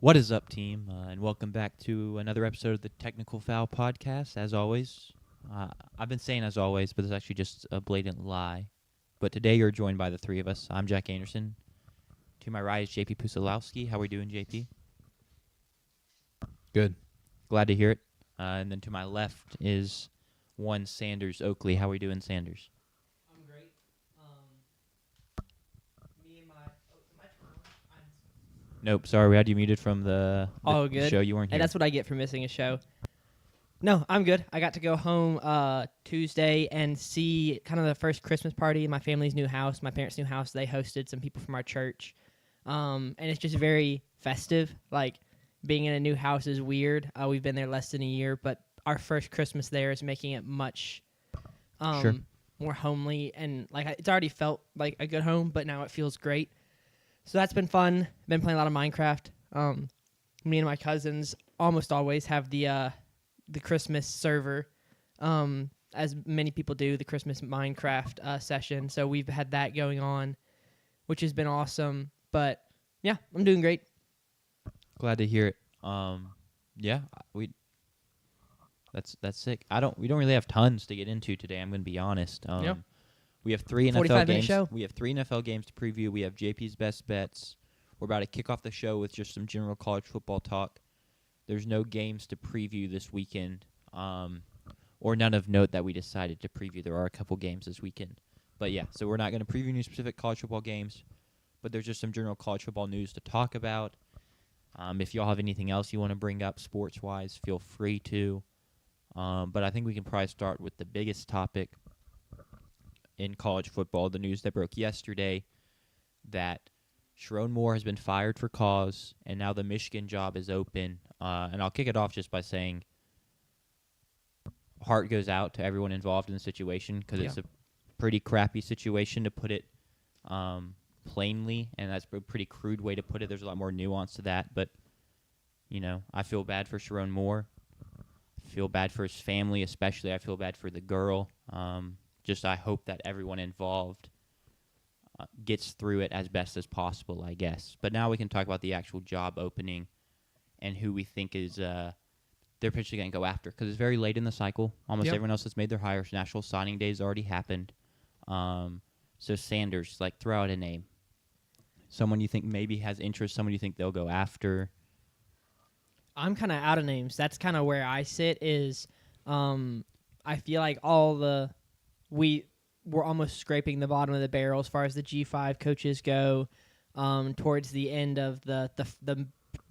What is up, team? And welcome back to another episode of the Technical Foul Podcast. As always, I've been saying as always, but it's actually just a blatant lie. But today you're joined by the three of us. I'm Jack Anderson. To my right is JP Pusilowski. How are we doing, JP? Good. Glad to hear it. And then to my left is one Sanders Oakley. How are we doing, Sanders? I'm great. Me and my Nope, sorry, we had you muted from the Oh, good. show. You weren't Hey, here. that's what I get for missing a show. No, I'm good. I got to go home Tuesday and see kind of the first Christmas party in my family's new house, my parents' new house. They hosted some people from our church, and it's just very festive. Like being in a new house is weird. We've been there less than a year, but our first Christmas there is making it much Sure. more homely, and like it's already felt like a good home, but now it feels great. So that's been fun. Been playing a lot of Minecraft. Me and my cousins almost always have the Christmas server, as many people do, the Christmas Minecraft session. So we've had that going on, which has been awesome. But yeah, I'm doing great. Glad to hear it. Yeah, that's sick. We don't really have tons to get into today. I'm going to be honest. Yeah. We have three NFL 45-minute games. show. We have three NFL games to preview. We have JP's best bets. We're about to kick off the show with just some general college football talk. There's no games to preview this weekend, or none of note that we decided to preview. There are a couple games this weekend, but yeah. So we're not going to preview any specific college football games, but there's just some general college football news to talk about. If y'all have anything else you want to bring up sports-wise, feel free to. But I think we can probably start with the biggest topic in college football, the news that broke yesterday that Sherrone Moore has been fired for cause, and now the Michigan job is open. And I'll kick it off just by saying heart goes out to everyone involved in the situation because it's a pretty crappy situation, to put it plainly, and that's a pretty crude way to put it. There's a lot more nuance to that, but, I feel bad for Sherrone Moore. I feel bad for his family, especially. I feel bad for the girl. I hope that everyone involved gets through it as best as possible, I guess. But now we can talk about the actual job opening and who we think is they're potentially going to go after, because it's very late in the cycle. Almost everyone else has made their hires. National Signing Day has already happened. So Sanders, throw out a name. Someone you think maybe has interest, someone you think they'll go after. I'm kind of out of names. That's kind of where I sit. Is I feel like we're almost scraping the bottom of the barrel as far as the G5 coaches go. Towards the end of the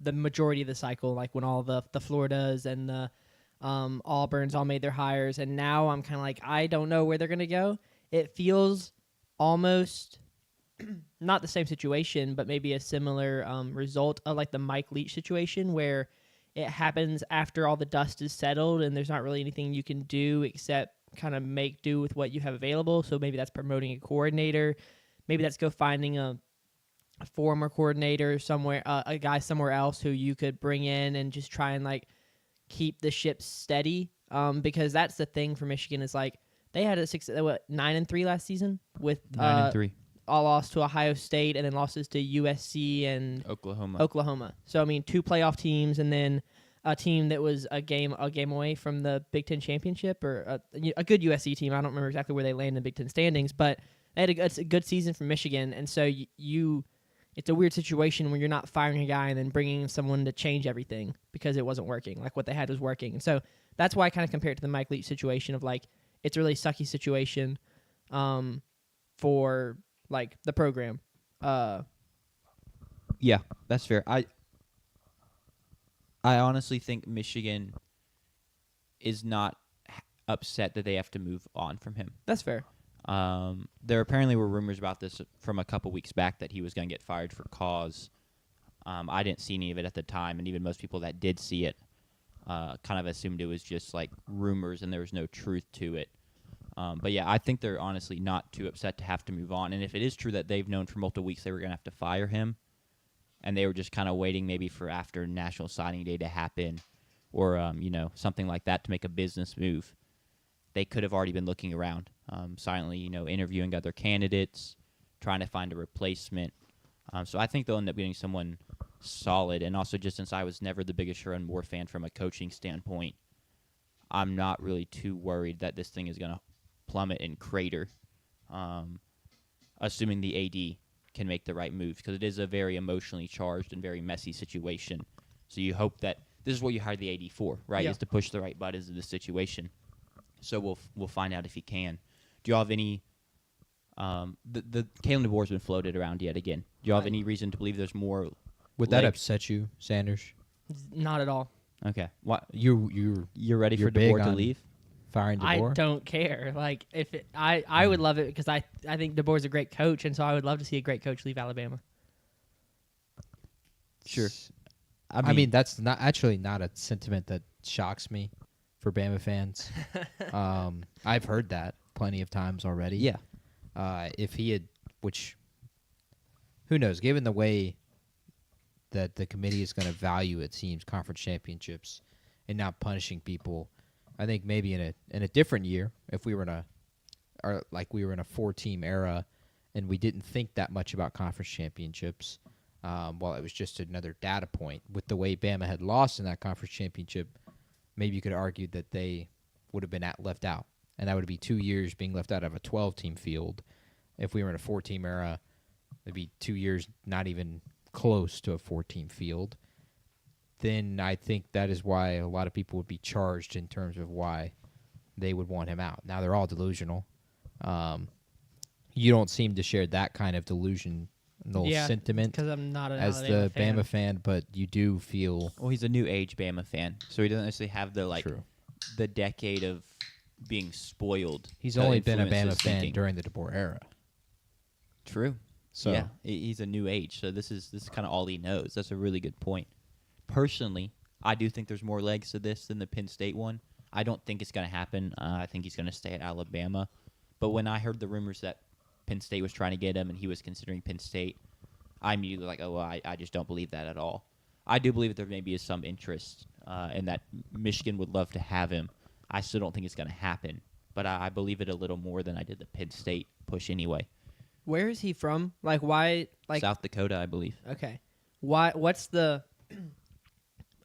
majority of the cycle, like when all the Floridas and the Auburns all made their hires, and now I'm kind of like, I don't know where they're gonna go. It feels almost not the same situation, but maybe a similar result of like the Mike Leach situation, where it happens after all the dust is settled and there's not really anything you can do except kind of make do with what you have available. So maybe that's promoting a coordinator. Maybe that's go finding a former coordinator somewhere, a guy somewhere else who you could bring in and just try and keep the ship steady. Because that's the thing for Michigan is they had a 9-3 last season with 9-3. All lost to Ohio State and then losses to USC and Oklahoma. So 2 playoff teams and then a team that was a game away from the Big Ten championship, or a good USC team. I don't remember exactly where they landed in the Big Ten standings, but they had it's a good season for Michigan. And so it's a weird situation when you're not firing a guy and then bringing in someone to change everything because it wasn't working. Like what they had was working. And so that's why I kind of compare it to the Mike Leach situation of it's a really sucky situation for the program. Yeah, that's fair. I honestly think Michigan is not upset that they have to move on from him. That's fair. There apparently were rumors about this from a couple weeks back that he was going to get fired for cause. I didn't see any of it at the time, and even most people that did see it kind of assumed it was just rumors and there was no truth to it. But yeah, I think they're honestly not too upset to have to move on. And if it is true that they've known for multiple weeks they were going to have to fire him, and they were just kind of waiting maybe for after National Signing Day to happen, or something like that to make a business move, they could have already been looking around, silently, interviewing other candidates, trying to find a replacement. So I think they'll end up getting someone solid. And also, just since I was never the biggest Sherrod Moore fan from a coaching standpoint, I'm not really too worried that this thing is going to plummet and crater, assuming the AD can make the right moves, because it is a very emotionally charged and very messy situation. So you hope that this is what you hired the AD for, right? Yeah. Is to push the right buttons in this situation. So we'll find out if he can. Do y'all have any? The Kalen DeBoer's been floated around yet again. Do y'all have any reason to believe there's more? Would that upset you, Sanders? Not at all. Okay. What You're ready you're for big DeBoer to on leave? firing DeBoer? I don't care. Like I would love it because I think DeBoer's a great coach, and so I would love to see a great coach leave Alabama. Sure. I mean, that's not a sentiment that shocks me for Bama fans. I've heard that plenty of times already. yeah. If he had, which, who knows? Given the way that the committee is going to value, it seems, conference championships and not punishing people, I think maybe in a different year, if we were in a 4-team era, and we didn't think that much about conference championships, well, it was just another data point. With the way Bama had lost in that conference championship, maybe you could argue that they would have been left out, and that would be 2 years being left out of a 12-team field. If we were in a 4-team era, it'd be 2 years not even close to a 4-team field. Then I think that is why a lot of people would be charged in terms of why they would want him out. Now, they're all delusional. You don't seem to share that kind of delusional sentiment Because I'm not an as Alabama the fan. Bama fan, but you do feel Well, he's a new age Bama fan, so he doesn't necessarily have true. the decade of being spoiled. He's to only been a influence Bama his fan thinking. during the DeBoer era. True. So yeah, he's a new age, so this is kind of all he knows. That's a really good point. Personally, I do think there's more legs to this than the Penn State one. I don't think it's going to happen. I think he's going to stay at Alabama. But when I heard the rumors that Penn State was trying to get him and he was considering Penn State, I immediately like, oh, well, I just don't believe that at all. I do believe that there maybe is some interest and that Michigan would love to have him. I still don't think it's going to happen, but I believe it a little more than I did the Penn State push anyway. Where is he from? Like why? Like South Dakota, I believe. okay, why? What's the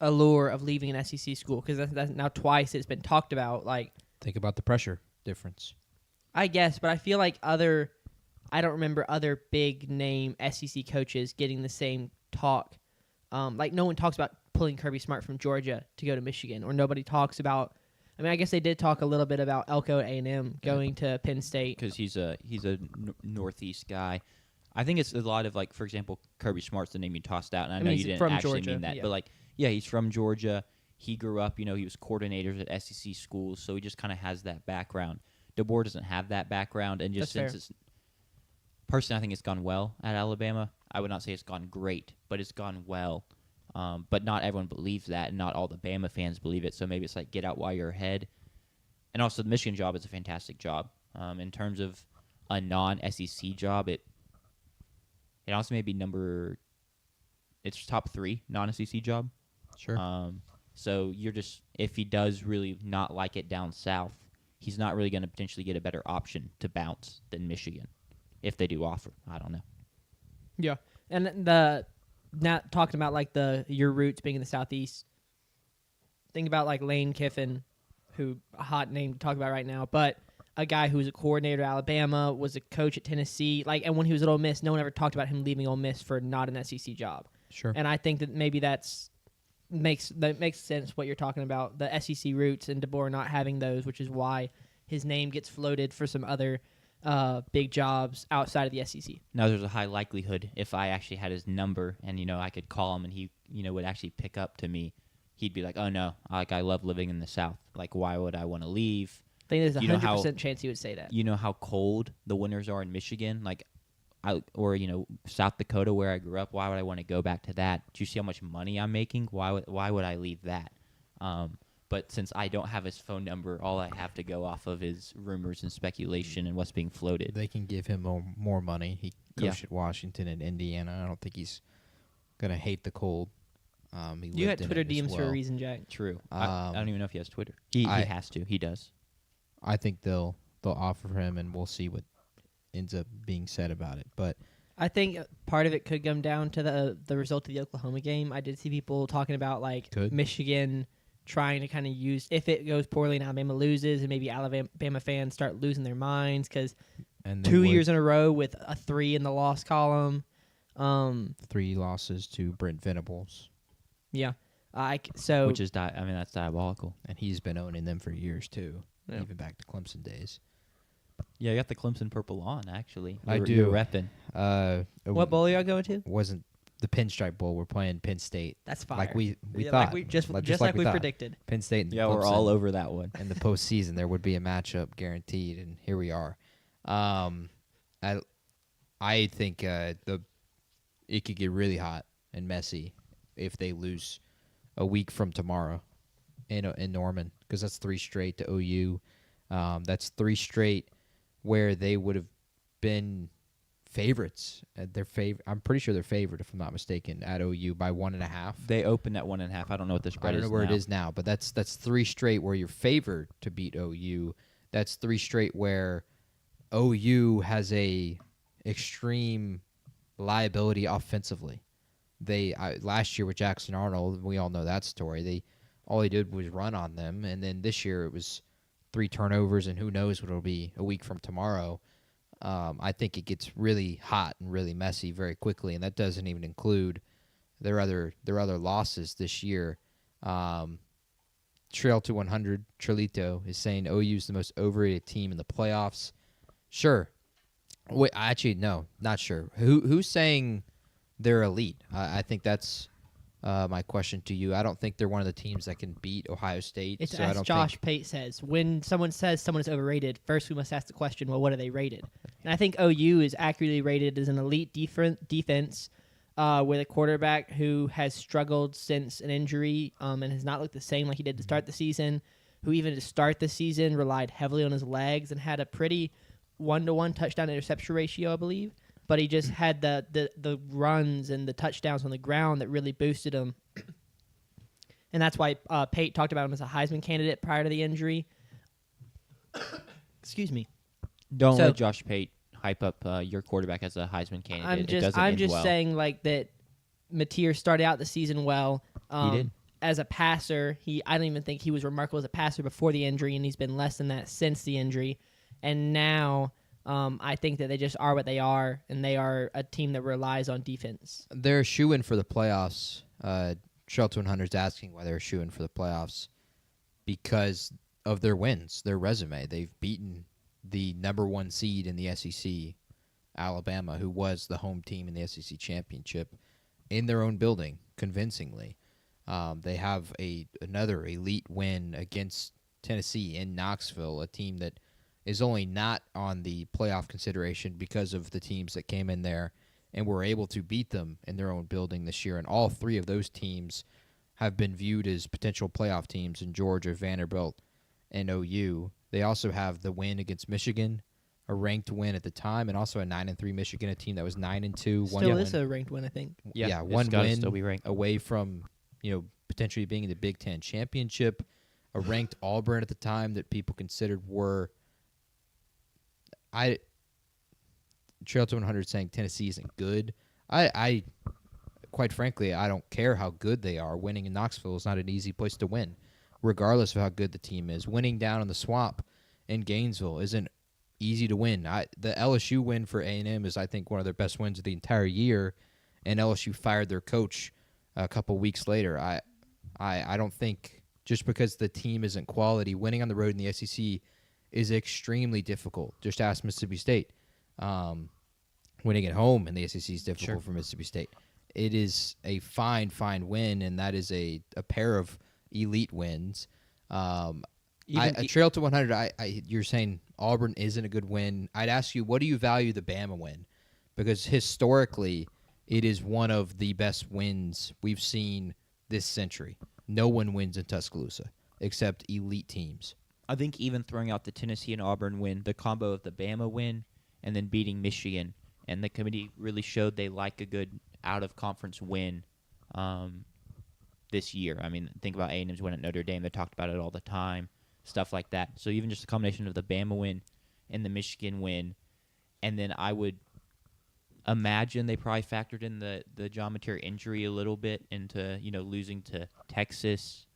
allure of leaving an SEC school? Because that's now twice it's been talked about. Like think about the pressure difference. I guess, but I feel like I don't remember other big name SEC coaches getting the same talk. Like no one talks about pulling Kirby Smart from Georgia to go to Michigan, or nobody talks about. I mean, I guess they did talk a little bit about Elko at A&M going to Penn State. Because he's a Northeast guy. I think it's a lot of, like, for example, Kirby Smart's the name you tossed out, and I know he's you didn't from actually Georgia, mean that. yeah. But, like, yeah, he's from Georgia. He grew up, he was coordinators at SEC schools, so he just kind of has that background. DeBoer doesn't have that background, and just That's since it's personally, I think it's gone well at Alabama. I would not say it's gone great, but it's gone well. But not everyone believes that, and not all the Bama fans believe it. So maybe it's like get out while you're ahead. And also, the Michigan job is a fantastic job. In terms of a non-SEC job, it also may be it's top 3 non-SEC job. Sure. So you're just, if he does really not like it down south, he's not really going to potentially get a better option to bounce than Michigan, if they do offer. I don't know. Yeah, and not talking about like your roots being in the Southeast. Think about like Lane Kiffin, who a hot name to talk about right now, but a guy who was a coordinator at Alabama, was a coach at Tennessee, and when he was at Ole Miss, no one ever talked about him leaving Ole Miss for not an SEC job. Sure. And I think that maybe that makes sense what you're talking about, the SEC roots and DeBoer not having those, which is why his name gets floated for some other big jobs outside of the SEC. Now, there's a high likelihood if I actually had his number and, I could call him and he, would actually pick up to me, he'd be like, oh, no, I love living in the South. Like, why would I want to leave? I think there's a You know how- 100% chance he would say that. You know how cold the winters are in Michigan? Or South Dakota where I grew up. Why would I want to go back to that? Do you see how much money I'm making? Why would I leave that? But since I don't have his phone number, all I have to go off of is rumors and speculation and what's being floated. They can give him more money. He coached at Washington and Indiana. I don't think he's going to hate the cold. You had Twitter DMs for a reason, Jack. True. I don't even know if he has Twitter. He has to. He does. I think they'll offer him, and we'll see what ends up being said about it. But I think part of it could come down to the result of the Oklahoma game. I did see people talking about like Could. Michigan trying to kind of use, if it goes poorly and Alabama loses, and maybe Alabama fans start losing their minds because And they 2 would. years in a row with a 3 in the loss column. 3 losses to Brent Venables, Yeah. Which is that's diabolical. and he's been owning them for years too, Yeah. even back to Clemson days. Yeah, you got the Clemson purple on, actually. I You're do. repping. What bowl are y'all going to? Wasn't the Pinstripe Bowl? We're playing Penn State, That's fire. like we Yeah, thought. like we just Like- just like like we we thought. predicted. Penn State. And Yeah, we're Clemson. all over that one. In the postseason, there would be a matchup guaranteed, and here we are. I think it could get really hot and messy if they lose a week from tomorrow in Norman, because that's 3 straight to OU. That's 3 straight where they would have been favorites. I'm pretty sure they're favored, if I'm not mistaken, at OU by 1.5. They opened at 1.5. I don't know what the I spread don't is know where now. it is now, but that's 3 straight where you're favored to beat OU. That's 3 straight where OU has a extreme liability offensively. Last year with Jackson Arnold, we all know that story. All he did was run on them, and then this year it was 3 turnovers, and who knows what it'll be a week from tomorrow. I think it gets really hot and really messy very quickly, and that doesn't even include their other losses this year. Trail to 100, Trilito is saying OU's the most overrated team in the playoffs. Sure. Wait, actually, no, not sure. Who's saying they're elite? I think that's my question to you. I don't think they're one of the teams that can beat Ohio State. It's so I as don't Josh think, Pate says. When someone says someone is overrated, first we must ask the question, well, what are they rated? And I think OU is accurately rated as an elite defense with a quarterback who has struggled since an injury and has not looked the same like he did to start the season, who even to start the season relied heavily on his legs and had a pretty 1-to-1 touchdown interception ratio, I believe. But he just had the runs and the touchdowns on the ground that really boosted him. And that's why Pate talked about him as a Heisman candidate prior to the injury. Excuse me. Don't So- let Josh Pate hype up your quarterback as a Heisman candidate. I'm It just doesn't end well. saying like that. Mateer started out the season well. He did. As a passer. I don't even think he was remarkable as a passer before the injury, and he's been less than that since the injury. And now I think that they just are what they are, and they are a team that relies on defense. they're a shoo-in for the playoffs. Trail to 100's asking why they're a shoo-in for the playoffs because of their wins, their resume. They've beaten the number 1 seed in the SEC, Alabama, who was the home team in the SEC championship, in their own building, convincingly. They have another elite win against Tennessee in Knoxville, a team that is only not on the playoff consideration because of the teams that came in there and were able to beat them in their own building this year. And all 3 of those teams have been viewed as potential playoff teams in Georgia, Vanderbilt, and OU. They also have the win against Michigan, a ranked win at the time, and also a 9-3 Michigan, a team that was 9-2. Still one is win, a ranked win, I think. yeah, it's one gotta win still be ranked. away from potentially being in the Big Ten championship. A ranked Auburn at the time that people considered were. Trail to 100 saying Tennessee isn't good. I quite frankly, I don't care how good they are. Winning in Knoxville is not an easy place to win, regardless of how good the team is. Winning down in the Swamp in Gainesville isn't easy to win. The LSU win for A&M is, I think, one of their best wins of the entire year, and LSU fired their coach a couple weeks later. I don't think just because the team isn't quality, winning on the road in the SEC is extremely difficult. Just ask Mississippi State. Winning at home in the SEC is difficult for Mississippi State. It is a fine win, and that is a pair of elite wins. Trail to 100, you're saying Auburn isn't a good win. I'd ask you, what do you value the Bama win? Because historically, it is one of the best wins we've seen this century. No one wins in Tuscaloosa except elite teams. I think even throwing out the Tennessee and Auburn win, the combo of the Bama win and then beating Michigan, and the committee really showed they like a good out-of-conference win this year. I mean, think about A&M's win at Notre Dame. They talked about it all the time, stuff like that. So even just a combination of the Bama win and the Michigan win, and then I would imagine they probably factored in the John Mateer injury a little bit into, losing to Texas,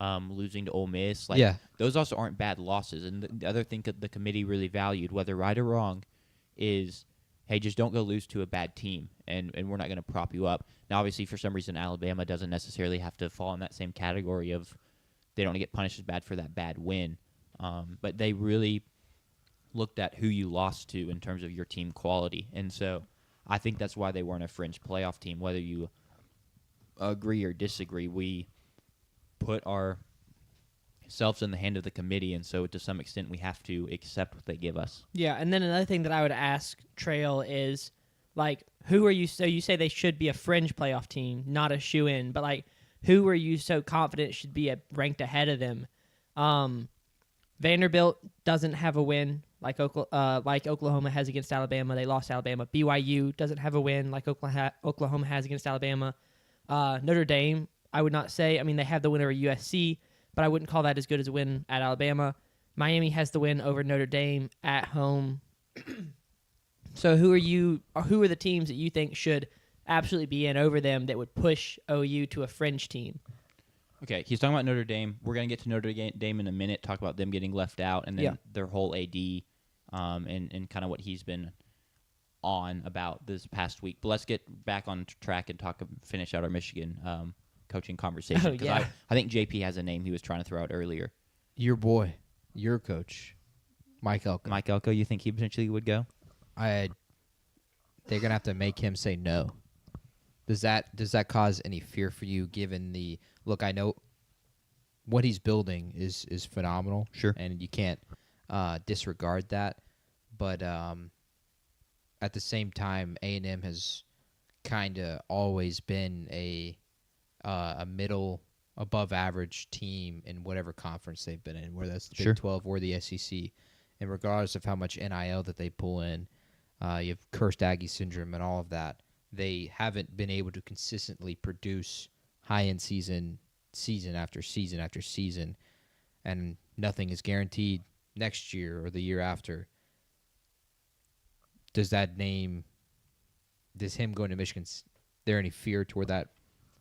losing to Ole Miss. Those also aren't bad losses. And the other thing that the committee really valued, whether right or wrong, is, hey, just don't go lose to a bad team, and we're not going to prop you up. Now, obviously, for some reason, Alabama doesn't necessarily have to fall in that same category of they don't get punished as bad for that bad win. But they really looked at who you lost to in terms of your team quality. And so I think that's why they weren't a fringe playoff team. Whether you agree or disagree, we put ourselves in the hand of the committee, and so to some extent we have to accept what they give us. Yeah, and then another thing that I would ask Trail is, like, who are you? So you say they should be a fringe playoff team, not a shoe-in, but, like, who are you so confident should be ranked ahead of them? Vanderbilt doesn't have a win like Oklahoma has against Alabama. They lost Alabama. BYU doesn't have a win like Oklahoma has against Alabama. Notre Dame, I would not say. I mean, they have the win over USC, but I wouldn't call that as good as a win at Alabama. Miami has the win over Notre Dame at home. So who are the teams that you think should absolutely be in over them that would push OU to a fringe team? Okay, he's talking about Notre Dame. We're going to get to Notre Dame in a minute, talk about them getting left out, and then their whole AD and kind of what he's been on about this past week. But let's get back on track and finish out our Michigan coaching conversation. Because I think JP has a name he was trying to throw out earlier. Your boy, your coach, Mike Elko. Mike Elko, you think he potentially would go? They're going to have to make him say no. Does that cause any fear for you, given the look? I know what he's building is phenomenal, sure, and you can't disregard that. But at the same time, A&M has kind of always been a middle, above average team in whatever conference they've been in, whether that's the Big 12 or the SEC. And regardless of how much NIL that they pull in, you have cursed Aggie syndrome and all of that. They haven't been able to consistently produce high-end season after season after season, and nothing is guaranteed next year or the year after. Does him going to Michigan, there any fear toward that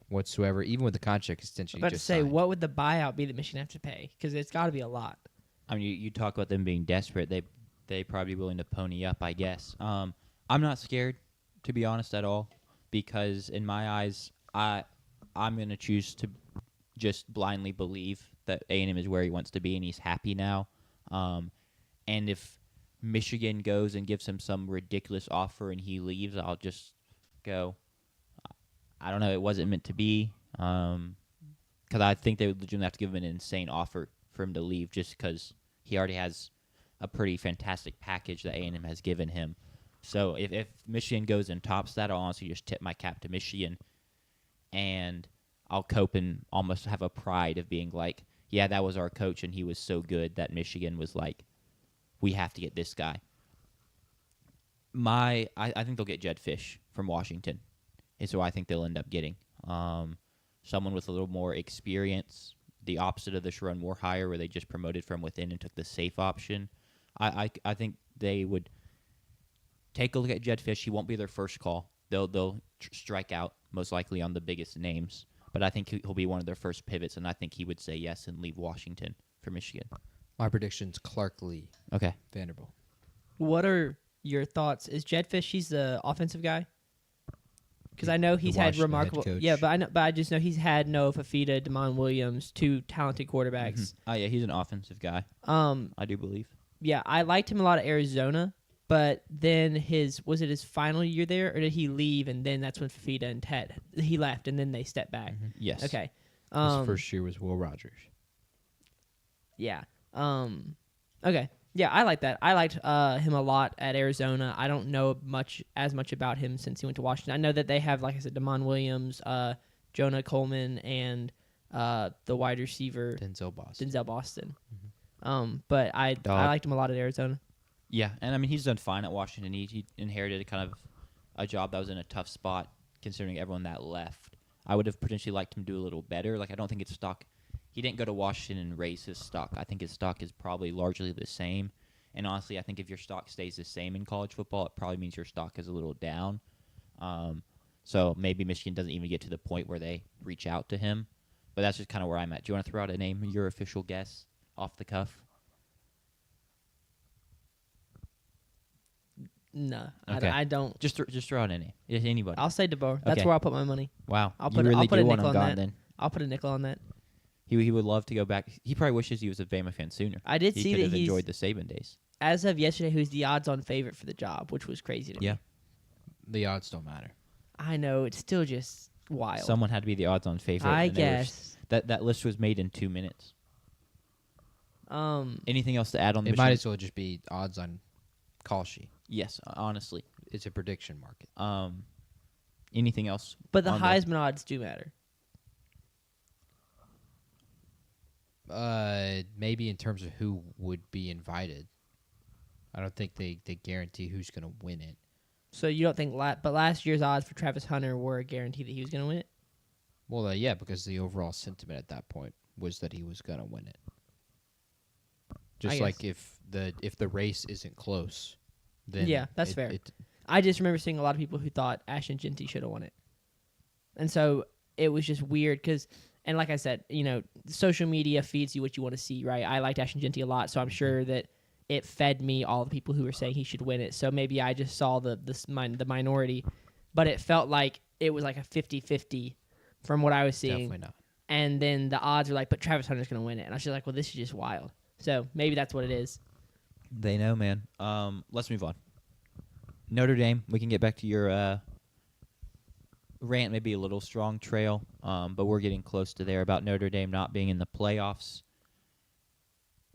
whatsoever, even with the contract extension? I'm about to say, what would the buyout be that Michigan have to pay? Because it's got to be a lot. I mean, you talk about them being desperate. They probably willing to pony up, I guess. I'm not scared, to be honest, at all, because in my eyes, I'm going to choose to just blindly believe that A&M is where he wants to be and he's happy now. And if Michigan goes and gives him some ridiculous offer and he leaves, I'll just go, I don't know, it wasn't meant to be. Because I think they would legitimately have to give him an insane offer for him to leave, just because he already has a pretty fantastic package that A&M has given him. So if Michigan goes and tops that, I'll honestly just tip my cap to Michigan, and I'll cope and almost have a pride of being like, yeah, that was our coach, and he was so good that Michigan was like, we have to get this guy. I think they'll get Jedd Fisch from Washington, and so I think they'll end up getting someone with a little more experience, the opposite of the Sharon Moore hire where they just promoted from within and took the safe option. I think they would take a look at Jedd Fisch. He won't be their first call. They'll strike out most likely on the biggest names, but I think he'll be one of their first pivots, and I think he would say yes and leave Washington for Michigan. My prediction's Clark Lee. Okay. Vanderbilt. What are your thoughts? Is Jedd Fisch, he's the offensive guy? Because I know he's had remarkable. Yeah, but I just know he's had Noah Fafita, Damon Williams, two talented quarterbacks. Mm-hmm. Oh yeah, he's an offensive guy. I do believe. Yeah, I liked him a lot at Arizona, but then was it his final year there, or did he leave and then that's when Fafita and Ted he left and then they stepped back? Mm-hmm. Yes. Okay. His first year was Will Rogers. Yeah. Okay. Yeah, I like that. I liked him a lot at Arizona. I don't know as much about him since he went to Washington. I know that they have, like I said, Damon Williams, Jonah Coleman, and the wide receiver Denzel Boston. Mm-hmm. But I liked him a lot at Arizona. Yeah, and I mean he's done fine at Washington. He inherited kind of a job that was in a tough spot considering everyone that left. I would have potentially liked him to do a little better. Like I don't think his stock. He didn't go to Washington and raise his stock. I think his stock is probably largely the same. And honestly, I think if your stock stays the same in college football, it probably means your stock is a little down. So maybe Michigan doesn't even get to the point where they reach out to him. But that's just kind of where I'm at. Do you want to throw out a name, your official guess, off the cuff? No, Okay. I don't. Just throw out a name. Anybody. I'll say DeBoer. That's Okay. where I'll put my money. Wow. I'll You put really I'll put do a want nickel him on gone that. then. I'll put a nickel on that. He would love to go back. He probably wishes he was a Bama fan sooner. I did He see could that have he's, enjoyed the Saban days. as of yesterday, who's the odds-on favorite for the job, which was crazy to me. Yeah. The odds don't matter. I know, it's still just wild. Someone had to be the odds-on favorite. I and they were guess. that list was made in 2 minutes. Anything else to add on the It might Michigan? as well just be odds on Kalshi. Yes, honestly. It's a prediction market. Anything else? But the on Heisman odds do matter. Maybe in terms of who would be invited. I don't think they guarantee who's going to win it. So you don't think but last year's odds for Travis Hunter were a guarantee that he was going to win it? Well, yeah, because the overall sentiment at that point was that he was going to win it. Just guess. like if the race isn't close, then Yeah, that's fair. I just remember seeing a lot of people who thought Ashton Genty should have won it. And so it was just weird because, and like I said, social media feeds you what you want to see, right? I liked Ashton Genty a lot, so I'm sure that it fed me all the people who were saying he should win it. So maybe I just saw the minority, but it felt like it was like a 50-50 from what I was seeing. Definitely not. And then the odds were like, but Travis Hunter's going to win it. And I was just like, well, this is just wild. So maybe that's what it is. They know, man. Let's move on. Notre Dame. We can get back to your rant, maybe a little strong trail, but we're getting close to there about Notre Dame not being in the playoffs.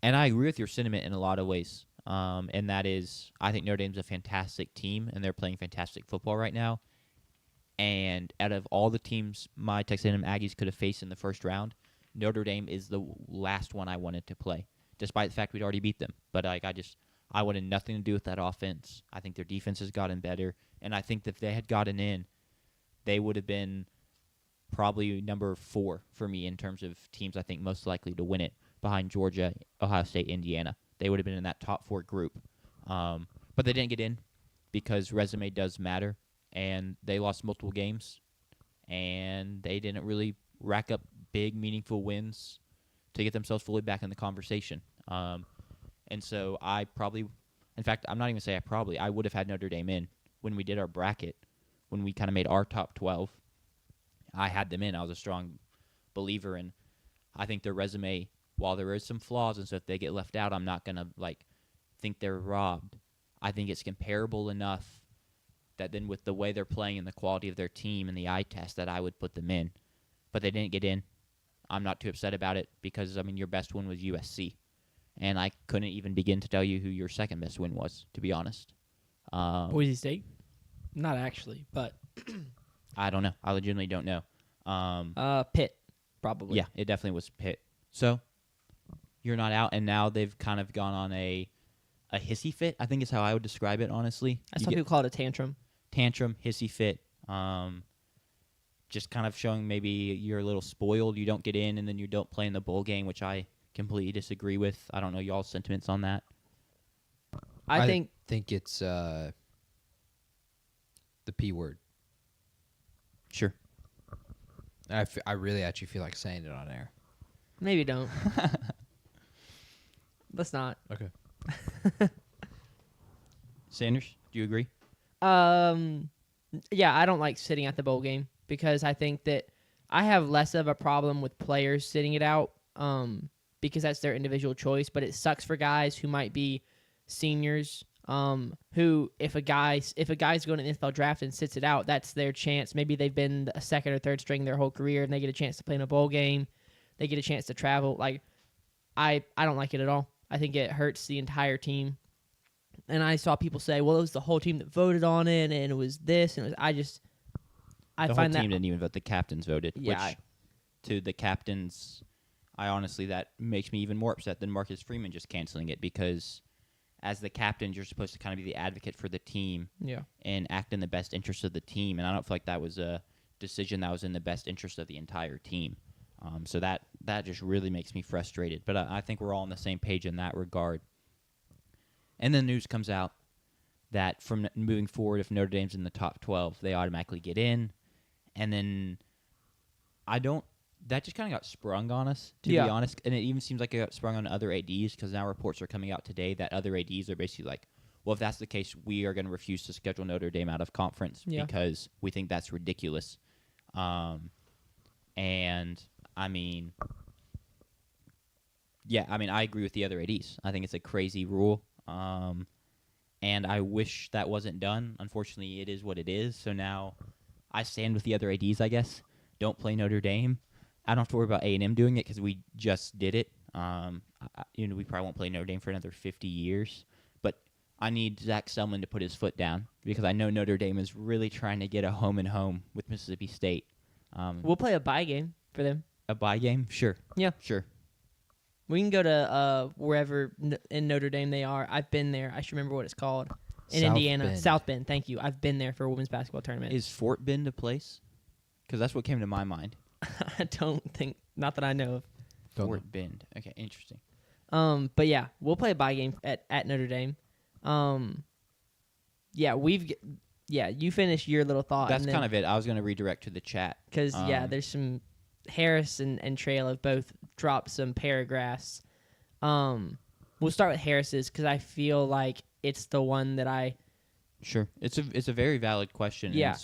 And I agree with your sentiment in a lot of ways. And that is, I think Notre Dame's a fantastic team, and they're playing fantastic football right now. And out of all the teams my Texas A&M Aggies could have faced in the first round, Notre Dame is the last one I wanted to play, despite the fact we'd already beat them. But I wanted nothing to do with that offense. I think their defense has gotten better, and I think that if they had gotten in, they would have been probably number 4 for me in terms of teams I think most likely to win it, behind Georgia, Ohio State, Indiana. They would have been in that top 4 group. But they didn't get in because resume does matter, and they lost multiple games, and they didn't really rack up big, meaningful wins to get themselves fully back in the conversation. And so I probably, in fact, I'm not even going to say I would have had Notre Dame in when we did our bracket, when we kind of made our top 12. I had them in. I was a strong believer, and I think their resume, while there is some flaws, and so if they get left out, I'm not going to think they're robbed. I think it's comparable enough that then with the way they're playing and the quality of their team and the eye test that I would put them in. But they didn't get in. I'm not too upset about it because, your best win was USC. And I couldn't even begin to tell you who your second best win was, to be honest. Boise State? Not actually, but I don't know. I legitimately don't know. Pitt, probably. Yeah, it definitely was Pitt. So you're not out, and now they've kind of gone on a hissy fit, I think is how I would describe it, honestly. I saw people call it a tantrum. Tantrum, hissy fit. Just kind of showing maybe you're a little spoiled. You don't get in, and then you don't play in the bowl game, which I completely disagree with. I don't know y'all's sentiments on that. I think it's the P word. Sure. I really actually feel like saying it on air. maybe don't. Let's not. Okay. Sanders, do you agree? Yeah, I don't like sitting at the bowl game because I think that I have less of a problem with players sitting it out because that's their individual choice, but it sucks for guys who might be seniors who if a guy's going to the NFL draft and sits it out, that's their chance. Maybe they've been a second or third string their whole career and they get a chance to play in a bowl game. They get a chance to travel. I don't like it at all. I think it hurts the entire team. And I saw people say, well, it was the whole team that voted on it, and it was this, and it was, I The find whole that team didn't even vote. The captains voted. Yeah, Which, to the captains, I honestly, that makes me even more upset than Marcus Freeman just canceling it because as the captains, you're supposed to kind of be the advocate for the team yeah. and act in the best interest of the team. And I don't feel like that was a decision that was in the best interest of the entire team. So that just really makes me frustrated. But I think we're all on the same page in that regard. And then news comes out that from moving forward, if Notre Dame's in the top 12, they automatically get in. And then that just kind of got sprung on us, to be honest. And it even seems like it got sprung on other ADs because now reports are coming out today that other ADs are basically like, well, if that's the case, we are going to refuse to schedule Notre Dame out of conference because we think that's ridiculous. And, I mean, I agree with the other ADs. I think it's a crazy rule. And I wish that wasn't done. Unfortunately, it is what it is. So now I stand with the other ADs, I guess. Don't play Notre Dame. I don't have to worry about A&M doing it because we just did it. We probably won't play Notre Dame for another 50 years. But I need Zach Selman to put his foot down because I know Notre Dame is really trying to get a home and home with Mississippi State. We'll play a bye game for them. A bye game? Sure. Yeah. Sure. We can go to wherever in Notre Dame they are. I've been there. I should remember what it's called. In South Indiana. Bend. South Bend. Thank you. I've been there for a women's basketball tournament. Is Fort Bend a place? Because that's what came to my mind. I don't think, not that I know of. Fort Bend. Okay, interesting. But yeah, we'll play a bye game at Notre Dame. You finish your little thought. That's kind of it. I was going to redirect to the chat. Because, there's some, Harris and Trail have both dropped some paragraphs. We'll start with Harris's because I feel like it's the one that Sure. It's a very valid question. Yeah.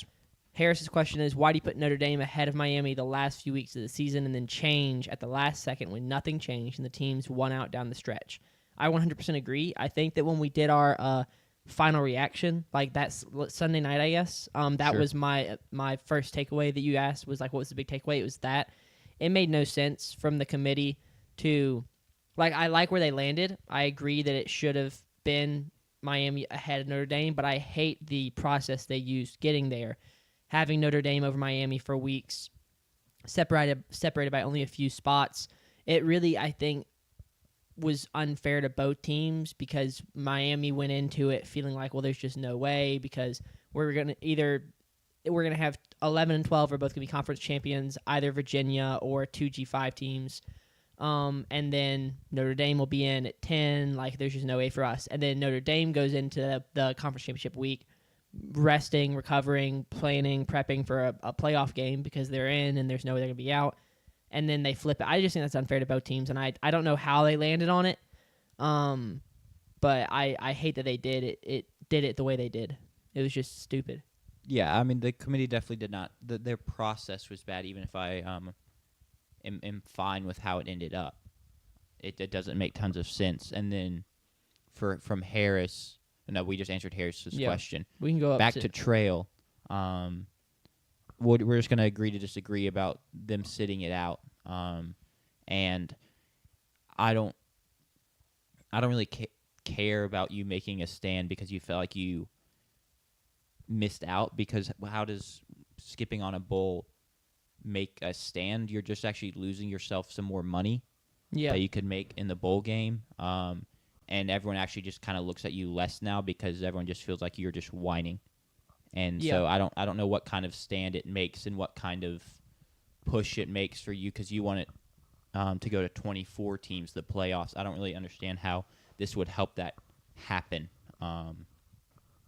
Harris's question is, why do you put Notre Dame ahead of Miami the last few weeks of the season and then change at the last second when nothing changed and the teams won out down the stretch? I 100% agree. I think that when we did our final reaction, like that's Sunday night, I guess, that was my first takeaway that you asked was like, what was the big takeaway? It was that it made no sense from the committee to, like, I like where they landed. I agree that it should have been Miami ahead of Notre Dame, but I hate the process they used getting there. Having Notre Dame over Miami for weeks, separated by only a few spots, it really, I think, was unfair to both teams because Miami went into it feeling like, well, there's just no way because we're gonna have 11 and 12 are both gonna be conference champions, either Virginia or two G5 teams, and then Notre Dame will be in at 10. Like, there's just no way for us. And then Notre Dame goes into the conference championship week, resting, recovering, planning, prepping for a playoff game because they're in and there's no way they're going to be out. And then they flip it. I just think that's unfair to both teams, and I don't know how they landed on it. But I hate that they did it. It did it the way they did. It was just stupid. Yeah, I mean, the committee definitely did not. Their process was bad, even if I am fine with how it ended up. It doesn't make tons of sense. And then from Harris... No, we just answered Harris's question. We can go up back to Trail. We're just going to agree to disagree about them sitting it out. And I don't really care about you making a stand because you felt like you missed out. Because how does skipping on a bowl make a stand? You're just actually losing yourself some more money that you could make in the bowl game. And everyone actually just kind of looks at you less now because everyone just feels like you're just whining. And so I don't know what kind of stand it makes and what kind of push it makes for you because you want it to go to 24 teams, the playoffs. I don't really understand how this would help that happen.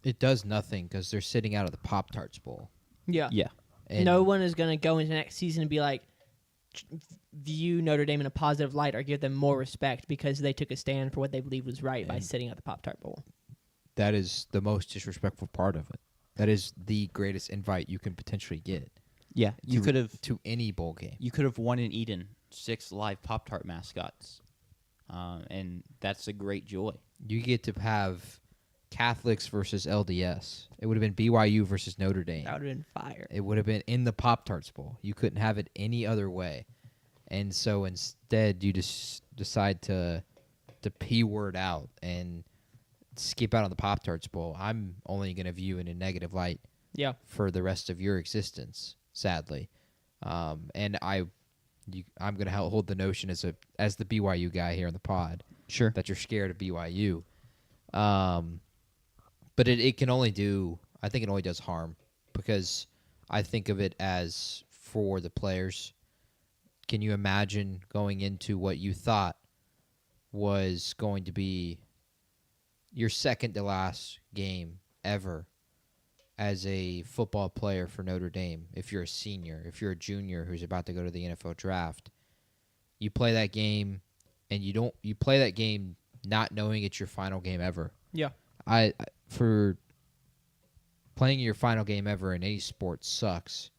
It does nothing because they're sitting out of the Pop-Tarts Bowl. Yeah. Yeah. And no one is going to go into next season and be like, view Notre Dame in a positive light or give them more respect because they took a stand for what they believed was right by sitting at the Pop-Tart Bowl. That is the most disrespectful part of it. That is the greatest invite you can potentially get. Yeah, you could have to any bowl game. You could have won in Eden 6 live Pop-Tart mascots, and that's a great joy. You get to have Catholics versus LDS. It would have been BYU versus Notre Dame. That would have been fire. It would have been in the Pop-Tarts Bowl. You couldn't have it any other way. And so instead, you just decide to P-word out and skip out on the Pop-Tarts Bowl. I'm only going to view in a negative light for the rest of your existence, sadly. And I'm going to hold the notion as the BYU guy here on the pod. Sure. That you're scared of BYU. But it can only do, I think it only does harm because I think of it as for the players. Can you imagine going into what you thought was going to be your second to last game ever as a football player for Notre Dame, if you're a senior, if you're a junior who's about to go to the NFL draft, you play that game and you play that game not knowing it's your final game ever. Yeah. For playing your final game ever in any sport sucks,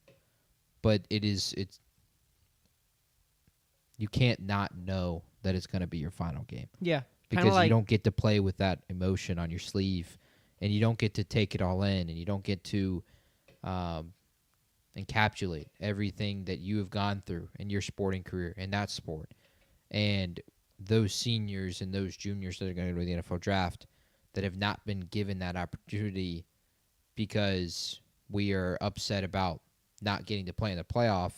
but it's you can't not know that it's going to be your final game. Yeah. Because you don't get to play with that emotion on your sleeve, and you don't get to take it all in, and you don't get to encapsulate everything that you have gone through in your sporting career in that sport. And those seniors and those juniors that are going to go to the NFL draft that have not been given that opportunity because we are upset about not getting to play in the playoff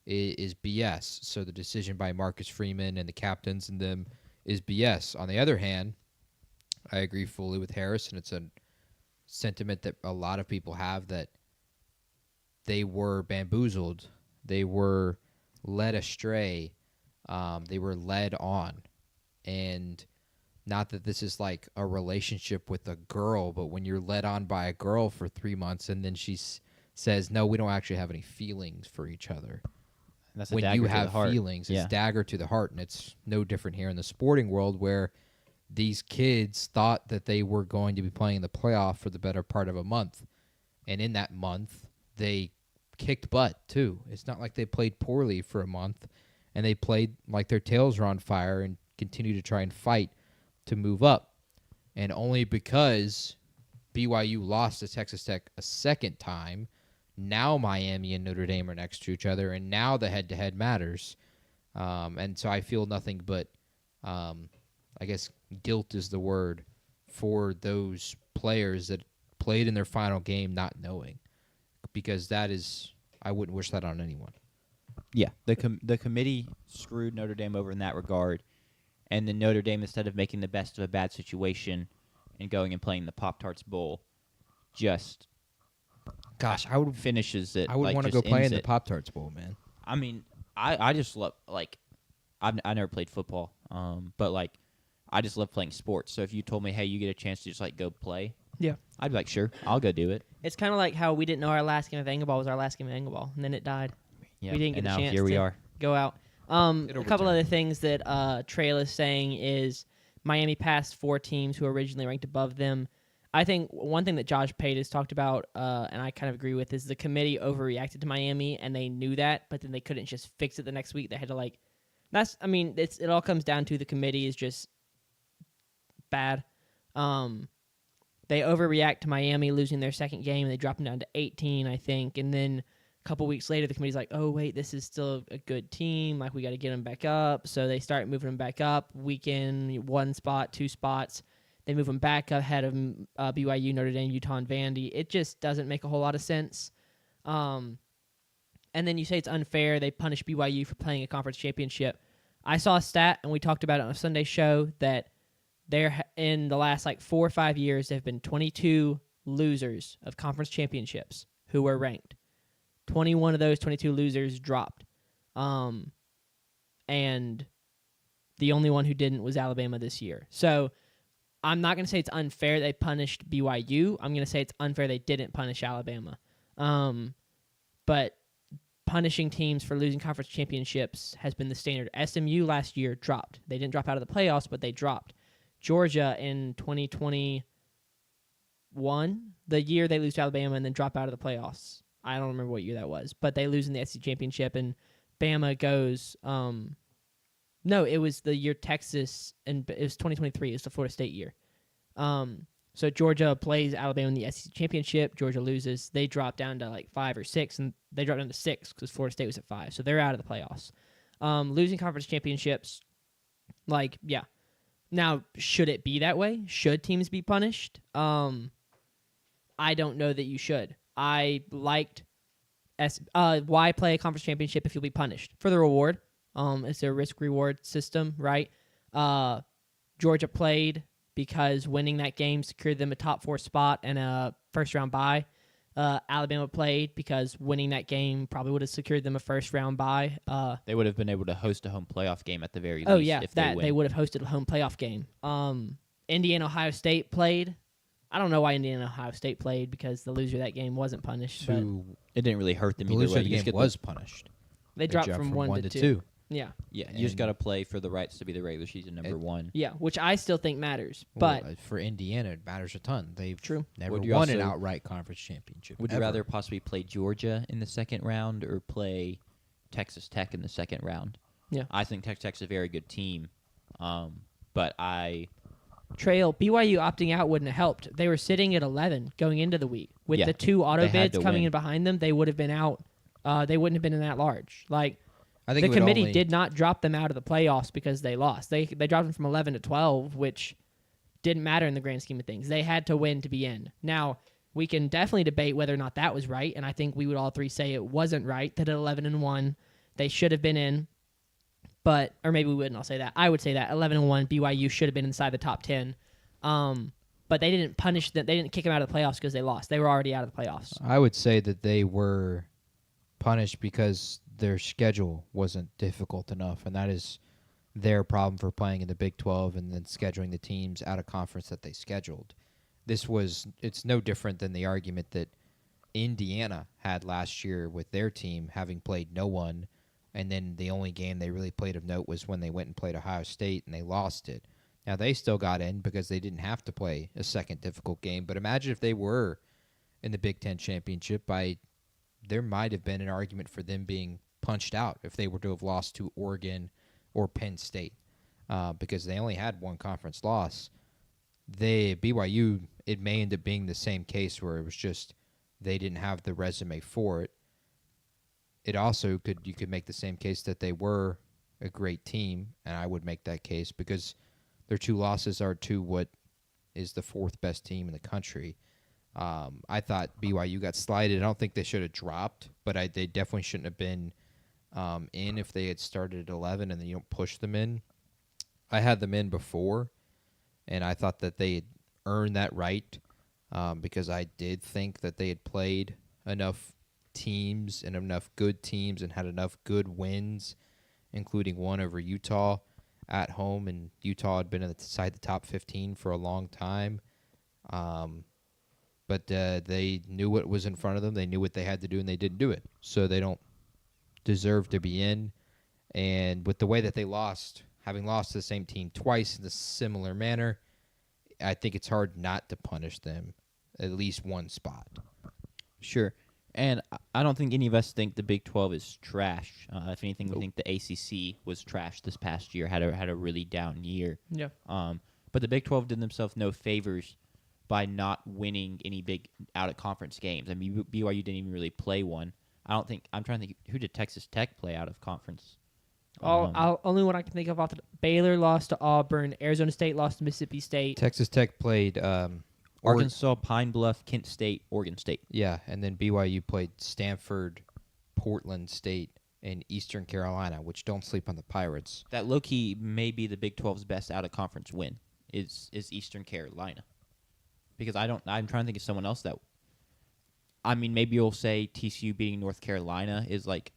is BS. So the decision by Marcus Freeman and the captains and them is BS. On the other hand, I agree fully with Harris, and it's a sentiment that a lot of people have, that they were bamboozled, they were led astray, they were led on. And not that this is like a relationship with a girl, but when you're led on by a girl for 3 months and then she says, no, we don't actually have any feelings for each other. That's when you have feelings, it's dagger to the heart, and it's no different here in the sporting world where these kids thought that they were going to be playing in the playoff for the better part of a month. And in that month, they kicked butt, too. It's not like they played poorly for a month, and they played like their tails were on fire and continued to try and fight to move up. And only because BYU lost to Texas Tech a second time, now Miami and Notre Dame are next to each other, and now the head-to-head matters. And so I feel nothing but, I guess, guilt is the word for those players that played in their final game not knowing, because that is, I wouldn't wish that on anyone. Yeah, the committee screwed Notre Dame over in that regard, and then Notre Dame, instead of making the best of a bad situation and going and playing the Pop-Tarts Bowl, just finishes it. I would want to go play in the Pop-Tarts Bowl, man. I mean, I just love, like, I never played football, but like, I just love playing sports. So if you told me, hey, you get a chance to just like go play, yeah, I'd be like, sure, I'll go do it. It's kind of like how we didn't know our last game of Engelball was our last game of Engelball, and then it died. Yeah, we didn't get and a now chance here we to are. go out. A couple other things that Trail is saying is Miami passed 4 teams who were originally ranked above them. I think one thing that Josh Pate has talked about, and I kind of agree with, is the committee overreacted to Miami, and they knew that, but then they couldn't just fix it the next week. They had to it all comes down to the committee is just bad. They overreact to Miami losing their second game, and they drop them down to 18, I think, and then a couple weeks later, the committee's like, oh, wait, this is still a good team. Like, we got to get them back up. So they start moving them back up. Weekend, 1 spot, 2 spots. They move them back ahead of BYU, Notre Dame, Utah, and Vandy. It just doesn't make a whole lot of sense. And then you say it's unfair. They punish BYU for playing a conference championship. I saw a stat, and we talked about it on a Sunday show, that there in the last 4 or 5 years, there have been 22 losers of conference championships who were ranked. 21 of those 22 losers dropped. And the only one who didn't was Alabama this year. So I'm not going to say it's unfair they punished BYU. I'm going to say it's unfair they didn't punish Alabama. But punishing teams for losing conference championships has been the standard. SMU last year dropped. They didn't drop out of the playoffs, but they dropped. Georgia in 2021, the year they lose to Alabama and then drop out of the playoffs. I don't remember what year that was, but they lose in the SEC championship, and Bama goes. No, it was the year Texas, and it was 2023. It's the Florida State year. So Georgia plays Alabama in the SEC championship. Georgia loses. They drop down to 5 or 6, and they drop down to 6 because Florida State was at 5. So they're out of the playoffs. Losing conference championships, yeah. Now, should it be that way? Should teams be punished? I don't know that you should. I liked why play a conference championship if you'll be punished? For the reward. It's a risk-reward system, right? Georgia played because winning that game secured them a top 4 spot and a first-round bye. Alabama played because winning that game probably would have secured them a first-round bye. They would have been able to host a home playoff game at the very least. Oh, yeah, if they would have hosted a home playoff game. Indiana Ohio State played. I don't know why Indiana Ohio State played because the loser of that game wasn't punished. But It didn't really hurt them The either loser way. of the You just game get was punished. they dropped from 1 to 2. Yeah. Yeah, you just And- got to play for the rights to be the regular season number one. Yeah, which I still think matters. Well, But for Indiana, it matters a ton. They've True. never Would you won an also- outright conference championship. Would you ever. rather possibly play Georgia in the second round or play Texas Tech in the second round? Yeah. I think Texas Tech's a very good team, but Trail, BYU opting out wouldn't have helped. They were sitting at 11 going into the week. With Yeah, the 2 auto they had bids to coming win. in behind them, they would have been out. They wouldn't have been in that large. Like, I think the it would committee only- did not drop them out of the playoffs because they lost. They dropped them from 11 to 12, which didn't matter in the grand scheme of things. They had to win to be in. Now, we can definitely debate whether or not that was right, and I think we would all three say it wasn't right that at 11-1 they should have been in. But or maybe we wouldn't all say that. I would say that 11-1 BYU should have been inside the top 10. But they didn't punish them. They didn't kick them out of the playoffs because they lost. They were already out of the playoffs. I would say that they were punished because their schedule wasn't difficult enough, and that is their problem for playing in the Big 12 and then scheduling the teams out of conference that they scheduled. It's no different than the argument that Indiana had last year with their team having played no one, and then the only game they really played of note was when they went and played Ohio State and they lost it. Now, they still got in because they didn't have to play a second difficult game, but imagine if they were in the Big Ten championship, there might have been an argument for them being punched out if they were to have lost to Oregon or Penn State because they only had one conference loss. BYU, it may end up being the same case where it was just they didn't have the resume for it. It also you could make the same case that they were a great team, and I would make that case because their 2 losses are to what is the 4th best team in the country. I thought BYU got slighted. I don't think they should have dropped, but they definitely shouldn't have been in if they had started at 11 and then you don't push them in. I had them in before, and I thought that they had earned that right because I did think that they had played enough teams and enough good teams and had enough good wins, including one over Utah at home, and Utah had been inside the top 15 for a long time. But they knew what was in front of them. They knew what they had to do, and they didn't do it. So they don't deserve to be in. And with the way that they lost, having lost to the same team twice in a similar manner, I think it's hard not to punish them at least one spot. Sure. And I don't think any of us think the Big 12 is trash. If anything, we think the ACC was trash this past year, had a really down year. Yeah. But the Big 12 did themselves no favors by not winning any big out-of-conference games. I mean, BYU didn't even really play one. I'm trying to think, who did Texas Tech play out of conference? Only one I can think of off the Baylor lost to Auburn. Arizona State lost to Mississippi State. Texas Tech played Arkansas, Pine Bluff, Kent State, Oregon State. Yeah, and then BYU played Stanford, Portland State, and Eastern Carolina, which don't sleep on the Pirates. That low-key may be the Big 12's best out-of-conference win is Eastern Carolina. Because I'm trying to think of someone else that... I mean, maybe you'll say TCU beating North Carolina is, like,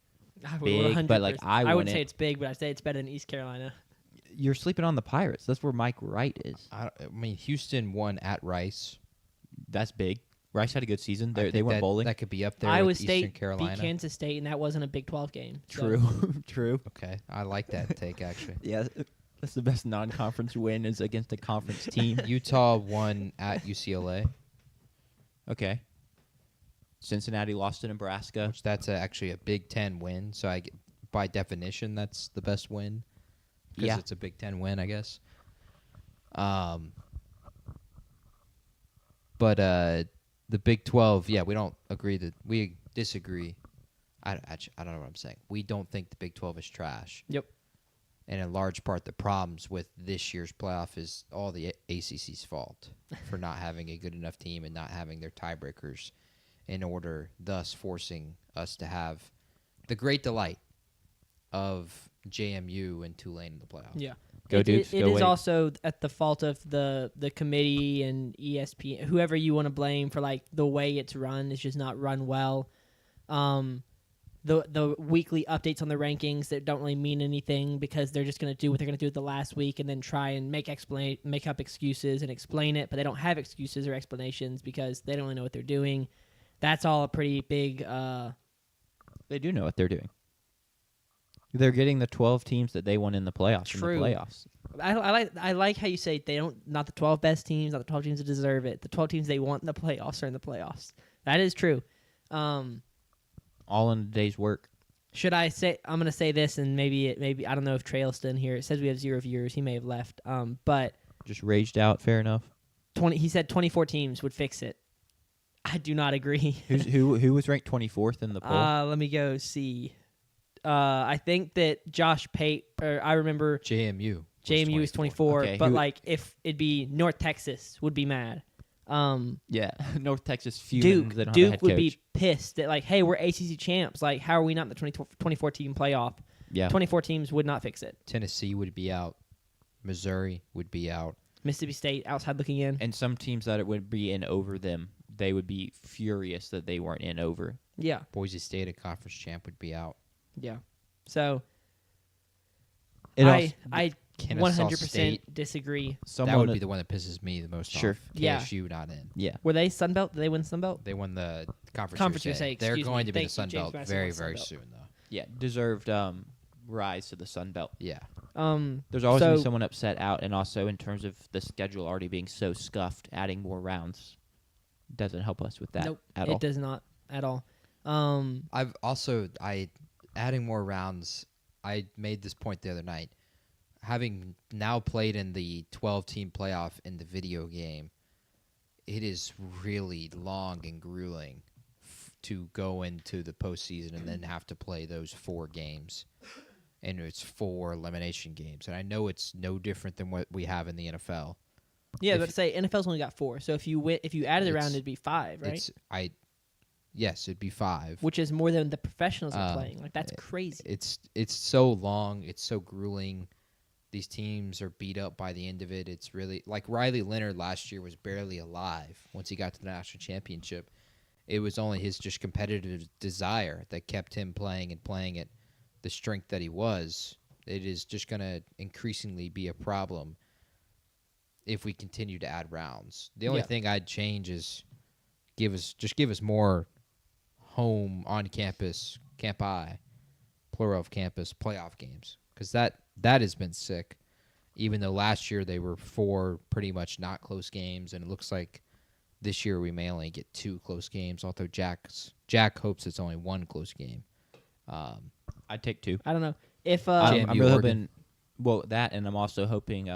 big, but, like, I wouldn't wouldn't say it's big, but I'd say it's better than East Carolina. You're sleeping on the Pirates. That's where Mike Wright is. I mean, Houston won at Rice. That's big. Rice had a good season. I They think went bowling. That could be up there Iowa with State Eastern Carolina. beat Kansas State, and that wasn't a Big 12 game. so- True. True. Okay, I like that take, actually. Yeah, that's the best non-conference win is against a conference team. Utah won at UCLA, Okay. Cincinnati lost to Nebraska. which that's actually a Big Ten win. So by definition, that's the best win because Yeah. it's a Big Ten win, I guess. But the Big 12, yeah, we disagree. I don't know what I'm saying. We don't think the Big 12 is trash. Yep. And in large part, the problems with this year's playoff is all the ACC's fault for not having a good enough team and not having their tiebreakers in order, thus forcing us to have the great delight of JMU and Tulane in the playoff. Yeah. Go Dukes, It go is Wade. also at the fault of the committee and ESPN, whoever you want to blame for like the way it's run. It's just not run well. the weekly updates on the rankings that don't really mean anything because they're just going to do what they're going to do the last week and then try and make up excuses and explain it, but they don't have excuses or explanations because they don't really know what they're doing. That's all a pretty big. They do know what they're doing. They're getting the 12 teams that they want in the playoffs. True. In the playoffs. I like how you say they don't, not the 12 best teams, not the 12 teams that deserve it. The 12 teams they want in the playoffs are in the playoffs. That is true. All in a day's work. Should I say? I'm gonna say this, and maybe I don't know if Trail's still in here. It says we have 0 viewers. He may have left. But Just raged out. Fair enough. 20. He said 24 teams would fix it. I do not agree. Who was ranked 24th in the poll? Let me go see. I think that Josh Pate, or I remember JMU. JMU is 24, Okay, but who- like if it'd be North Texas would be mad. Yeah, North Texas fuming. Duke They don't have a head would coach. be pissed that like, hey, we're ACC champs. Like, how are we not in the 24 team playoff? Yeah. 24 teams would not fix it. Tennessee would be out. Missouri would be out. Mississippi State outside looking in. And some teams that it would be in over them, they would be furious that they weren't in over. Yeah, Boise State, a conference champ, would be out. yeah. So It also- I Kennesaw 100% State. disagree. That someone would be the one that pisses me the most Sure. off. Yeah. KSU not in. Yeah. Were they Sun Belt? Did they win Sun Belt? They won the Conference USA, USA. They're excuse going me. to be the Thank Sun you, James Belt Madison very, won Sun very Belt. soon, though. Yeah. Deserved rise to the Sun Belt. Yeah. There's always going to So- be someone upset out, and also in terms of the schedule already being so scuffed, adding more rounds doesn't help us with that Nope, at it all. does not at all. Adding more rounds. I made this point the other night. Having now played in the 12-team playoff in the video game, it is really long and grueling to go into the postseason and then have to play those 4 games. And it's 4 elimination games. And I know it's no different than what we have in the NFL. Yeah, If- but say NFL's only got 4. So if you added It's- around, it'd be 5, right? Yes, it'd be 5. Which is more than the professionals are Um, playing. Like that's crazy. It's so long. It's so grueling. These teams are beat up by the end of it. It's really like Riley Leonard last year was barely alive once he got to the national championship. It was only his just competitive desire that kept him playing and playing at the strength that he was. It is just going to increasingly be a problem if we continue to add rounds. The only Yeah. thing I'd change is give us more home on campus, campi, plural of campus playoff games, because that has been sick. Even though last year they were 4 pretty much not close games, and it looks like this year we may only get 2 close games. Although Jack hopes it's only 1 close game. I'd take 2. I don't know if JMU, I'm really Oregon. hoping, that, and I'm also hoping,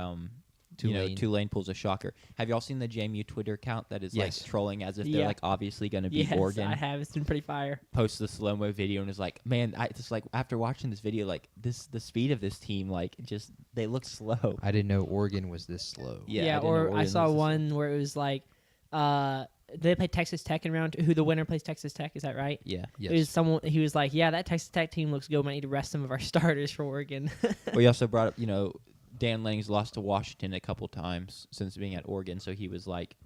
Tulane. Tulane pulls a shocker. Have y'all seen the JMU Twitter account that is Yes. like trolling as if Yeah. they're like obviously going to beat yes, Oregon? I have. It's been pretty fire. Posts the slow mo video and is like, man, I just like after watching this video, like the speed of this team, like just they look slow. I didn't know Oregon was this slow. Yeah, I Yeah, didn't know or I Oregon saw was this- one where it was like, they play Texas Tech in round 2. Who the winner plays Texas Tech? Is that right? Yeah. Yes. It was someone. He was like, "Yeah, that Texas Tech team looks good. We might need to rest some of our starters for Oregon." Well, he also brought up, Dan Lanning's lost to Washington a couple times since being at Oregon, so he was like,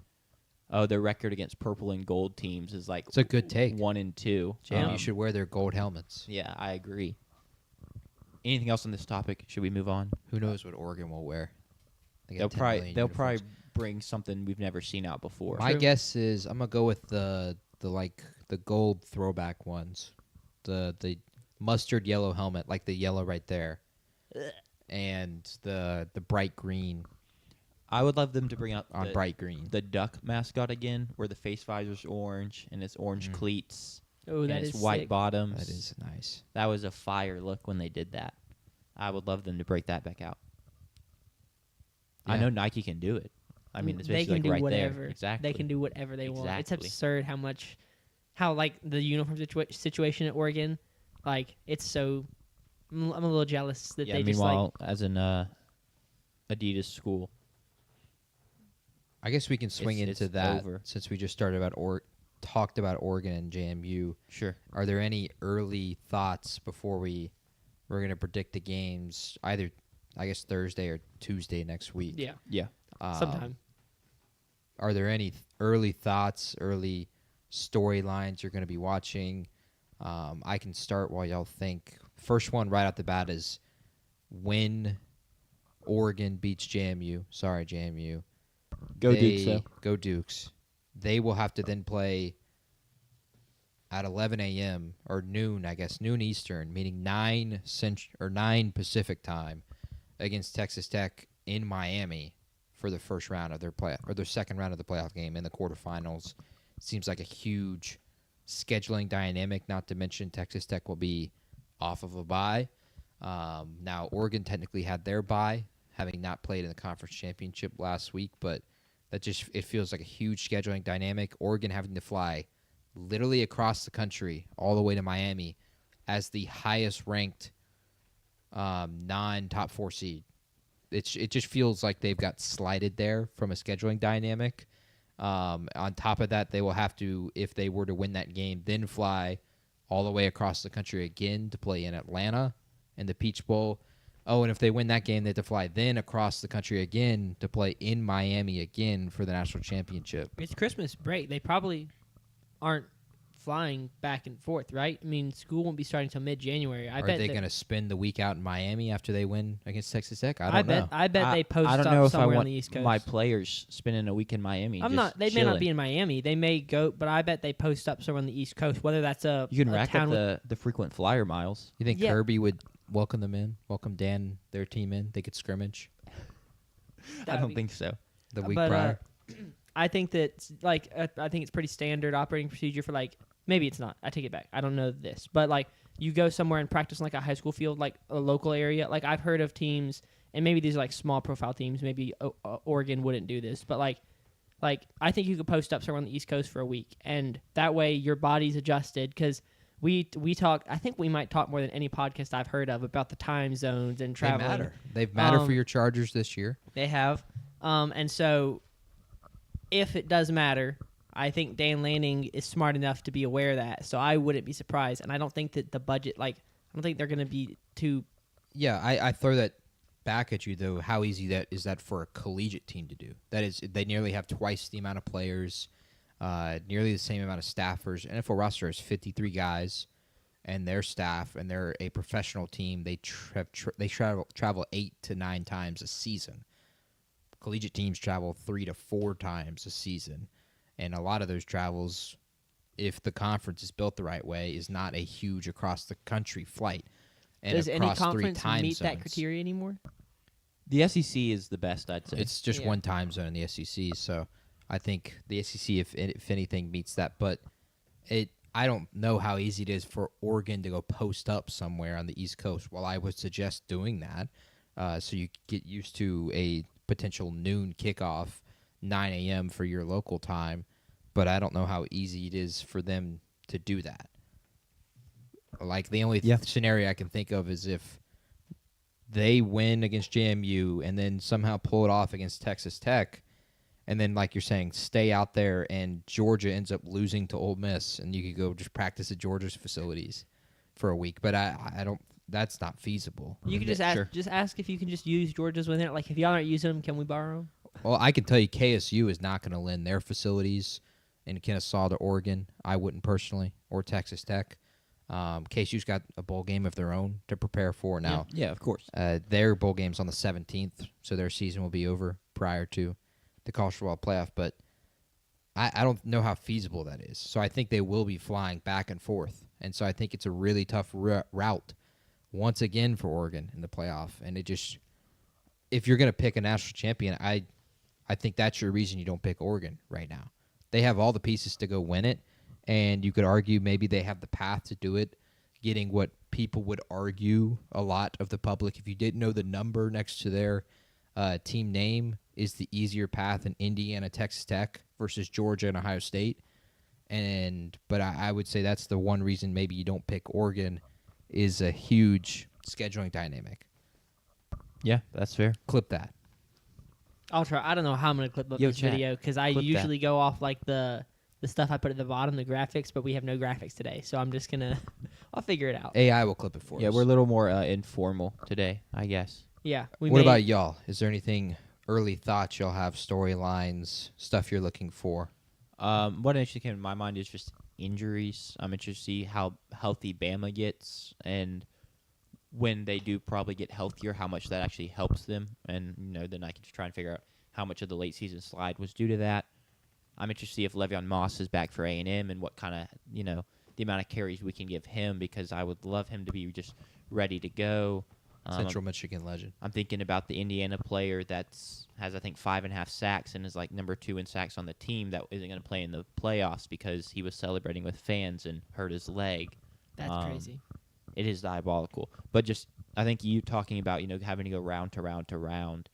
"Oh, their record against purple and gold teams is like It's a good take. 1-2." JMU should wear their gold helmets. Yeah, I agree. Anything else on this topic? Should we move on? Who knows what Oregon will wear? They got They'll 10 probably million they'll uniforms. probably bring something we've never seen out before. My True. guess is I'm gonna go with the gold throwback ones, the mustard yellow helmet, like the yellow right there, and the bright green I would love them to bring out on bright green. the duck mascot again, where the face visor's orange and it's orange Mhm. cleats Oh, and that it's is white sick. bottoms. That is nice. That was a fire look when they did that. I would love them to break that back out. I Yeah. know Nike can do it. I mean, it's they basically can do like right whatever. there. Exactly. They can do whatever they want. It's Exactly. absurd how like the uniform situation at Oregon, like it's so. I'm a little jealous that Yeah. they just like. Meanwhile, as an Adidas school, I guess we can swing It's into that over. since we just started talked about Oregon and JMU. sure. Are there any early thoughts before we're gonna predict the games? Either I guess Thursday or Tuesday next week. Yeah, Yeah. sometime. Are there any early thoughts, early storylines you're going to be watching? I can start while y'all think. First one right off the bat is when Oregon beats JMU. Sorry, JMU. Go Dukes, though. Go Dukes. They will have to then play at 11 a.m. or noon, I guess, noon Eastern, meaning 9 Pacific time against Texas Tech in Miami for the first round of their their second round of the playoff game in the quarterfinals. Seems like a huge scheduling dynamic, not to mention Texas Tech will be off of a bye. Now, Oregon technically had their bye, having not played in the conference championship last week, but it feels like a huge scheduling dynamic. Oregon having to fly literally across the country all the way to Miami as the highest ranked non-top 4 seed. It just feels like they've got slighted there from a scheduling dynamic. On top of that, they will have to, if they were to win that game, then fly all the way across the country again to play in Atlanta in the Peach Bowl. Oh, and if they win that game, they have to fly then across the country again to play in Miami again for the national championship. It's Christmas break. They probably aren't flying back and forth, right? I mean, school won't be starting until mid-January. Are they going to spend the week out in Miami after they win against Texas Tech? I don't know. I bet they post I don't up know if I somewhere on want the East Coast. my players spending a week in Miami. They just may not chilling. be in Miami. They may go, but I bet they post up somewhere on the East Coast. Whether that's You can a rack town up the frequent flyer miles. You think Yeah. Kirby would welcome them in? Welcome Dan, their team in? They could scrimmage I don't think so. the week but, prior? I think that I think it's pretty standard operating procedure for maybe it's not. I take it back. I don't know this, but you go somewhere and practice on a high school field, like a local area. Like I've heard of teams, and maybe these are small profile teams. Maybe Oregon wouldn't do this, but like I think you could post up somewhere on the East Coast for a week, and that way your body's adjusted because. We talk. I think we might talk more than any podcast I've heard of about the time zones and traveling. They matter. They've mattered for your Chargers this year. They have, and so if it does matter, I think Dan Lanning is smart enough to be aware of that. So I wouldn't be surprised, and I don't think that the budget, I don't think they're going to be too. Yeah, I throw that back at you though. How easy that is that for a collegiate team to do? That is, they nearly have twice the amount of players. Nearly the same amount of staffers. NFL roster is 53 guys, and their staff, and they're a professional team. They travel 8 to 9 times a season. Collegiate teams travel 3 to 4 times a season, and a lot of those travels, if the conference is built the right way, is not a huge across the country flight. And Does any across 3 conference time meet that zones. criteria anymore? The SEC is the best, I'd say. It's just Yeah. one time zone in the SEC, so I think the SEC, if anything, meets that. But I don't know how easy it is for Oregon to go post up somewhere on the East Coast. Well, I would suggest doing that so you get used to a potential noon kickoff, 9 a.m. for your local time. But I don't know how easy it is for them to do that. The only scenario I can think of is if they win against JMU and then somehow pull it off against Texas Tech, and then, like you're saying, stay out there, and Georgia ends up losing to Ole Miss, and you could go just practice at Georgia's facilities for a week. But I don't. That's not feasible. You could just ask if you can just use Georgia's within it. If y'all aren't using them, can we borrow them? Well, I can tell you, KSU is not going to lend their facilities in Kennesaw to Oregon. I wouldn't personally, or Texas Tech. KSU's got a bowl game of their own to prepare for now. Yeah, of course. Their bowl game's on the 17th, so their season will be over prior to the college football playoff, but I don't know how feasible that is. So I think they will be flying back and forth, and so I think it's a really tough route once again for Oregon in the playoff. And if you're going to pick a national champion, I think that's your reason you don't pick Oregon right now. They have all the pieces to go win it, and you could argue maybe they have the path to do it, getting what people would argue a lot of the public, if you didn't know the number next to their team name, is the easier path in Indiana, Texas Tech versus Georgia and Ohio State. But I would say that's the one reason maybe you don't pick Oregon is a huge scheduling dynamic. Yeah, that's fair. Clip that. I'll try. I don't know how I'm going to clip up Yo, this chat. video because I Clip usually go off the stuff I put at the bottom, the graphics, but we have no graphics today. So I'm just going to – I'll figure it out. AI will clip it for us. Yeah, we're a little more informal today, I guess. Yeah. What about y'all? Is there anything early thoughts y'all have, storylines, stuff you're looking for? What initially came to my mind is just injuries. I'm interested to see how healthy Bama gets, and when they do probably get healthier, how much that actually helps them. And then I can try and figure out how much of the late season slide was due to that. I'm interested to see if Le'Veon Moss is back for A&M and what kind of the amount of carries we can give him, because I would love him to be just ready to go. Central Michigan legend. I'm thinking about the Indiana player has I think 5.5 sacks and is like number 2 in sacks on the team that isn't going to play in the playoffs because he was celebrating with fans and hurt his leg. That's crazy. It is diabolical. But just I think you talking about having to go round to round to round,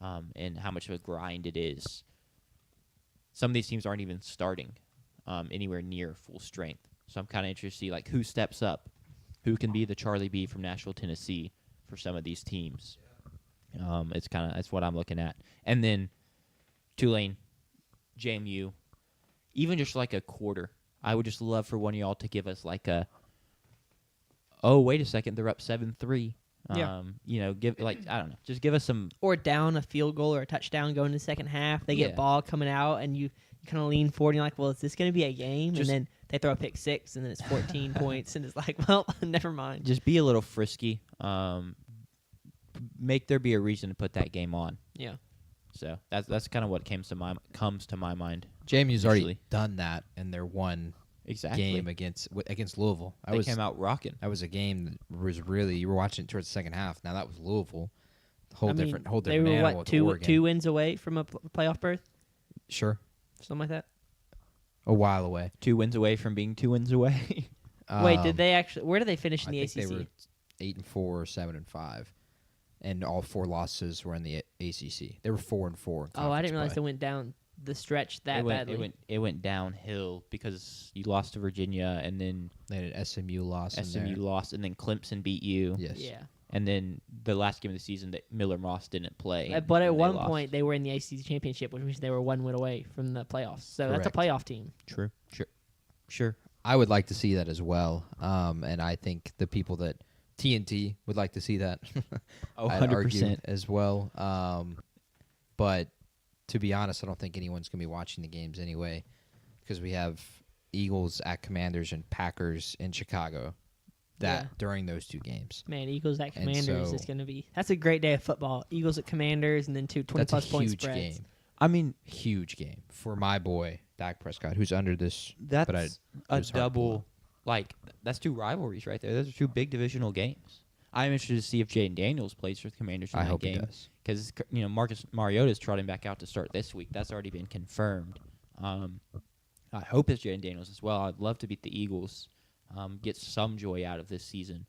and how much of a grind it is. Some of these teams aren't even starting anywhere near full strength. So I'm kind of interested to see like who steps up, who can be the Charlie B from Nashville, Tennessee for some of these teams. It's what I'm looking at. And then Tulane, JMU, even just like a quarter. I would just love for one of y'all to give us like wait a second, they're up 7-3. Yeah. Give I don't know, just give us some. Or down a field goal or a touchdown going to the second half. They get ball coming out, and you kind of lean forward, and you're like, well, is this going to be a game? And then they throw a pick 6, and then it's 14 points, and it's like, well, never mind. Just be a little frisky. Make there be a reason to put that game on. Yeah. So that's kind of what comes to my mind. JMU's already done that in their one exactly game against Louisville. They came out rocking. That was a game that was really, you were watching it towards the second half. Now that was Louisville, whole different they were animal. two wins away from a playoff berth, sure, something like that. A while away. 2 wins away from being 2 wins away. Wait, did they actually? Where did they finish in the ACC? They were 8-4 or 7-5, and all 4 losses were in the ACC. They were 4-4. Oh, I didn't realize they went down the stretch badly. It went downhill because you lost to Virginia, and then they had an SMU loss. Lost, and then Clemson beat you. Yes. Yeah. And then the last game of the season that Miller Moss didn't play. But at one point, they were in the ACC championship, which means they were 1 win away from the playoffs. So Correct. that's a playoff team. True. Sure. I would like to see that as well. And I think the people that TNT would like to see that. 100% as well. But to be honest, I don't think anyone's going to be watching the games anyway, because we have Eagles at Commanders and Packers in Chicago during those 2 games. Man, Eagles at Commanders is going to be... That's a great day of football. Eagles at Commanders and then 2 20-plus point spreads. That's a huge game. I mean... Huge game for my boy, Dak Prescott, who's under this... That's a double... Like, that's 2 rivalries right there. Those are 2 big divisional games. I'm interested to see if Jaden Daniels plays for the Commanders in that game. I hope he does. Because, Marcus Mariota's trotting back out to start this week. That's already been confirmed. I hope it's Jaden Daniels as well. I'd love to beat the Eagles, get some joy out of this season.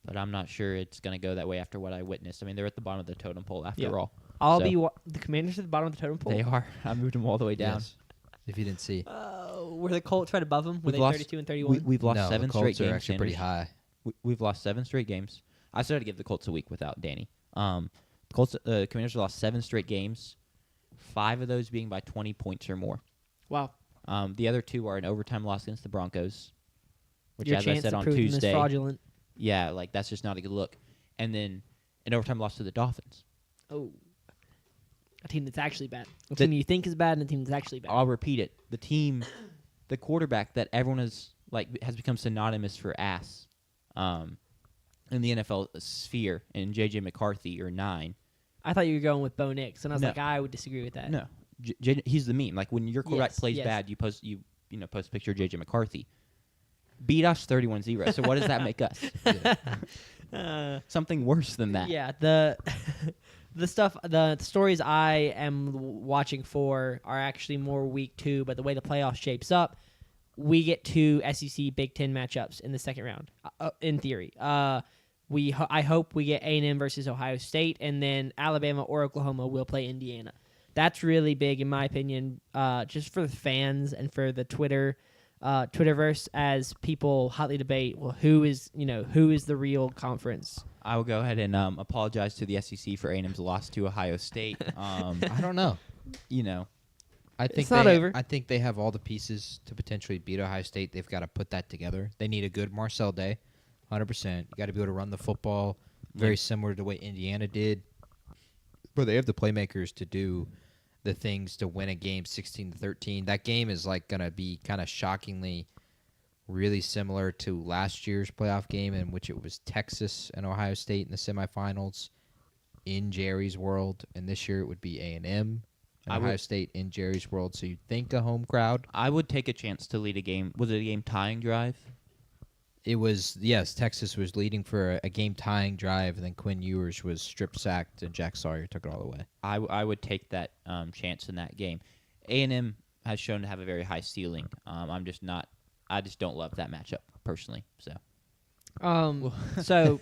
But I'm not sure it's going to go that way after what I witnessed. I mean, they're at the bottom of the totem pole after all. The Commanders at the bottom of the totem pole? They are. I moved them all the way down. Yes. If you didn't see. Were the Colts right above them? Were they 32 and 31? We've lost 7 straight games. The Colts are actually pretty high. We've lost 7 straight games. I started to give the Colts a week without Danny. Commanders lost 7 straight games, 5 of those being by 20 points or more. Wow. The other 2 are an overtime loss against the Broncos, which, Your as chance I said to on prove them Tuesday, is fraudulent. Yeah, like that's just not a good look. And then an overtime loss to the Dolphins. Oh, a team that's actually bad. A team you think is bad, and a team that's actually bad. I'll repeat it: the quarterback that everyone has become synonymous for ass, in the NFL sphere, and J.J. McCarthy or 9. I thought you were going with Bo Nix, and I was like, I would disagree with that. No, he's the meme. Like when your quarterback plays bad, you post a picture of J.J. McCarthy. Beat us 31-0. So what does that make us? Something worse than that. Yeah, the stories I am watching for are actually more week 2, but the way the playoff shapes up, we get 2 SEC Big Ten matchups in the second round, in theory. I hope we get A&M versus Ohio State, and then Alabama or Oklahoma will play Indiana. That's really big, in my opinion, just for the fans and for the Twitterverse, as people hotly debate, well, who is the real conference? I will go ahead and apologize to the SEC for A&M's loss to Ohio State. I don't know. I think it's not over. I think they have all the pieces to potentially beat Ohio State. They've got to put that together. They need a good Marcel Day, 100%. You got to be able to run the football, very similar to the way Indiana did, where they have the playmakers to do the things to win a game 16-13. That game is like going to be kind of shockingly really similar to last year's playoff game, in which it was Texas and Ohio State in the semifinals in Jerry's World, and this year it would be A&M and Ohio State in Jerry's World. So you'd think a home crowd. I would take a chance to lead a game. Was it a game tying drive? It was, yes, Texas was leading for a game tying drive, and then Quinn Ewers was strip sacked, and Jack Sawyer took it all away. I would take that chance in that game. A&M has shown to have a very high ceiling. I just don't love that matchup personally. So So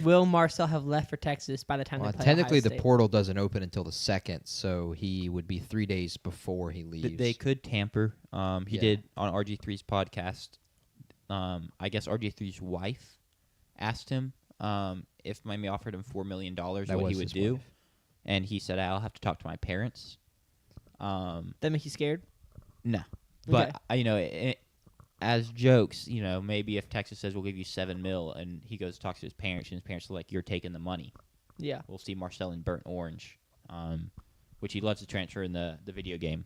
will Marcel have left for Texas by the time they play technically Ohio the State? portal doesn't open until the 2nd, so he would be 3 days before he leaves. they could tamper. He Yeah. did on RG3's podcast. I guess RG3's wife asked him if Miami offered him $4 million, what he would do, wife. and he said, "I'll have to talk to my parents." That make you scared? No, but Okay. as jokes, maybe if Texas says we'll give you $7 million, and he goes to talk to his parents, and his parents are like, "You're taking the money." Yeah. We'll see Marcel in burnt orange, which he loves to transfer in the video game.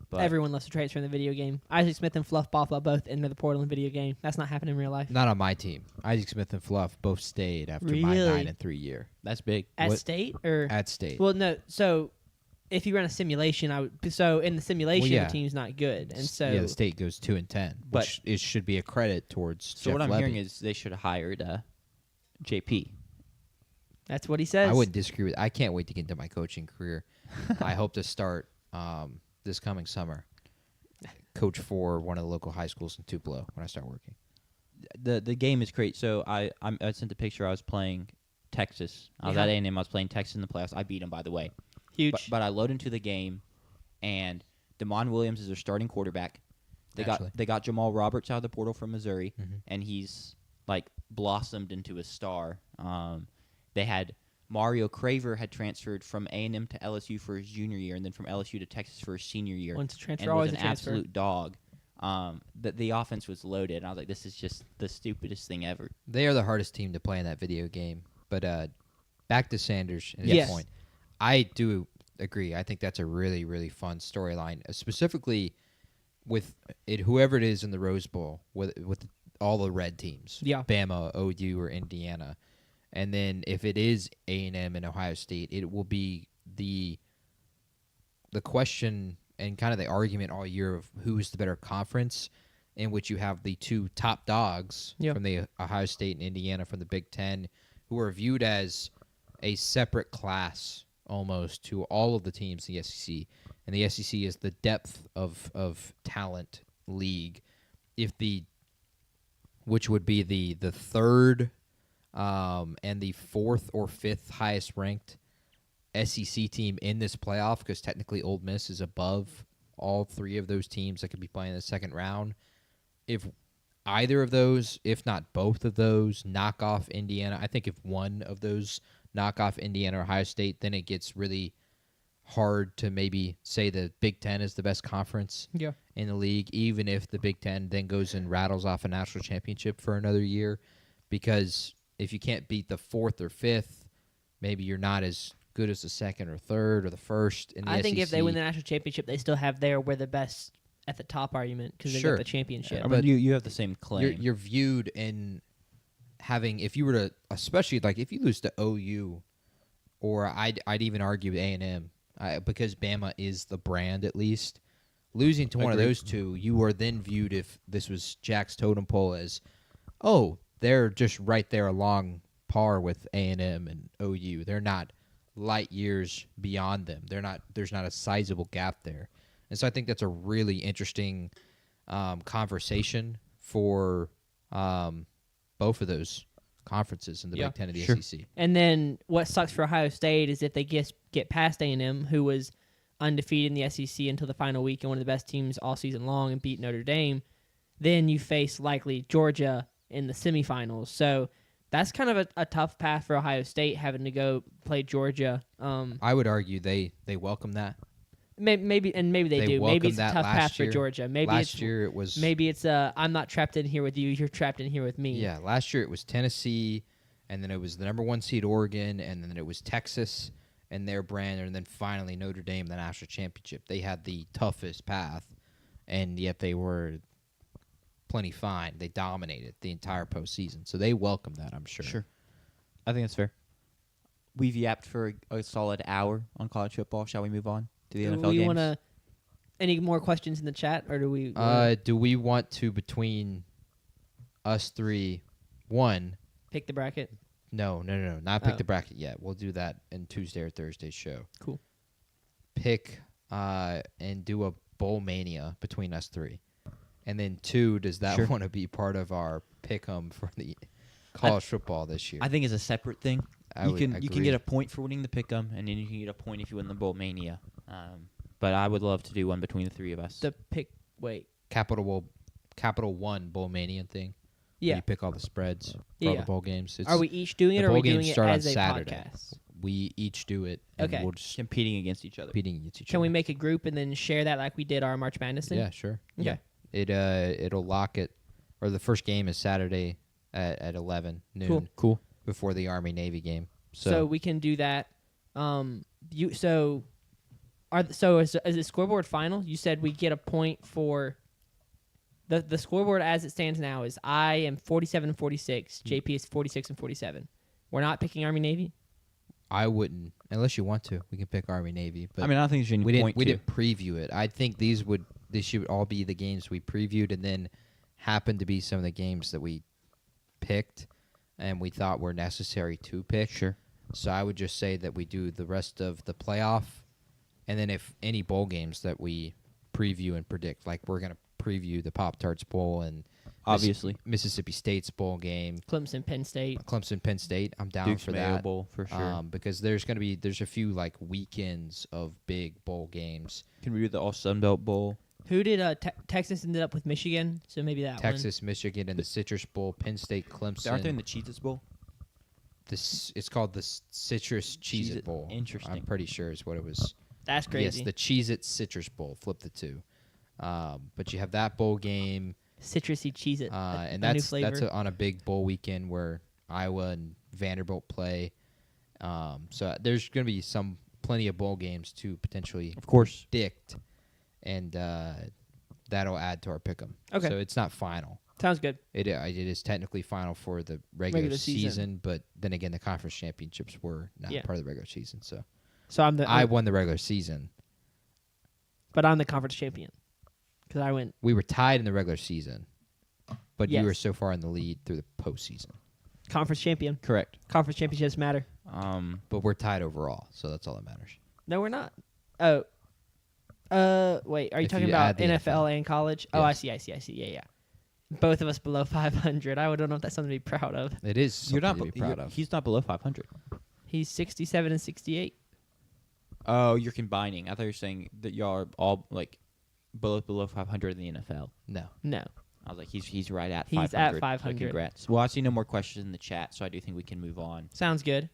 But Everyone loves to transfer in the video game. Isaac Smith and Fluff Bothwell both enter the portal in video game. That's not happening in real life. Not on my team. Isaac Smith and Fluff both stayed after my Really? 9-3 year that's big. At what- State or at State. well, no. So if you run a simulation, so in the simulation yeah. the team's not good, and so yeah, the State goes 2-10, But- which it should be a credit towards. So Jeff what I'm Levy. hearing is they should have hired JP. that's what he says. I wouldn't disagree with. I can't wait to get into my coaching career. I hope to start this coming summer. Coach for one of the local high schools in Tupelo when I start working. The game is great. So I sent the picture. I was playing Texas. I was Yeah. at A&M. I was playing Texas in the playoffs. I beat them, by the way. Huge. But I load into the game, and Damon Williams is their starting quarterback. Naturally. They got Jamal Roberts out of the portal from Missouri, Mhm. and he's like blossomed into a star. They had Mario Craver had transferred from A&M to LSU for his junior year, and then from LSU to Texas for his senior year. Once a transfer, and always was a an transfer. absolute dog. The offense was loaded, and I was like, this is just the stupidest thing ever. They are the hardest team to play in that video game. But back to Sanders and his Yes. point. I do agree. I think that's a really, really fun storyline, specifically with it. Whoever it is in the Rose Bowl with all the red teams, Yeah. Bama, OU, or Indiana, and then if it is A&M and Ohio State, it will be the question and kind of the argument all year of who is the better conference, in which you have the two top dogs Yeah. from the Ohio State and Indiana from the Big Ten, who are viewed as a separate class almost to all of the teams in the SEC. And the SEC is the depth of talent league. Which would be the third and the fourth or fifth highest ranked SEC team in this playoff, because technically Ole Miss is above all three of those teams that could be playing in the second round. If either of those, if not both of those, knock off Indiana, I think if one of those knock off Indiana or Ohio State, then it gets really hard to maybe say the Big Ten is the best conference Yeah. in the league, even if the Big Ten then goes and rattles off a national championship for another year. Because if you can't beat the fourth or fifth, maybe you're not as good as the second or third or the first in the I SEC. think if they win the national championship, they still have we're the best at the top argument because they Sure. got the championship. I But mean, you have the same claim. you're viewed in having, if you were to, especially like if you lose to OU, or I'd even argue with A&M, because Bama is the brand at least. Losing to one of Agreed. those two, you are then viewed, if this was Jack's totem pole, as, oh, they're just right there along par with A&M and OU. They're not light years beyond them. There's not a sizable gap there. And so I think that's a really interesting conversation for both of those conferences in the Yeah, Big Ten and the sure. SEC. And then what sucks for Ohio State is if they get past A&M, who was undefeated in the SEC until the final week and one of the best teams all season long, and beat Notre Dame, then you face likely Georgia in the semifinals. So that's kind of a tough path for Ohio State, having to go play Georgia. I would argue they welcome that. Maybe they do. Maybe welcomed it's a that tough last path for year. Georgia. Maybe Last it's year it was maybe it's I'm not trapped in here with you. You're trapped in here with me. Yeah, last year it was Tennessee, and then it was the number 1 seed Oregon, and then it was Texas, and their brand, and then finally Notre Dame, the national championship. They had the toughest path, and yet they were plenty fine. They dominated the entire postseason, so they welcome that, I'm sure. Sure. I think that's fair. We've yapped for a solid hour on college football. Shall we move on to the Do NFL we games? want to? Any more questions in the chat, or do we? Do we want to, between us three, pick the bracket? No, not pick Oh. the bracket yet. We'll do that in Tuesday or Thursday's show. Cool. Pick and do a bowl mania between us three. And then 2, does that Sure. want to be part of our pick 'em for the college football this year? I think it's a separate thing. I You would can agree. get a point for winning the pick'em, and then you can get a point if you win the Bowl Mania. But I would love to do one between the three of us. The pick. Wait. Capital One bowl mania thing. Where Yeah. you pick all the spreads for all Yeah. the bowl games. Are we each doing it, the or are we bowl games doing it start on as a Saturday. podcast? We each do it, and Okay. we'll just Competing against each other. competing against each Can other. we make a group and then share that like we did our March Madness thing? Yeah, sure. Okay. It'll lock it, or the first game is Saturday at 11 noon Cool. before the Army Navy game. So we can do that. Is it scoreboard final? You said we get a point for the scoreboard as it stands now is I am 47 and 46. JP is 46 and 47. We're not picking Army Navy. I wouldn't, unless you want to. We can pick Army Navy, but I mean, I don't think there's any we point didn't to. preview it. I think these should all be the games we previewed, and then happen to be some of the games that we picked and we thought were necessary to pick. Sure. So I would just say that we do the rest of the playoff, and then if any bowl games that we preview and predict, like we're gonna preview the Pop-Tarts Bowl and Obviously. Mississippi State's bowl game, Clemson, Penn State. Clemson, Penn State. I'm down Duke's for Mayo that. Bowl for sure. Because there's a few like weekends of big bowl games. Can we do the All Sun Belt Bowl? Who did Texas ended up with Michigan? So maybe that Texas, Michigan, and the Citrus Bowl. Penn State, Clemson. Aren't they in the Cheez-Its Bowl? It's called the Citrus Cheez-It Cheez-It. Bowl. Interesting. I'm pretty sure is what it was. one. That's crazy. Yes, the Cheez-It Citrus Bowl. Flip the two. But you have that bowl game, citrusy cheese it. and a new that's flavor. on a big bowl weekend where Iowa and Vanderbilt play. So there's going to be plenty of bowl games to potentially Of course. predict, and that'll add to our pick'em. Okay. So it's not final. Sounds good. It is technically final for the regular Regular season. season, but then again, the conference championships were not Yeah. part of the regular season. So So I won the regular season. but I'm the conference champion because I went. We were tied in the regular season, but you Yes. were so far in the lead through the postseason. Conference champion. Correct. Conference championships matter. But we're tied overall, so that's all that matters. No, we're not. Oh. Wait. Are you If talking you about add the NFL NFL. and college? Oh, I Yes. see. Yeah. Both of us below 500. I don't know if that's something to be proud of. It is You're something not to be proud of. He's not below 500. He's 67 and 68. Oh, you're combining. I thought you were saying that y'all are all like below 500 in the NFL. No. No. I was like, he's right at He's 500. at So 500. congrats. Well, I see no more questions in the chat, so I do think we can move on. Sounds good.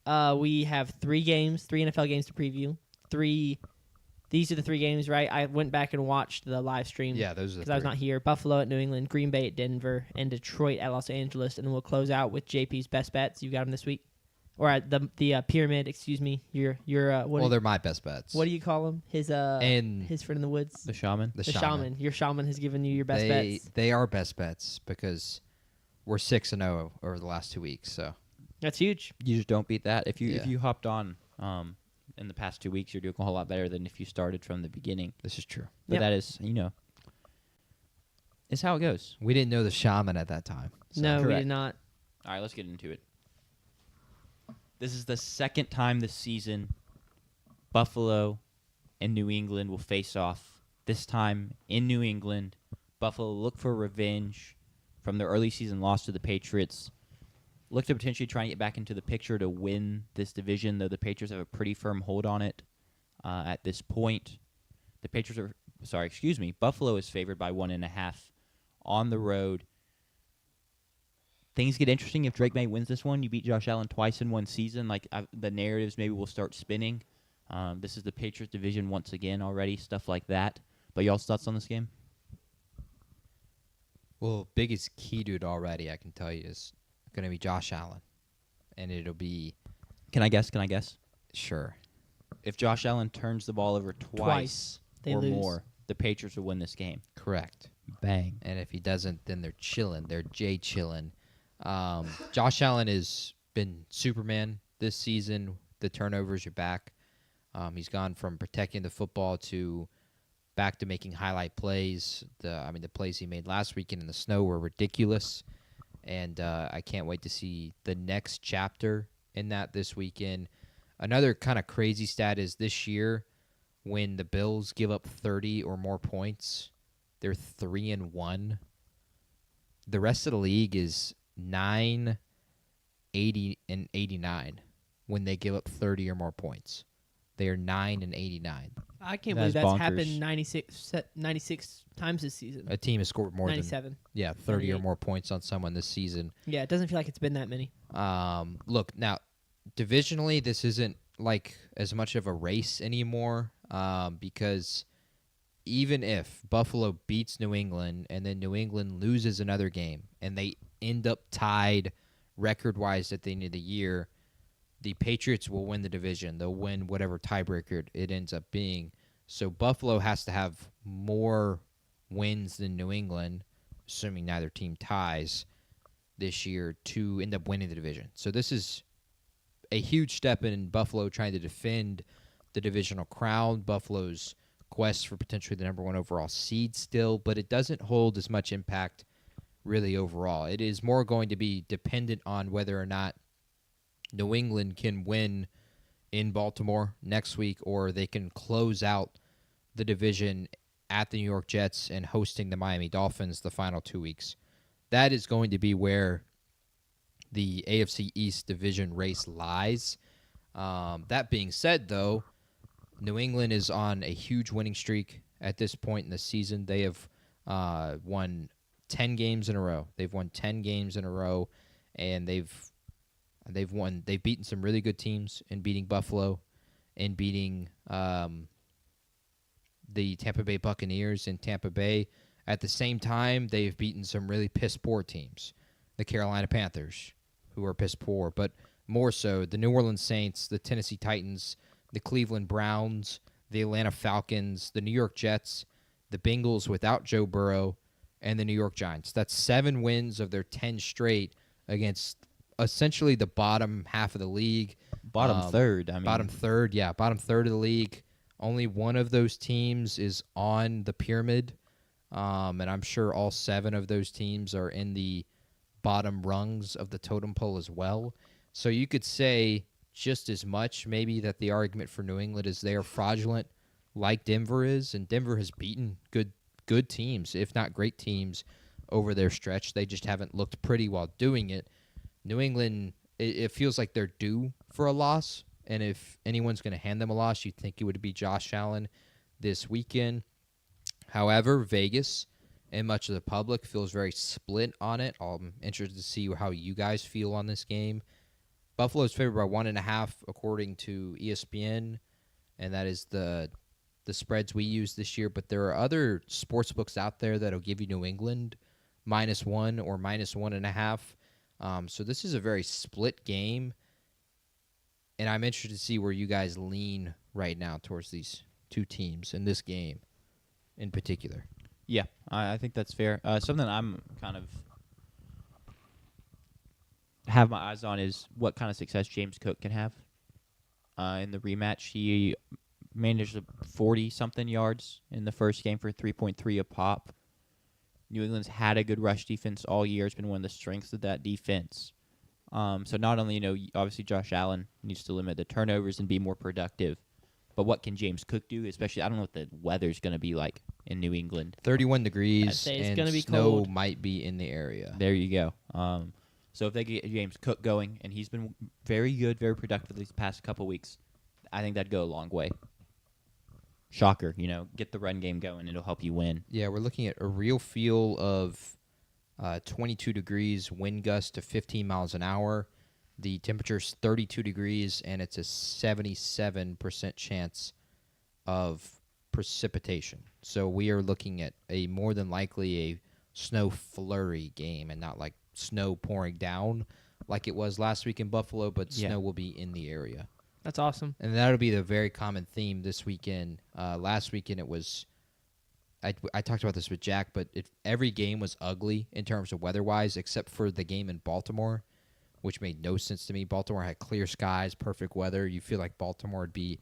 We have 3 NFL games to preview. These are the 3 games, right? I went back and watched the live stream. Yeah, those are the Because I was three. not here. Buffalo at New England, Green Bay at Denver, and Detroit at Los Angeles. And then we'll close out with JP's best bets. You got them this week, or at the pyramid. Excuse me. Your Well, they're my best bets. what do you call him? His And his friend in the woods. The Shaman. the The shaman. shaman. Your shaman has given you your best they bets. they are best bets because we're 6-0 over the last 2 weeks. So That's huge. You just don't beat that. If Yeah. you hopped on in the past 2 weeks, you're doing a whole lot better than if you started from the beginning. this is true. But Yep. that is, it's how it goes. We didn't know the shaman at that time. So. No, we Correct. did not. All right, let's get into it. This is the second time this season Buffalo and New England will face off. This time in New England, Buffalo look for revenge from their early season loss to the Patriots. Look to potentially try and get back into the picture to win this division, though the Patriots have a pretty firm hold on it at this point. Buffalo is favored by 1.5 on the road. Things get interesting if Drake May wins this one. You beat Josh Allen twice in one season. The narratives maybe will start spinning. This is the Patriots division once again already, stuff like that. But y'all's thoughts on this game? Well, biggest key to it already, I can tell you, is going to be Josh Allen, and it'll be Can I guess? Sure. If Josh Allen turns the ball over twice They or lose. more, the Patriots will win this game. Correct. Bang. And if he doesn't, then they're chilling. They're chilling. Josh Allen has been Superman this season. The turnovers are back. He's gone from protecting the football to back to making highlight plays. The plays he made last weekend in the snow were ridiculous, and I can't wait to see the next chapter in that this weekend. Another kind of crazy stat is this year, when the Bills give up 30 or more points, they're 3-1. The rest of the league is 9, 80, and 89 when they give up 30 or more points. They are 9 and 89. I can't That's believe that's bonkers. happened 96 times this season. A team has scored more 97. than 30 or 98. more points on someone this season. Yeah, it doesn't feel like it's been that many. Look, now, divisionally, this isn't like as much of a race anymore because even if Buffalo beats New England and then New England loses another game and they end up tied record-wise at the end of the year, the Patriots will win the division. They'll win whatever tiebreaker it ends up being. So Buffalo has to have more wins than New England, assuming neither team ties this year, to end up winning the division. So this is a huge step in Buffalo trying to defend the divisional crown. Buffalo's quest for potentially the number one overall seed still, but it doesn't hold as much impact really overall. It is more going to be dependent on whether or not New England can win in Baltimore next week, or they can close out the division at the New York Jets and hosting the Miami Dolphins the final 2 weeks. That is going to be where the AFC East division race lies. That being said, though, New England is on a huge winning streak at this point in the season. They have won 10 games in a row. They've won 10 games in a row, and they've beaten some really good teams in beating Buffalo and beating the Tampa Bay Buccaneers in Tampa Bay. At the same time, they've beaten some really piss-poor teams. The Carolina Panthers, who are piss-poor, but more so the New Orleans Saints, the Tennessee Titans, the Cleveland Browns, the Atlanta Falcons, the New York Jets, the Bengals without Joe Burrow, and the New York Giants. That's 7 wins of their 10 straight against essentially the bottom half of the league. Bottom third. Bottom third of the league. Only one of those teams is on the pyramid, and I'm sure all 7 of those teams are in the bottom rungs of the totem pole as well. So you could say just as much maybe that the argument for New England is they are fraudulent like Denver is, and Denver has beaten good teams, if not great teams, over their stretch. They just haven't looked pretty while doing it. New England, it feels like they're due for a loss, and if anyone's going to hand them a loss, you'd think it would be Josh Allen this weekend. However, Vegas and much of the public feels very split on it. I'm interested to see how you guys feel on this game. Buffalo's favored by 1.5 according to ESPN, and that is the spreads we use this year. But there are other sports books out there that'll give you New England -1 or -1.5. So this is a very split game, and I'm interested to see where you guys lean right now towards these two teams in this game in particular. Yeah, I think that's fair. Something I'm kind of have my eyes on is what kind of success James Cook can have in the rematch. He managed 40-something yards in the first game for 3.3 a pop. New England's had a good rush defense all year. It's been one of the strengths of that defense. So not only, obviously Josh Allen needs to limit the turnovers and be more productive, but what can James Cook do? Especially, I don't know what the weather's going to be like in New England. 31 degrees, I'd say it's and gonna be snow cold. might be in the area. There you go. So if they get James Cook going, and he's been very good, very productive these past couple weeks, I think that'd go a long way. Shocker, get the run game going. It'll help you win. Yeah, we're looking at a real feel of 22 degrees, wind gust to 15 miles an hour. The temperature's 32 degrees, and it's a 77% chance of precipitation. So we are looking at a more than likely a snow flurry game, and not like snow pouring down like it was last week in Buffalo, but Yeah. snow will be in the area. That's awesome. And that'll be the very common theme this weekend. Last weekend it was, I talked about this with Jack, but every game was ugly in terms of weather-wise, except for the game in Baltimore, which made no sense to me. Baltimore had clear skies, perfect weather. You feel like Baltimore would be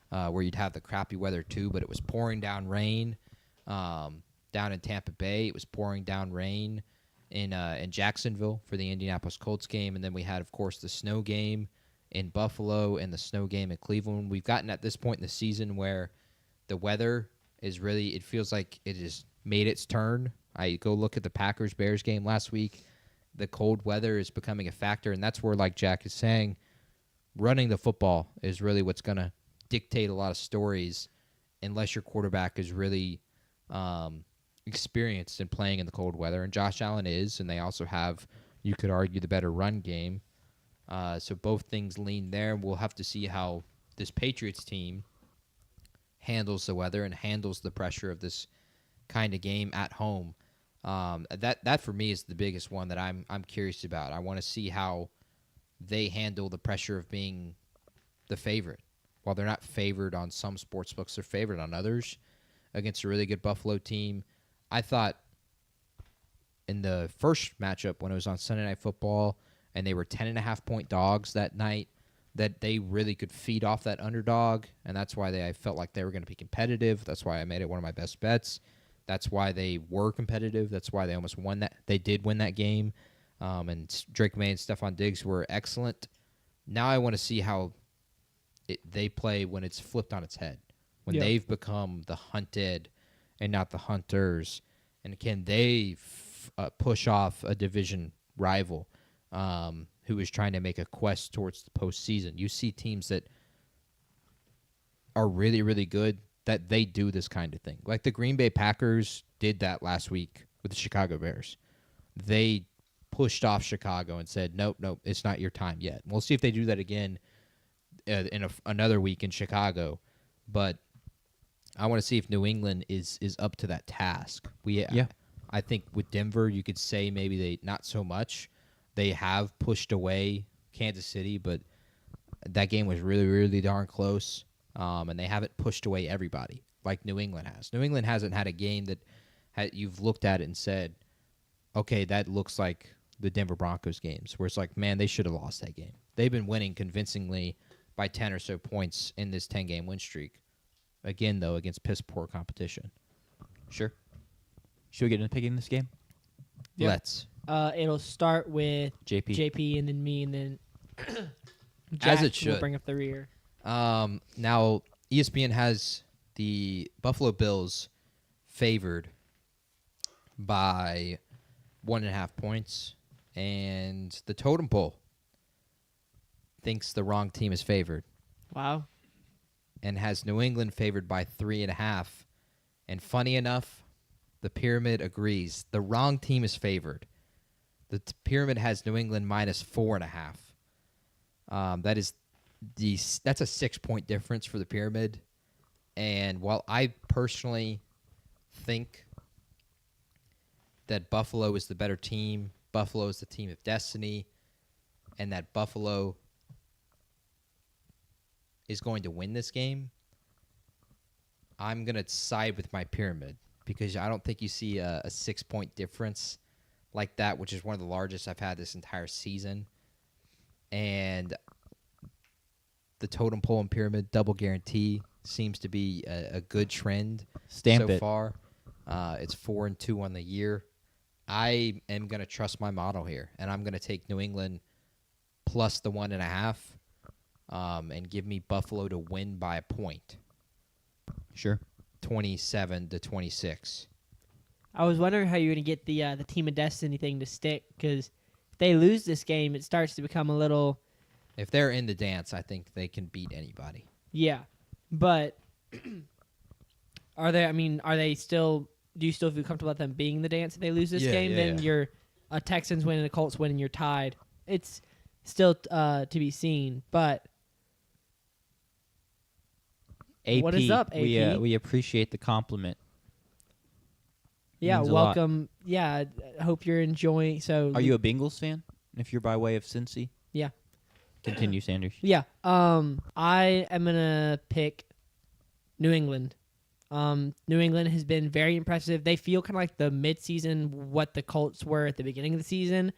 where you'd have the crappy weather too, but it was pouring down rain. Down in Tampa Bay, it was pouring down rain in Jacksonville for the Indianapolis Colts game, and then we had, of course, the snow game in Buffalo and the snow game in Cleveland. We've gotten at this point in the season where the weather is really, it feels like it has made its turn. I go look at the Packers-Bears game last week. The cold weather is becoming a factor, and that's where, like Jack is saying, running the football is really what's going to dictate a lot of stories unless your quarterback is really experienced in playing in the cold weather. And Josh Allen is, and they also have, you could argue, the better run game. So both things lean there. We'll have to see how this Patriots team handles the weather and handles the pressure of this kind of game at home. That for me is the biggest one that I'm curious about. I want to see how they handle the pressure of being the favorite. While they're not favored on some sports books, they're favored on others against a really good Buffalo team. I thought in the first matchup when it was on Sunday Night Football and they were 10.5-point dogs that night, that they really could feed off that underdog, and that's why I felt like they were going to be competitive. That's why I made it one of my best bets. That's why they were competitive. That's why they almost won that. They did win that game, and Drake May and Stephon Diggs were excellent. Now I want to see how they play when it's flipped on its head, when they've become the hunted and not the hunters, and can they push off a division rival who is trying to make a quest towards the postseason. You see teams that are really, really good that they do this kind of thing. Like the Green Bay Packers did that last week with the Chicago Bears. They pushed off Chicago and said, nope, it's not your time yet. We'll see if they do that again in another week in Chicago. But I want to see if New England is up to that task. I think with Denver, you could say maybe they not so much. They have pushed away Kansas City, but that game was really, really darn close. And they haven't pushed away everybody like New England has. New England hasn't had a game that you've looked at it and said, okay, that looks like the Denver Broncos games, where it's like, man, they should have lost that game. They've been winning convincingly by 10 or so points in this 10-game win streak. Again, though, against piss-poor competition. Sure. Should we get into picking this game? Yep. Let's. It'll start with JP, and then me, and then Jack As it should. will bring up the rear. Now, ESPN has the Buffalo Bills favored by 1.5 points, and the totem pole thinks the wrong team is favored. Wow. And has New England favored by 3.5. And funny enough, the pyramid agrees. The wrong team is favored. The pyramid has New England minus 4.5. That's a 6-point difference for the pyramid. And while I personally think that Buffalo is the better team, Buffalo is the team of destiny, and that Buffalo is going to win this game, I'm going to side with my pyramid because I don't think you see a 6-point difference like that, which is one of the largest I've had this entire season. And the totem pole and pyramid double guarantee seems to be a good trend so far. It's 4-2 on the year. I am going to trust my model here, and I'm going to take New England plus the 1.5 and give me Buffalo to win by a point. Sure. 27-26. I was wondering how you're going to get the team of destiny thing to stick, because if they lose this game, it starts to become a little... If they're in the dance, I think they can beat anybody. Yeah, but are they still... Do you still feel comfortable with them being in the dance if they lose this game? Then you're a Texans win and a Colts win and you're tied. It's still to be seen, but... AP, what is up, AP? We appreciate the compliment. Yeah, Means a welcome. Yeah, I hope you're enjoying. So, Are you a Bengals fan? If you're by way of Cincy? Yeah. Continue, Sanders. Yeah. I am gonna pick New England. New England has been very impressive. They feel kind of like the midseason what the Colts were at the beginning of the season.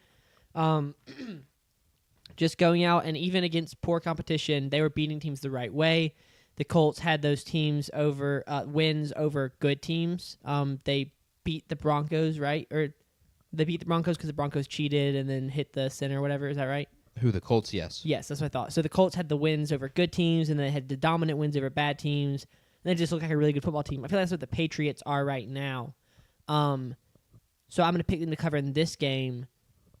Just going out and even against poor competition, they were beating teams the right way. The Colts had those teams over wins over good teams. They beat the Broncos, right? Or they beat the Broncos because the Broncos cheated and then hit the center or whatever. Is that right? Who, the Colts? Yes. Yes, that's what I thought. So the Colts had the wins over good teams, and they had the dominant wins over bad teams. And they just look like a really good football team. I feel like that's what the Patriots are right now. So I'm going to pick them to cover in this game.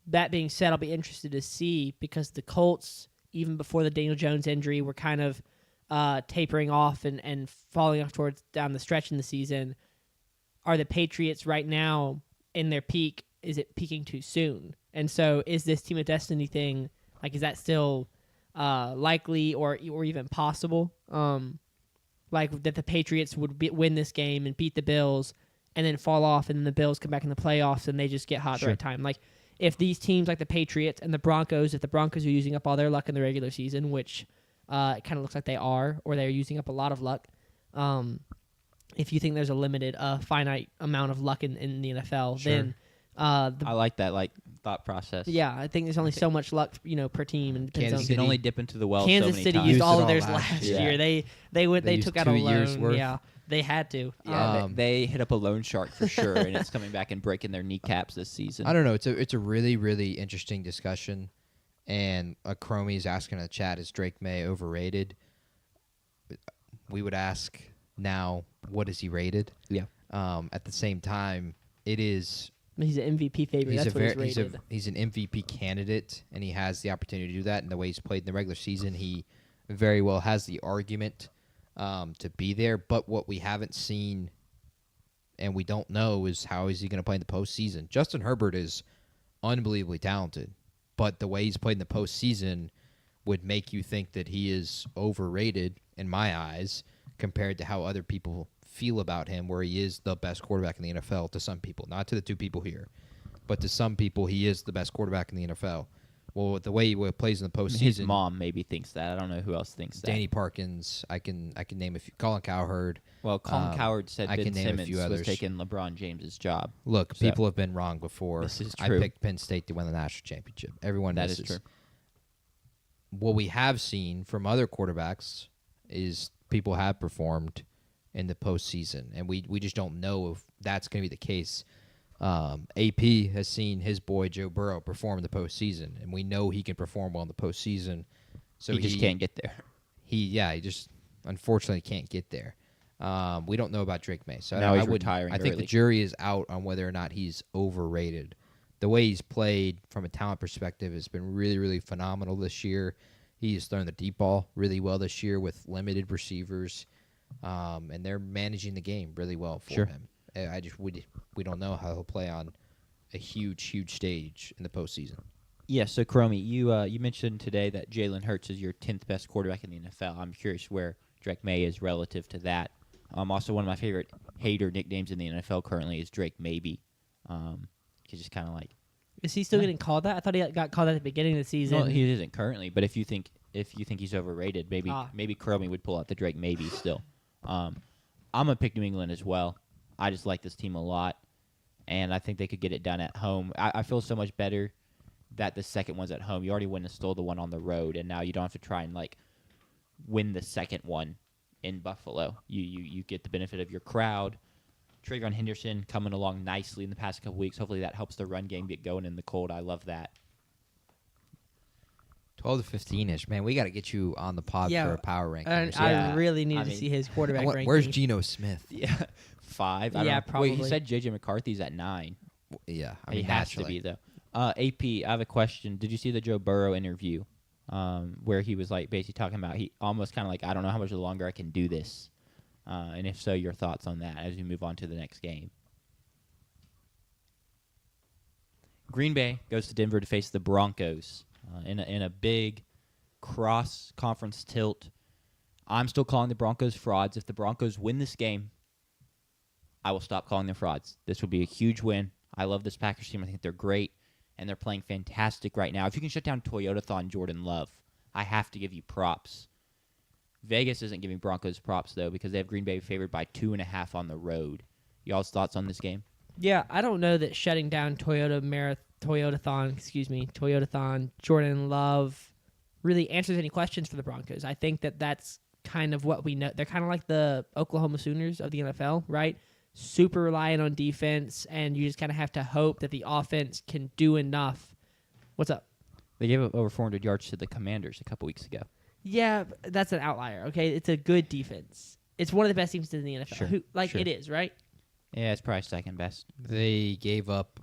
That being said, I'll be interested to see because the Colts, even before the Daniel Jones injury, were kind of tapering off and falling off towards down the stretch in the season. Are the Patriots right now in their peak? Is it peaking too soon? And so is this Team of Destiny thing, like, is that still likely or even possible? Like that the Patriots would win this game and beat the Bills and then fall off and then the Bills come back in the playoffs and they just get hot at the right time. Like if these teams like the Patriots and the Broncos, if the Broncos are using up all their luck in the regular season, which it kind of looks like they are, or they're using up a lot of luck, if you think there's a limited, finite amount of luck in the NFL, then I like that thought process. yeah, I think there's only so much luck, per team, and depends Kansas You on can only dip into the well Kansas so many City times. used Used all it of theirs all last year. year. They They took used out a 2 years' loan. worth. Yeah, they had to. Yeah, Um, they hit up a loan shark for sure, and it's coming back and breaking their kneecaps this season. I don't know. It's a really, really interesting discussion. And Chromie is asking in the chat, is Drake May overrated? We would ask now, what is he rated? Yeah. At the same time, it is... He's an MVP favorite. That's what he's rated. He's an MVP candidate, and he has the opportunity to do that. And the way he's played in the regular season, he very well has the argument to be there. But what we haven't seen and we don't know is how is he going to play in the postseason. Justin Herbert is unbelievably talented, but the way he's played in the postseason would make you think that he is overrated in my eyes compared to how other people feel about him, where he is the best quarterback in the NFL to some people, not to the two people here, but to some people he is the best quarterback in the NFL. Well, with the way he plays in the postseason, His mom maybe thinks that. I don't know who else thinks that. Danny Parkins, I can name a few. Colin Cowherd. Well, Colin Cowherd said I Ben can name a Simmons few was others. taking LeBron James's job. Look, So, people have been wrong before. this is I true. picked Penn State to win the national championship. Everyone That misses. is true. What we have seen from other quarterbacks is people have performed in the postseason, and we just don't know if that's going to be the case. AP has seen his boy Joe Burrow perform in the postseason, and we know he can perform well in the postseason. So he just can't get there. He just unfortunately can't get there. We don't know about Drake May, so Now I he's wouldn't- retiring I think early. the jury is out on whether or not he's overrated. The way he's played from a talent perspective has been really, really phenomenal this year. He's thrown the deep ball really well this year with limited receivers, and they're managing the game really well for Sure. him. We don't know how he'll play on a huge, huge stage in the postseason. Yeah, so Chromie, you mentioned today that Jalen Hurts is your 10th best quarterback in the NFL. I'm curious where Drake May is relative to that. Also, one of my favorite hater nicknames in the NFL currently is Drake Maybe. He's just kind of like... Is he still getting called that? I thought he got called at the beginning of the season. No, he isn't currently, but if you think he's overrated, maybe Chromie would pull out the Drake Maybe still. I'm going to pick New England as well. I just like this team a lot, and I think they could get it done at home. I feel so much better that the second one's at home. You already went and stole the one on the road, and now you don't have to try and win the second one in Buffalo. You get the benefit of your crowd. Trayvon Henderson coming along nicely in the past couple weeks. Hopefully that helps the run game get going in the cold. I love that. 12 to 15-ish. Man, we got to get you on the pod Yeah, for a power ranking. And Yeah. I really need I to mean, see his quarterback ranking. Where's Geno Smith? Yeah, 5. I Yeah, don't know. Wait, he probably. said J.J. McCarthy's at 9. Yeah, I He mean, has to naturally. be, though. AP, I have a question. Did you see the Joe Burrow interview where he was basically talking about he almost kind of I don't know how much longer I can do this? And if so, your thoughts on that as we move on to the next game. Green Bay goes to Denver to face the Broncos in a big cross-conference tilt. I'm still calling the Broncos frauds. If the Broncos win this game, I will stop calling them frauds. This would be a huge win. I love this Packers team. I think they're great, and they're playing fantastic right now. If you can shut down Toyotathon Jordan Love, I have to give you props. Vegas isn't giving Broncos props, though, because they have Green Bay favored by 2.5 on the road. Y'all's thoughts on this game? Yeah, I don't know that shutting down Toyotathon, Jordan Love really answers any questions for the Broncos. I think that that's kind of what we know. They're kind of like the Oklahoma Sooners of the NFL, right? Super reliant on defense, and you just kind of have to hope that the offense can do enough. What's up? They gave up over 400 yards to the Commanders a couple weeks ago. Yeah, that's an outlier, okay? It's a good defense. It's one of the best teams in the NFL. Sure, It is, right? Yeah, it's probably second best. They gave up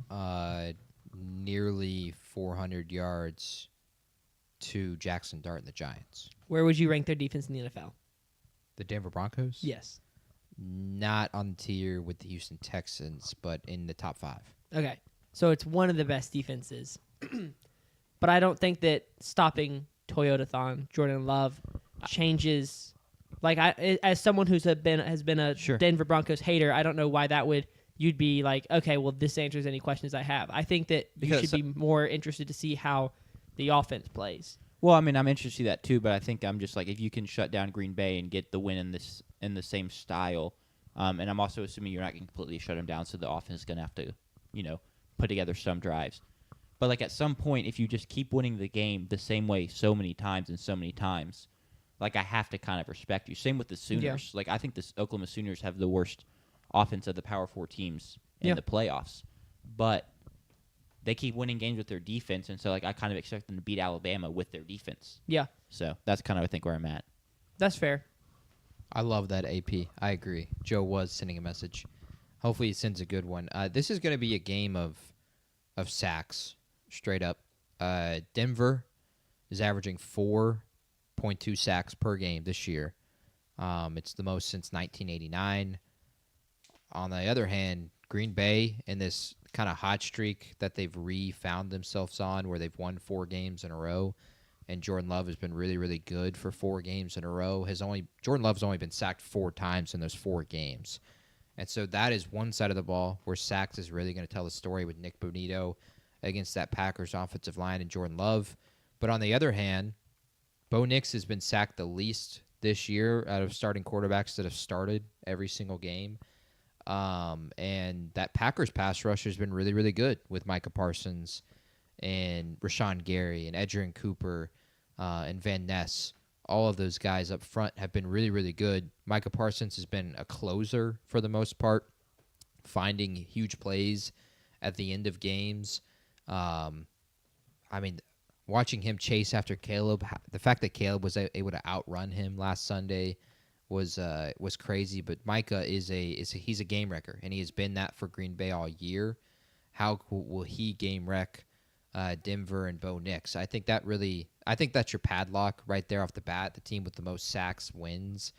nearly 400 yards to Jackson Dart and the Giants. Where would you rank their defense in the NFL? The Denver Broncos? Yes. Not on tier with the Houston Texans, but in the top 5. Okay. So it's one of the best defenses. But I don't think that stopping Toyotathon, Jordan Love, changes. Like, as someone has been a Sure. Denver Broncos hater, I don't know why you'd be like, okay, well, this answers any questions I have. I think that you Because should be more interested to see how the offense plays. Well, I mean, I'm interested to see that too, but I think I'm just like, if you can shut down Green Bay and get the win in the same style, and I'm also assuming you're not going to completely shut them down, so the offense is going to have to, put together some drives. But like at some point, if you just keep winning the game the same way so many times, like I have to kind of respect you. Same with the Sooners. Yeah. Like I think the Oklahoma Sooners have the worst offense of the Power 4 teams in the playoffs, but they keep winning games with their defense, and so like I kind of expect them to beat Alabama with their defense. Yeah, So that's kind of I think where I'm at. that's fair. I love that AP. I agree. Joe was sending a message. Hopefully he sends a good one. This is going to be a game of sacks, straight up. Denver is averaging 4.2 sacks per game this year. It's the most since 1989. On the other hand, Green Bay, in this kind of hot streak that they've re-found themselves on, where they've won 4 games in a row, and Jordan Love has been really, really good for 4 games in a row. Jordan Love's only been sacked 4 times in those 4 games. And so that is one side of the ball where sacks is really going to tell the story with Nick Bonito against that Packers offensive line and Jordan Love. But on the other hand, Bo Nix has been sacked the least this year out of starting quarterbacks that have started every single game. And that Packers pass rush has been really, really good with Micah Parsons and Rashawn Gary and Edgerrin Cooper and Van Ness. All of those guys up front have been really, really good. Micah Parsons has been a closer for the most part, finding huge plays at the end of games. I mean, watching him chase after Caleb, the fact that Caleb was able to outrun him last Sunday was crazy. But Micah he's a game wrecker, and he has been that for Green Bay all year. How will he game wreck Denver and Bo Nix? I think that's your padlock right there off the bat. The team with the most sacks wins,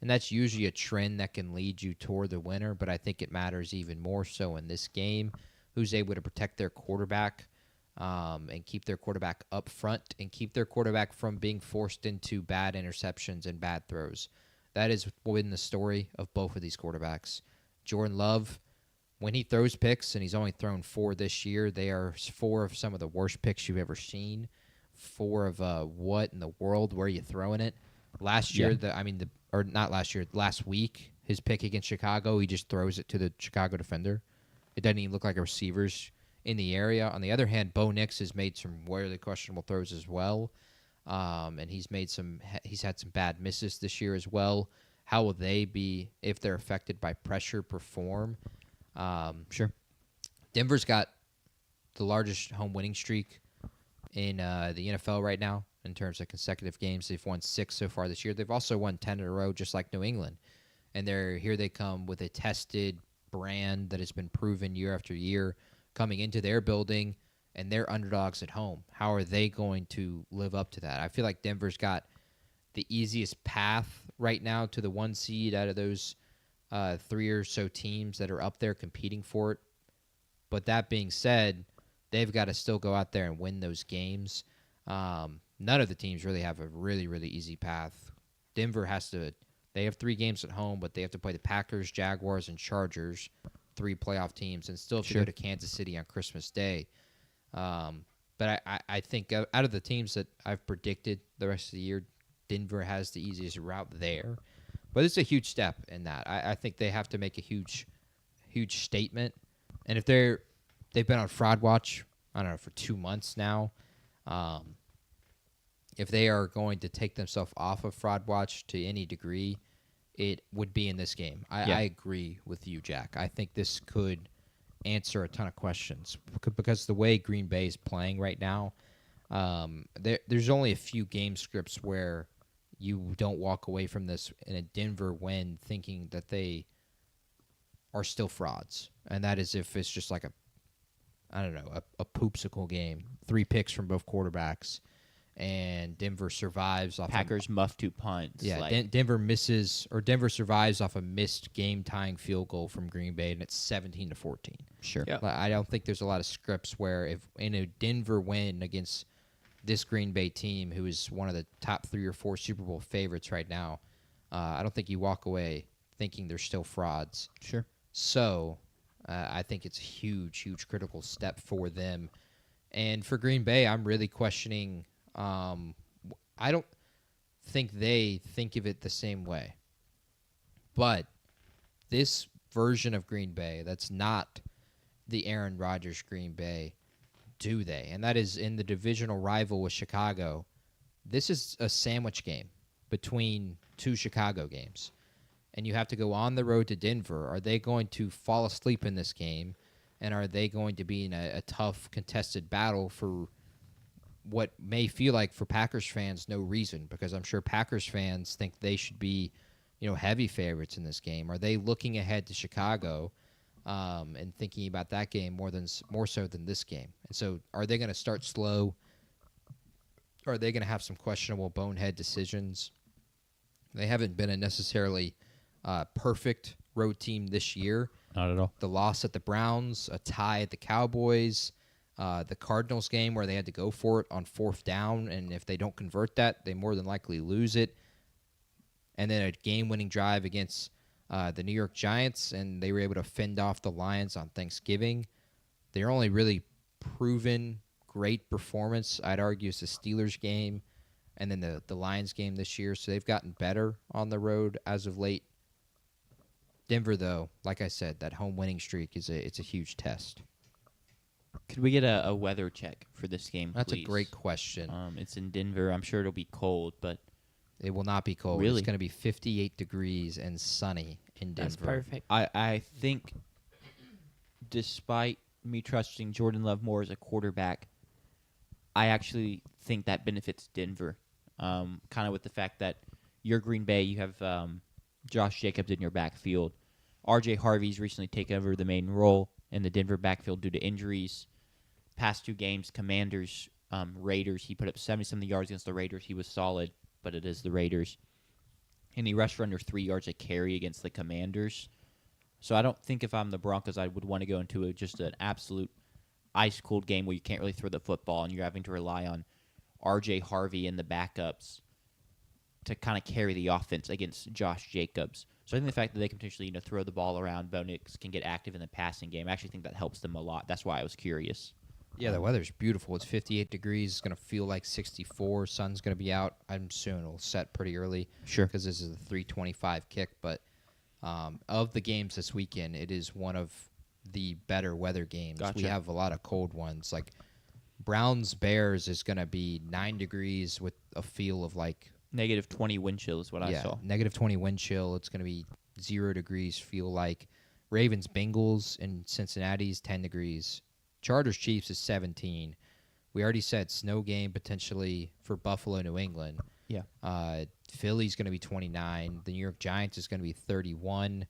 and that's usually a trend that can lead you toward the winner. But I think it matters even more so in this game. Who's able to protect their quarterback and keep their quarterback up front and keep their quarterback from being forced into bad interceptions and bad throws. That is been the story of both of these quarterbacks. Jordan Love, when he throws picks, and he's only thrown 4 this year, they are 4 of some of the worst picks you've ever seen. 4 of what in the world? Where are you throwing it? Last year, last week, his pick against Chicago, he just throws it to the Chicago defender. It doesn't even look like a receiver's in the area. On the other hand, Bo Nix has made some really questionable throws as well, and he's had some bad misses this year as well. How will they be if they're affected by pressure? Perform? Sure. Denver's got the largest home winning streak in the NFL right now in terms of consecutive games. They've won 6 so far this year. They've also won 10 in a row, just like New England. And here they come with a tested brand that has been proven year after year coming into their building, and they're underdogs at home. How are they going to live up to that? I feel like Denver's got the easiest path right now to the 1 seed out of those 3 or so teams that are up there competing for it. But that being said, they've got to still go out there and win those games. None of the teams really have a really, really easy path. Denver they have 3 games at home, but they have to play the Packers, Jaguars, and Chargers, 3 playoff teams, and still have to go to Kansas City on Christmas Day. But I think out of the teams that I've predicted the rest of the year, Denver has the easiest route there. But it's a huge step in that. I think they have to make a huge statement. And if they've been on fraud watch, I don't know, for 2 months now, if they are going to take themselves off of fraud watch to any degree, it would be in this game. I agree with you, Jack. I think this could answer a ton of questions because the way Green Bay is playing right now, there's only a few game scripts where you don't walk away from this in a Denver win thinking that they are still frauds. And that is if it's just like a poopsicle game. 3 picks from both quarterbacks, and Denver survives off Packers muff 2 punts. Yeah, like, Denver survives off a missed game-tying field goal from Green Bay, and it's 17-14. sure. Yeah. I don't think there's a lot of scripts where if in a Denver win against this Green Bay team, who is one of the top 3 or 4 Super Bowl favorites right now, I don't think you walk away thinking they're still frauds. Sure. So I think it's a huge critical step for them. And for Green Bay, I'm really questioning. I don't think they think of it the same way. But this version of Green Bay, that's not the Aaron Rodgers Green Bay, do they? And that is in the divisional rival with Chicago. This is a sandwich game between 2 Chicago games. And you have to go on the road to Denver. Are they going to fall asleep in this game? And are they going to be in a tough, contested battle for what may feel like, for Packers fans, no reason? Because I'm sure Packers fans think they should be, heavy favorites in this game. Are they looking ahead to Chicago and thinking about that game more so than this game? And so are they going to start slow? Or are they going to have some questionable bonehead decisions? They haven't been a necessarily perfect road team this year. Not at all. The loss at the Browns, a tie at the Cowboys, the Cardinals game where they had to go for it on 4th down, and if they don't convert that, they more than likely lose it. And then a game-winning drive against the New York Giants, and they were able to fend off the Lions on Thanksgiving. Their only really proven great performance, I'd argue, is the Steelers game and then the Lions game this year. So they've gotten better on the road as of late. Denver, though, like I said, that home winning streak it's a huge test. Could we get a weather check for this game, That's please? a great question. It's in Denver. I'm sure it'll be cold, but It will not be cold. Really? It's going to be 58 degrees and sunny in Denver. That's perfect. I think despite me trusting Jordan Love more as a quarterback, I actually think that benefits Denver. Kind of with the fact that you're Green Bay, you have Josh Jacobs in your backfield. R.J. Harvey's recently taken over the main role in the Denver backfield due to injuries. Past 2 games, Commanders, Raiders, he put up 70-something yards against the Raiders. He was solid, but it is the Raiders. And he rushed for under 3 yards a carry against the Commanders. So I don't think if I'm the Broncos, I would want to go into just an absolute ice-cold game where you can't really throw the football and you're having to rely on R.J. Harvey and the backups to kind of carry the offense against Josh Jacobs. So I think the fact that they can potentially throw the ball around, Bo Nix can get active in the passing game, I actually think that helps them a lot. That's why I was curious. Yeah, the weather's beautiful. It's 58 degrees. It's going to feel like 64. Sun's going to be out. I'm assuming it'll set pretty early. Sure. Because this is a 3:25 kick. But of the games this weekend, it is one of the better weather games. Gotcha. We have a lot of cold ones. Like Browns-Bears is going to be 9 degrees with a feel of like Negative 20 wind chill is what I saw. negative 20 wind chill. It's going to be 0 degrees feel like. Ravens-Bengals in Cincinnati's 10 degrees. Chargers-Chiefs is 17. We already said snow game potentially for Buffalo, New England. Yeah. Philly's going to be 29. The New York Giants is going to be 31.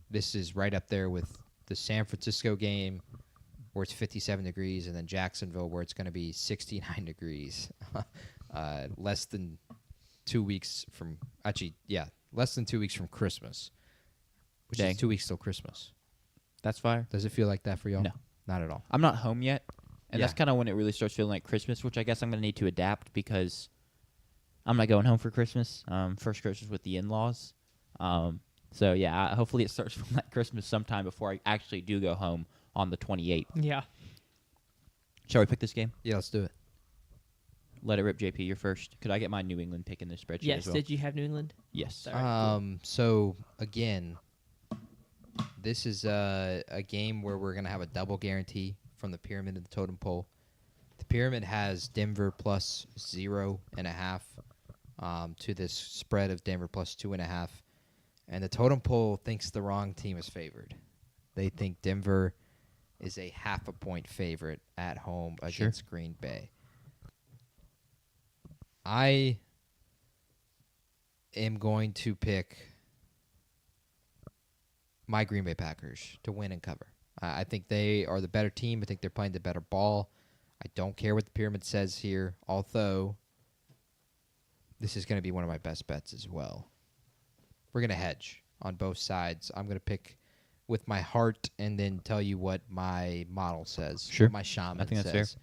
This is right up there with the San Francisco game where it's 57 degrees, and then Jacksonville where it's going to be 69 degrees. Less than 2 weeks from less than 2 weeks from Christmas, which Dang. is 2 weeks till Christmas. That's fire. Does it feel like that for y'all? No. Not at all. I'm not home yet, and Yeah. that's kind of when it really starts feeling like Christmas, which I guess I'm going to need to adapt because I'm not going home for Christmas. First Christmas with the in-laws. So, yeah, hopefully it starts feeling like Christmas sometime before I actually do go home on the 28th. Yeah. Shall we pick this game? Yeah, let's do it. Let it rip, JP. You're first. Could I get my New England pick in this spreadsheet Yes. as well? Did you have New England? Yes. All right, cool. So again, this is a game where we're gonna have a double guarantee from the pyramid and the totem pole. The pyramid has Denver plus 0.5 to this spread of Denver plus 2.5, and the totem pole thinks the wrong team is favored. They think Denver is a 0.5 point favorite at home against Green Bay. I am going to pick my Green Bay Packers to win and cover. I think they are the better team. I think they're playing the better ball. I don't care what the pyramid says here, although this is going to be one of my best bets as well. We're going to hedge on both sides. I'm going to pick with my heart and then tell you what my model says. Sure. What my shaman I think says. that's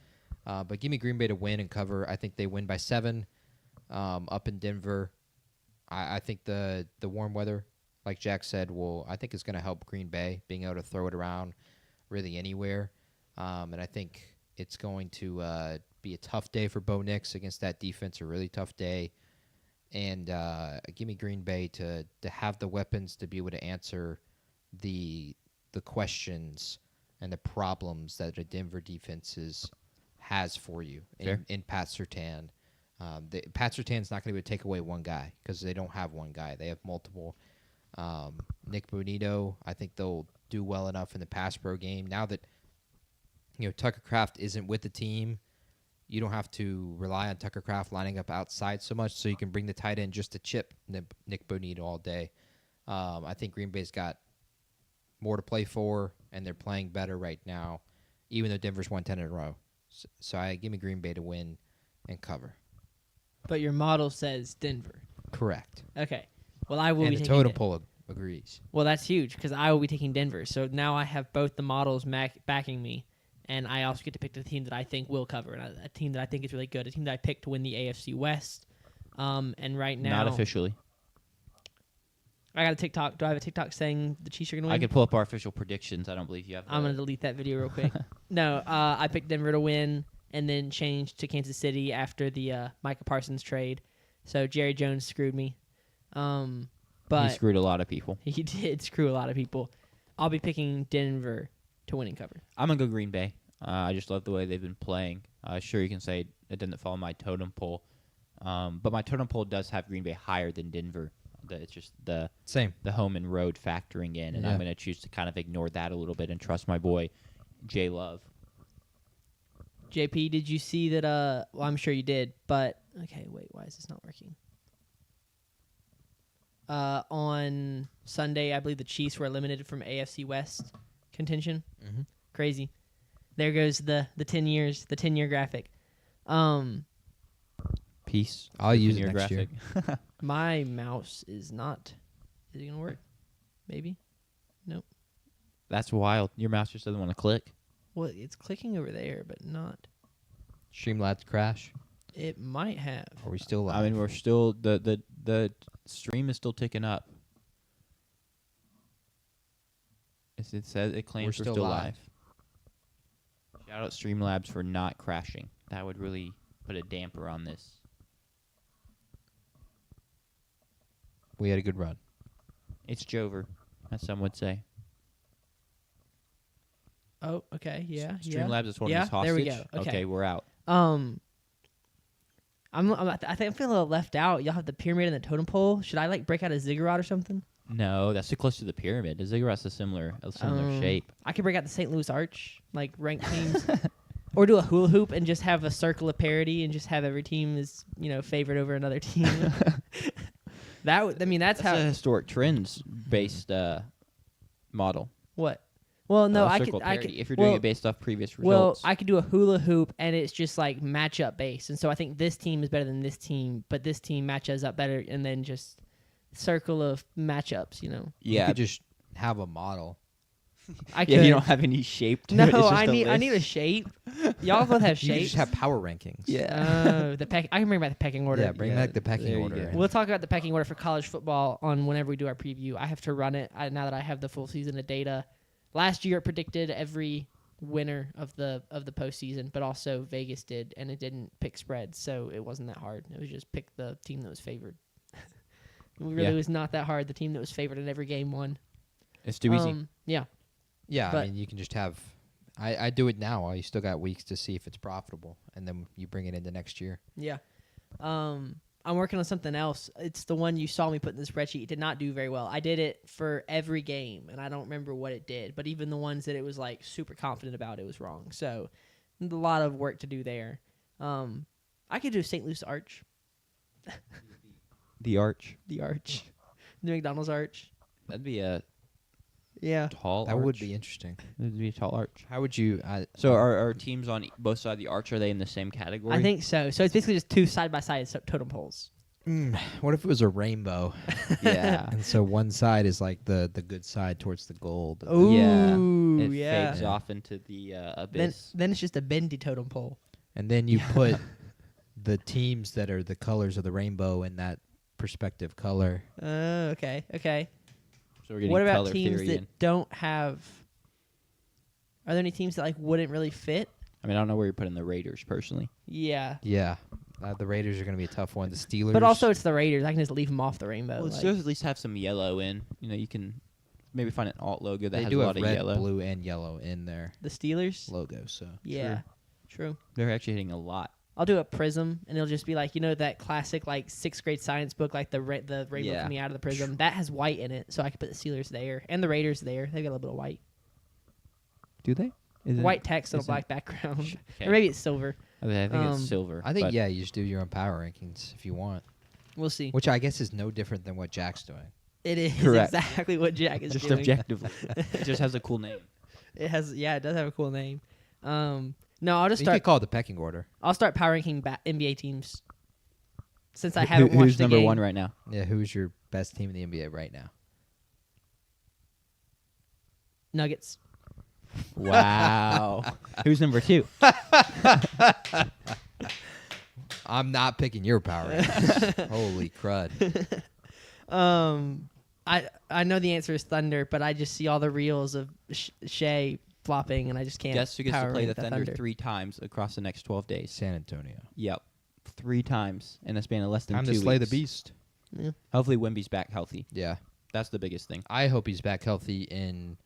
fair. But give me Green Bay to win and cover. I think they win by 7 up in Denver. I think the warm weather, like Jack said, I think is going to help Green Bay being able to throw it around really anywhere. And I think it's going to be a tough day for Bo Nix against that defense, a really tough day. And give me Green Bay to have the weapons to be able to answer the questions and the problems that the Denver defense has for you in Pat Surtain. Pat Surtain's not going to be able to take away one guy because they don't have one guy. They have multiple. Nick Bonito, I think they'll do well enough in the pass pro game. Now that Tucker Kraft isn't with the team, you don't have to rely on Tucker Kraft lining up outside so much, so you can bring the tight end just to chip Nick Bonito all day. I think Green Bay's got more to play for, and they're playing better right now, even though Denver's won 10 in a row. So give me Green Bay to win and cover. But your model says Denver. Correct. Okay. Well, I will And be the taking totem pole agrees. Well, that's huge because I will be taking Denver. So now I have both the models backing me, and I also get to pick the team that I think will cover, and a team that I think is really good, a team that I picked to win the AFC West. And right now, Not officially. I got a TikTok. Do I have a TikTok saying the Chiefs are going to win? I could pull up our official predictions. I don't believe you have. I'm going to delete that video real quick. No, I picked Denver to win and then changed to Kansas City after the Micah Parsons trade. So Jerry Jones screwed me. But he screwed a lot of people. He did screw a lot of people. I'll be picking Denver to win and cover. I'm going to go Green Bay. I just love the way they've been playing. Sure, you can say it doesn't follow my totem pole. But my totem pole does have Green Bay higher than Denver. It's just the home and road factoring in, and I'm going to choose to kind of ignore that a little bit and trust my boy, J Love. JP, did you see that? Well, I'm sure you did, but okay, wait, why is this not working? On Sunday, I believe the Chiefs were eliminated from AFC West contention. Mm-hmm. Crazy. There goes the 10 years, the 10-year graphic. Peace. I'll use it your next graphic. year. My mouse is not. Is it gonna work? Maybe. Nope. That's wild. Your mouse just doesn't want to click. Well, it's clicking over there, but not. Streamlabs crash. It might have. Are we still live? I mean, we're still the stream is still ticking up. It says it claims we're still live. Shout out Streamlabs for not crashing. That would really put a damper on this. We had a good run. It's Jover, as some would say. Oh, okay, yeah, Streamlabs is holding us hostage. there we go. Okay, we're out. I think I'm feeling a little left out. Y'all have the pyramid and the totem pole. Should I break out a ziggurat or something? No, that's too close to the pyramid. The ziggurat's a similar shape. I could break out the St. Louis Arch, rank teams, or do a hula hoop and just have a circle of parity and just have every team is favored over another team. That's how a historic trends based model. What? Well, no, I could. If you're doing it based off previous Well, results. I could do a hula hoop, and it's just matchup based, and so I think this team is better than this team, but this team matches up better, and then just circle of matchups. You Yeah. could just have a model. I could. Yeah, you don't have any shape to it. No, It's just I a need a list. shape. Y'all both have You shapes. could just have power rankings. Yeah. I can bring back the pecking order. Yeah, bring back the pecking there you order. go. We'll talk about the pecking order for college football on whenever we do our preview. I have to run it now that I have the full season of data. Last year, it predicted every winner of the postseason, but also Vegas did, and it didn't pick spreads, so it wasn't that hard. It was just pick the team that was favored. It really was not that hard. The team that was favored in every game won. It's too easy. Yeah. Yeah, But- I mean, you can just have. I do it now. You still got weeks to see if it's profitable, and then you bring it into next year. Yeah. I'm working on something else. It's the one you saw me put in the spreadsheet. It did not do very well. I did it for every game, and I don't remember what it did. But even the ones that it was like super confident about, it was wrong. So a lot of work to do there. I could do St. Louis Arch, The arch. the Arch, the McDonald's Arch. That'd be a Yeah. tall. That arch. would be interesting. That'd be a tall arch. How would you? So are teams on both sides of the arch? Are they in the same category? I think so. So it's basically just two side by side totem poles. what if it was a rainbow? Yeah. And so one side is like the good side towards the gold. Ooh, It yeah. fades off into the abyss. Then it's just a bendy totem pole. And then you put the teams that are the colors of the rainbow in that perspective color. Okay. So we're getting What about color teams theory that in. don't have? Are there any teams that like wouldn't really fit? I mean, I don't know where you're putting the Raiders personally. Yeah, Yeah. The Raiders are going to be a tough one. The Steelers. but also it's the Raiders. I can just leave them off the rainbow. Well, like- Steelers at least have some yellow in. You know, you can maybe find an alt logo that they has do a have lot of red, yellow. blue, and yellow in their the Steelers. logo. So Yeah, true. They're actually hitting a lot. I'll do a prism, and it'll just be like that classic like 6th grade science book, like the rainbow Yeah. coming out of the prism. That has white in it, so I could put the Steelers there and the Raiders there. They got a little bit of white, Do they? white text on a is it- black background, Okay. or maybe it's silver. I think Um, it's silver. I think but you just do your own power rankings if you want, We'll see. which I guess is no different than what Jack's doing. It is Correct. exactly what Jack is just doing. objectively, it just has a cool name. It has, it does have a cool name. No, I'll just You start. could call it the pecking order. I'll start power ranking NBA teams since I haven't watched Who's the number game. one right now? Yeah, who's your best team in the NBA right now? Nuggets. Wow. Who's number two? I'm not picking your power rankings. Holy crud. I know the answer is Thunder, but I just see all the reels of Shea flopping, and I just can't. Guess who gets to power play rank the Thunder 3 times across the next 12 days? San Antonio. Yep. 3 times in a span of less than Time 2 to slay weeks. the beast. Yeah. Hopefully Wemby's back healthy. Yeah. That's the biggest thing. I hope he's back healthy in,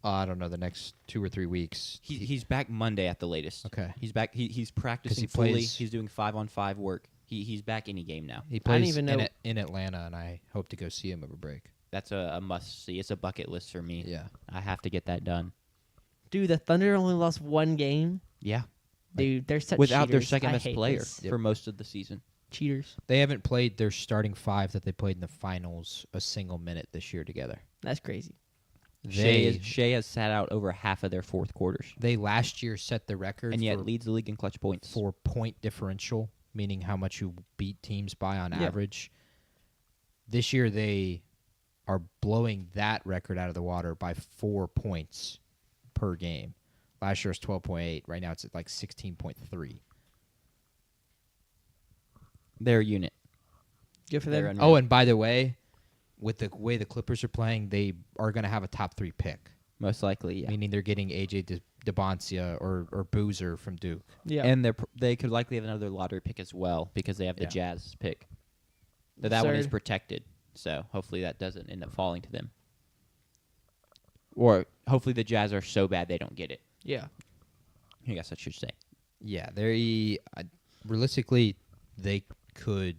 I don't know, the next 2 or 3 weeks. He's back Monday at the latest. Okay. He's back. He's practicing he fully. plays- He's doing 5-on-5 work. He's back any game now. He I didn't plays even know- in Atlanta, and I hope to go see him over break. That's a must see. It's a bucket list for me. Yeah. I have to get that done. Dude, the Thunder only lost one game. Yeah. Dude, they're such Without their cheaters. second I best hate player this. for most of the season. Cheaters. They haven't played their starting 5 that they played in the finals a single minute this year together. That's crazy. Shea has sat out over half of their fourth quarters, They last year set the record and yet leads the league in clutch points. for point differential, meaning how much you beat teams by on Yeah. average. This year they are blowing that record out of the water by 4 points per game. Last year was 12.8. Right now it's at like 16.3. Their unit. Good for They're them. unreal. Oh, and by the way, with the way the Clippers are playing, they are going to have a top 3 pick, Most likely, yeah. meaning they're getting AJ DeBoncia or Boozer from Duke. Yeah. And they could likely have another lottery pick as well because they have the Yeah. Jazz pick. But that one is Absurd. protected, so hopefully that doesn't end up falling to them. Or hopefully the Jazz are so bad they don't get it. Yeah. I guess I should say. Yeah, they realistically they could.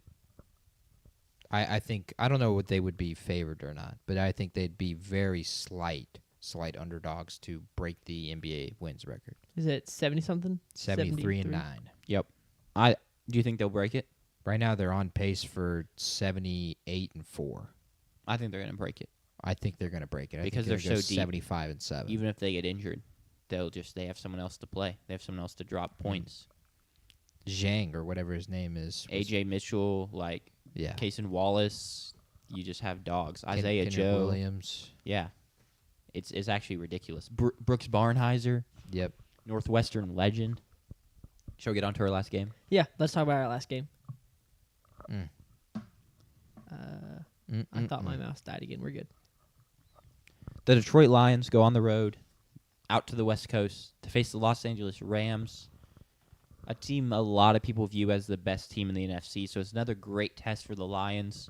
I think I don't know what they would be favored or not, but I think they'd be very slight underdogs to break the NBA wins record. Is it 70 something? 73 and 9. Yep. Do you think they'll break it? Right now they're on pace for 78 and 4. I think they're going to break it. I think they're going to break it. I Because think they're go so deep. 75 and 7. Even if they get injured, they have someone else to play. They have someone else to drop points. Zhang or whatever his name is. was- AJ Mitchell, yeah. Cason Wallace, you just have dogs. Ken- Isaiah Kendrick Joe. Williams. Yeah. It's actually ridiculous. Brooks Barnheiser, Yep. Northwestern legend. Shall we get on to our last game? Yeah. Let's talk about our last game. Mm. I thought my mouse died again. We're good. The Detroit Lions go on the road out to the West Coast to face the Los Angeles Rams, a team a lot of people view as the best team in the NFC. So it's another great test for the Lions,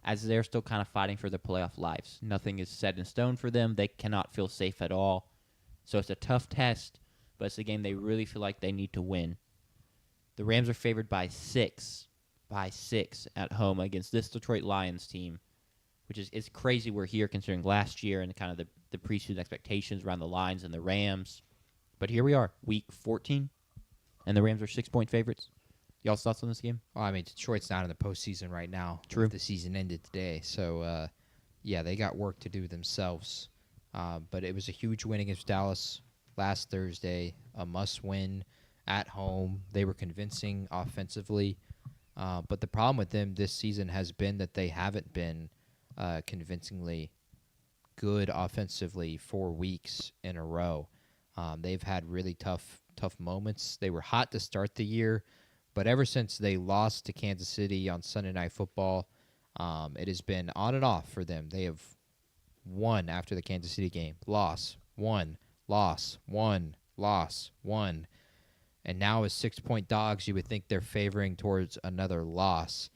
as they're still kind of fighting for their playoff lives. Nothing is set in stone for them. They cannot feel safe at all. So it's a tough test, but it's a game they really feel like they need to win. The Rams are favored by 6 at home against this Detroit Lions team, which is crazy we're here considering last year and kind of the preseason expectations around the Lions and the Rams. But here we are, week 14, and the Rams are 6-point favorites. Y'all's thoughts on this game? Well, I mean, Detroit's not in the postseason right now. True. The season ended today. So, yeah, they got work to do themselves. But it was a huge win against Dallas last Thursday, a must-win at home. They were convincing offensively. But the problem with them this season has been that they haven't been convincingly good offensively for weeks in a row. They've had really tough moments. They were hot to start the year, but ever since they lost to Kansas City on Sunday Night Football, it has been on and off for them. They have won after the Kansas City game, loss, won, loss, won, loss, won. And now as 6-point dogs, you would think they're favoring towards another loss.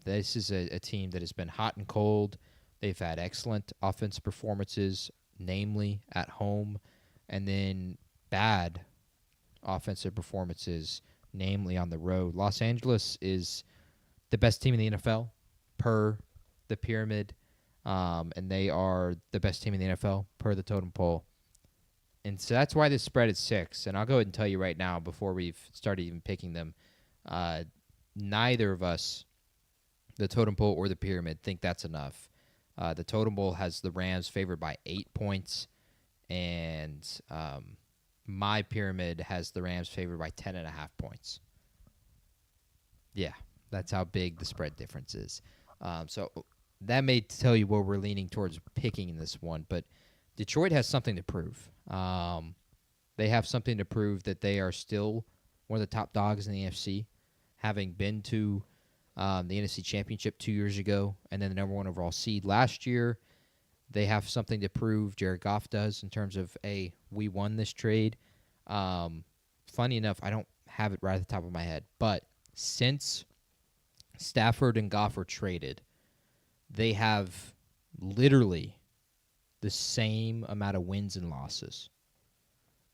This is a team that has been hot and cold. They've had excellent offensive performances, namely at home, and then bad offensive performances, namely on the road. Los Angeles is the best team in the NFL per the pyramid, and they are the best team in the NFL per the totem pole. And so that's why this spread is 6. And I'll go ahead and tell you right now before we've started even picking them, neither of us, the totem pole or the pyramid, think that's enough. The totem pole has the Rams favored by 8 points, and my pyramid has the Rams favored by 10.5 points. Yeah, that's how big the spread difference is. So that may tell you where we're leaning towards picking in this one, but Detroit has something to prove. They have something to prove that they are still one of the top dogs in the NFC, having been to the NFC Championship 2 years ago and then the number 1 overall seed last year. They have something to prove, Jared Goff does, in terms of, we won this trade. Funny enough, I don't have it right at the top of my head, but since Stafford and Goff were traded, they have literally the same amount of wins and losses.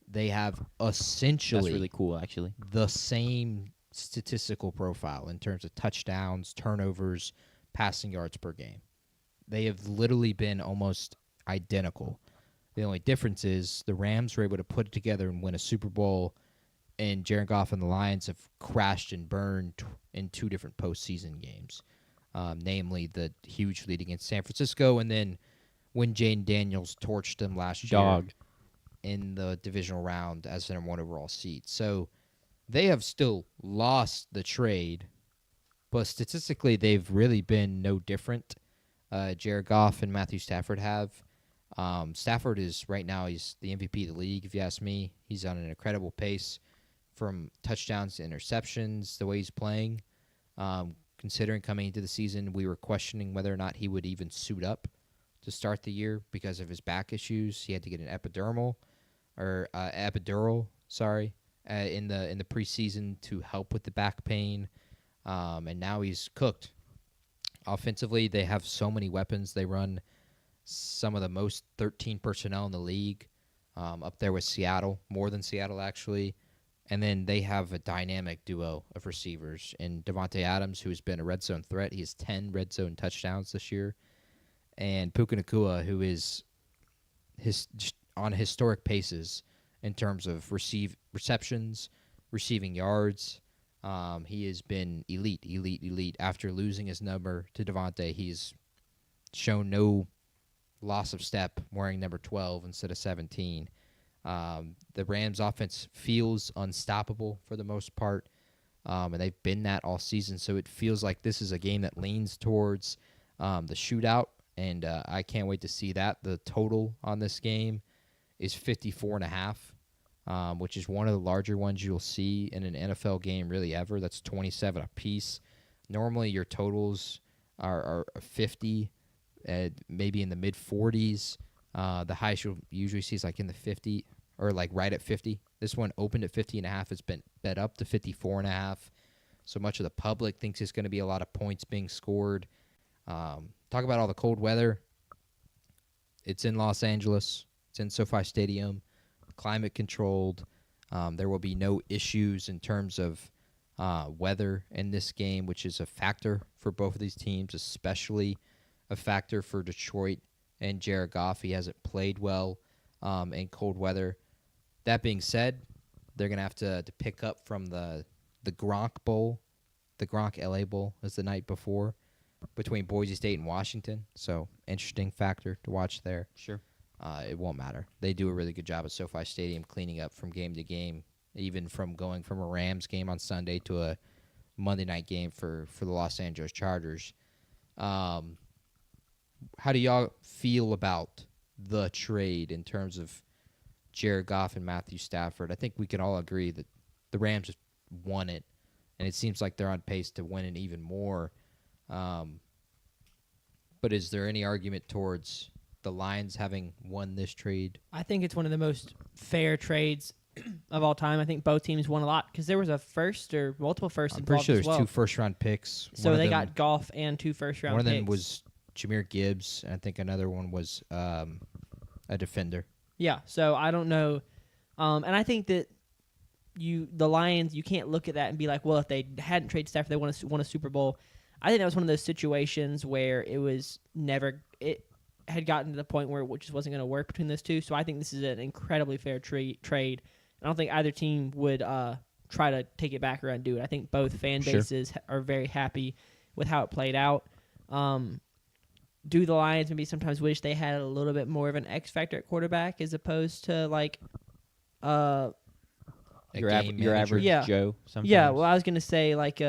They have essentially That's really cool, actually. the same statistical profile in terms of touchdowns, turnovers, passing yards per game. They have literally been almost identical. The only difference is the Rams were able to put it together and win a Super Bowl, and Jared Goff and the Lions have crashed and burned in 2 different postseason games, namely the huge lead against San Francisco, and then when Jane Daniels torched them last year in the divisional round as the number 1 overall seed. So they have still lost the trade, but statistically they've really been no different. Jared Goff and Matthew Stafford have. Stafford is right now, he's the MVP of the league, if you ask me. He's on an incredible pace from touchdowns to interceptions, the way he's playing. Considering coming into the season, we were questioning whether or not he would even suit up to start the year because of his back issues. He had to get an epidural, in the preseason to help with the back pain, and now he's cooked. Offensively, they have so many weapons. They run some of the most 13 personnel in the league, up there with Seattle, more than Seattle actually. And then they have a dynamic duo of receivers in Davante Adams, who has been a red zone threat. He has 10 red zone touchdowns this year. And Puka Nacua, who is on historic paces in terms of receptions, receiving yards. He has been elite. After losing his number to Davante, he's shown no loss of step wearing number 12 instead of 17. The Rams' offense feels unstoppable for the most part, and they've been that all season, so it feels like this is a game that leans towards the shootout, and I can't wait to see that. The total on this game is 54.5, which is one of the larger ones you'll see in an NFL game really ever. That's 27 apiece. Normally your totals are 50, maybe in the mid-40s. The highest you'll usually see is like in the 50 or like right at 50. This one opened at 50.5. It's been bet up to 54.5. So much of the public thinks it's going to be a lot of points being scored. Talk about all the cold weather. It's in Los Angeles. It's in SoFi Stadium. Climate controlled. There will be no issues in terms of weather in this game, which is a factor for both of these teams, especially a factor for Detroit and Jared Goff. He hasn't played well in cold weather. That being said, they're going to have to pick up from the Gronk Bowl. The Gronk LA Bowl is the night before between Boise State and Washington. So, interesting factor to watch there. Sure. It won't matter. They do a really good job at SoFi Stadium cleaning up from game to game, even from going from a Rams game on Sunday to a Monday night game for the Los Angeles Chargers. How do y'all feel about the trade in terms of Jared Goff and Matthew Stafford? I think we can all agree that the Rams just won it, and it seems like they're on pace to win it even more. But is there any argument towards the Lions having won this trade? I think it's one of the most fair trades of all time. I think both teams won a lot because there was a first or multiple firsts I'm involved pretty sure as there's well. 2 first-round picks. So One of they them- got Goff and 2 first-round One of picks. them was Jahmyr Gibbs, and I think another one was a defender. Yeah, so I don't know. And I think that the Lions, you can't look at that and be like, well, if they hadn't traded Stafford, they won a Super Bowl. I think that was one of those situations where it had gotten to the point where it just wasn't going to work between those two. So I think this is an incredibly fair trade. I don't think either team would try to take it back or undo it. I think both fan Sure. bases are very happy with how it played out. Do the Lions maybe sometimes wish they had a little bit more of an X factor at quarterback as opposed to like A Your game your manager. average Yeah. Joe. Sometimes. Yeah, well, I was gonna say like he's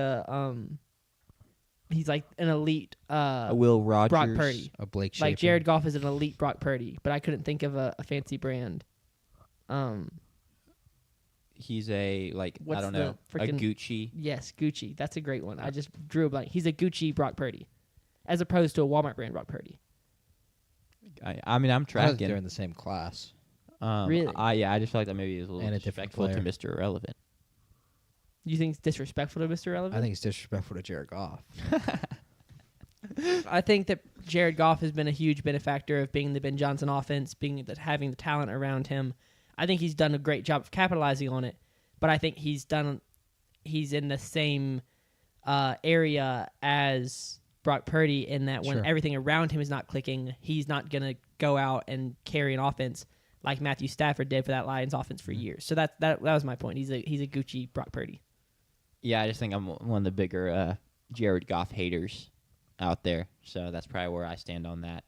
like an elite a Will Rogers. Brock Purdy. A Blake Shapen. Like Jared Goff is an elite Brock Purdy, but I couldn't think of a fancy brand. He's a I What's don't the know, a frickin- Gucci. Yes, Gucci. That's a great one. I just drew a blank. He's a Gucci Brock Purdy, as opposed to a Walmart brand Brock Purdy. I mean, I'm I don't think tracking. they're in the same class. Really? I just feel like that maybe is a little And a different disrespectful to player. Mr. Irrelevant. You think it's disrespectful to Mr. Relevant? I think it's disrespectful to Jared Goff. I think that Jared Goff has been a huge benefactor of being the Ben Johnson offense, having the talent around him. I think he's done a great job of capitalizing on it, but I think he's in the same area as Brock Purdy in that when Sure. everything around him is not clicking, he's not going to go out and carry an offense like Matthew Stafford did for that Lions offense for years. So that was my point. He's a Gucci Brock Purdy. Yeah, I just think I'm one of the bigger Jared Goff haters out there. So that's probably where I stand on that.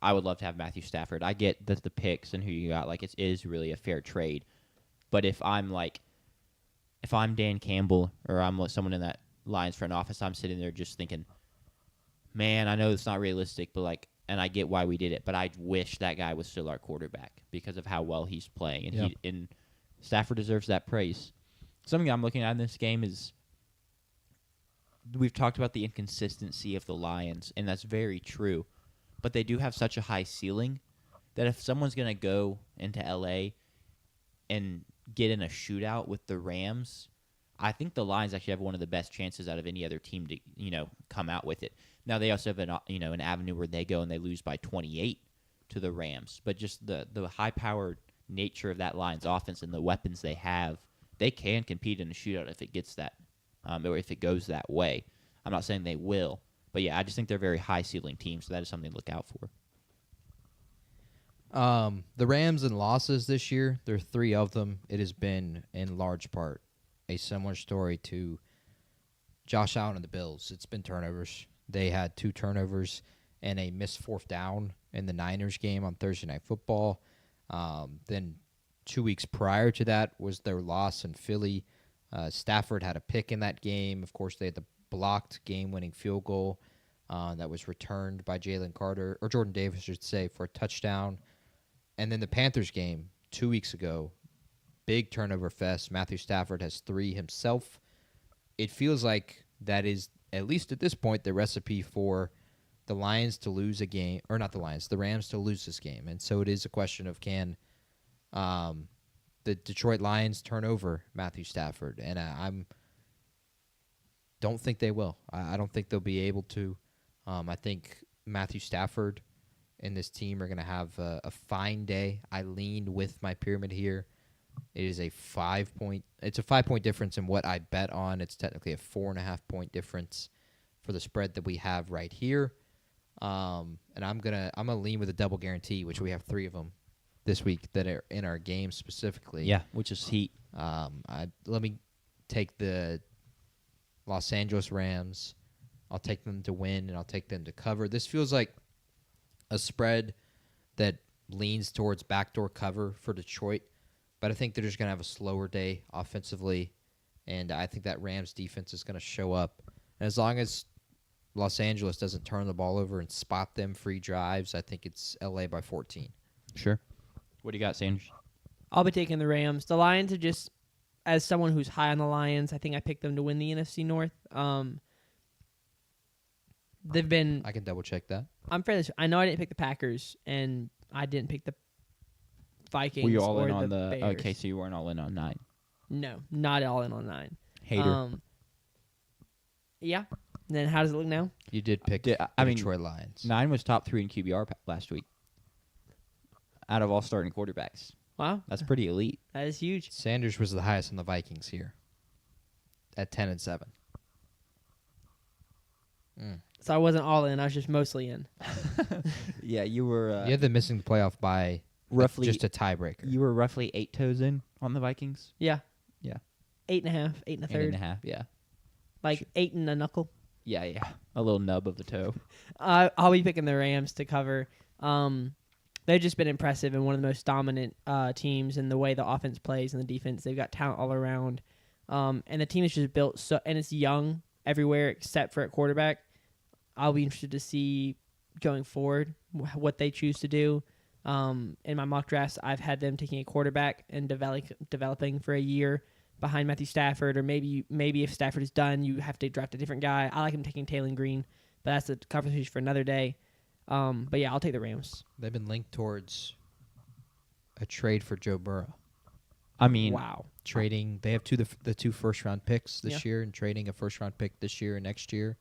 I would love to have Matthew Stafford. I get the picks and who you got. Like, it is really a fair trade. But if I'm Dan Campbell or I'm someone in that Lions front office, I'm sitting there just thinking, man, I know it's not realistic, but and I get why we did it, but I wish that guy was still our quarterback because of how well he's playing. And and Stafford deserves that praise. Something I'm looking at in this game is we've talked about the inconsistency of the Lions, and that's very true. But they do have such a high ceiling that if someone's going to go into LA and get in a shootout with the Rams, I think the Lions actually have one of the best chances out of any other team to, come out with it. Now they also have an avenue where they go and they lose by 28 to the Rams, but just the high-powered nature of that Lions offense and the weapons they have, they can compete in a shootout if it gets that, or if it goes that way. I'm not saying they will, but yeah, I just think they're a very high-ceiling team, so that is something to look out for. The Rams and losses this year, there are 3 of them. It has been, in large part, a similar story to Josh Allen and the Bills. It's been turnovers. They had 2 turnovers and a missed 4th down in the Niners game on Thursday Night Football. Then 2 weeks prior to that was their loss in Philly. Stafford had a pick in that game. Of course, they had the blocked game-winning field goal that was returned by Jalen Carter, or Jordan Davis, I should say, for a touchdown. And then the Panthers game 2 weeks ago, big turnover fest. Matthew Stafford has 3 himself. It feels like that is, at least at this point, the recipe for the Lions to lose a game, or not the Lions, the Rams to lose this game. And so it is a question of can the Detroit Lions turn over Matthew Stafford? And I'm don't think they will. I don't think they'll be able to. I think Matthew Stafford and this team are going to have a fine day. I lean with my pyramid here. It is a 5-point. It's a 5-point difference in what I bet on. It's technically a 4.5-point difference for the spread that we have right here. And I'm gonna lean with a double guarantee, which we have 3 of them this week that are in our game specifically. Yeah, which is heat. Let me take the Los Angeles Rams. I'll take them to win, and I'll take them to cover. This feels like a spread that leans towards backdoor cover for Detroit, but I think they're just going to have a slower day offensively, and I think that Rams defense is going to show up. And as long as Los Angeles doesn't turn the ball over and spot them free drives, I think it's LA by 14. Sure. What do you got, Sanders? I'll be taking the Rams. The Lions are just, as someone who's high on the Lions, I think I picked them to win the NFC North. They've been. I can double check that. I'm fairly. I know I didn't pick the Packers, and I didn't pick the Vikings. Were you all or in on the the? Bears. Okay, so you weren't all in on 9. No, not all in on 9. Hater. Yeah. Then how does it look now? You did pick Did- the I mean, Detroit Lions. 9 was top 3 in QBR last week. Out of all starting quarterbacks, Wow, that's pretty elite. that is huge. Sanders was the highest on the Vikings here at 10-7. So I wasn't all in. I was just mostly in. Yeah, you were You had them missing the playoff by roughly just a tiebreaker. You were roughly 8 toes in on the Vikings. Yeah. Yeah. 8.5, 8 and a third. 8.5. Yeah. Like 8 and a knuckle. Yeah. A little nub of the toe. I'll be picking the Rams to cover. They've just been impressive and one of the most dominant teams in the way the offense plays and the defense. They've got talent all around, and the team is just built so. And it's young everywhere except for at quarterback. I'll be interested to see going forward what they choose to do. In my mock drafts, I've had them taking a quarterback and developing for a year behind Matthew Stafford, or maybe if Stafford is done, you have to draft a different guy. I like him taking Taylor Green, but that's a conversation for another day. But yeah, I'll take the Rams. They've been linked towards a trade for Joe Burrow. I mean, Wow. Trading, they have the 2 first-round picks this Yeah. year, and trading a first-round pick this year and next year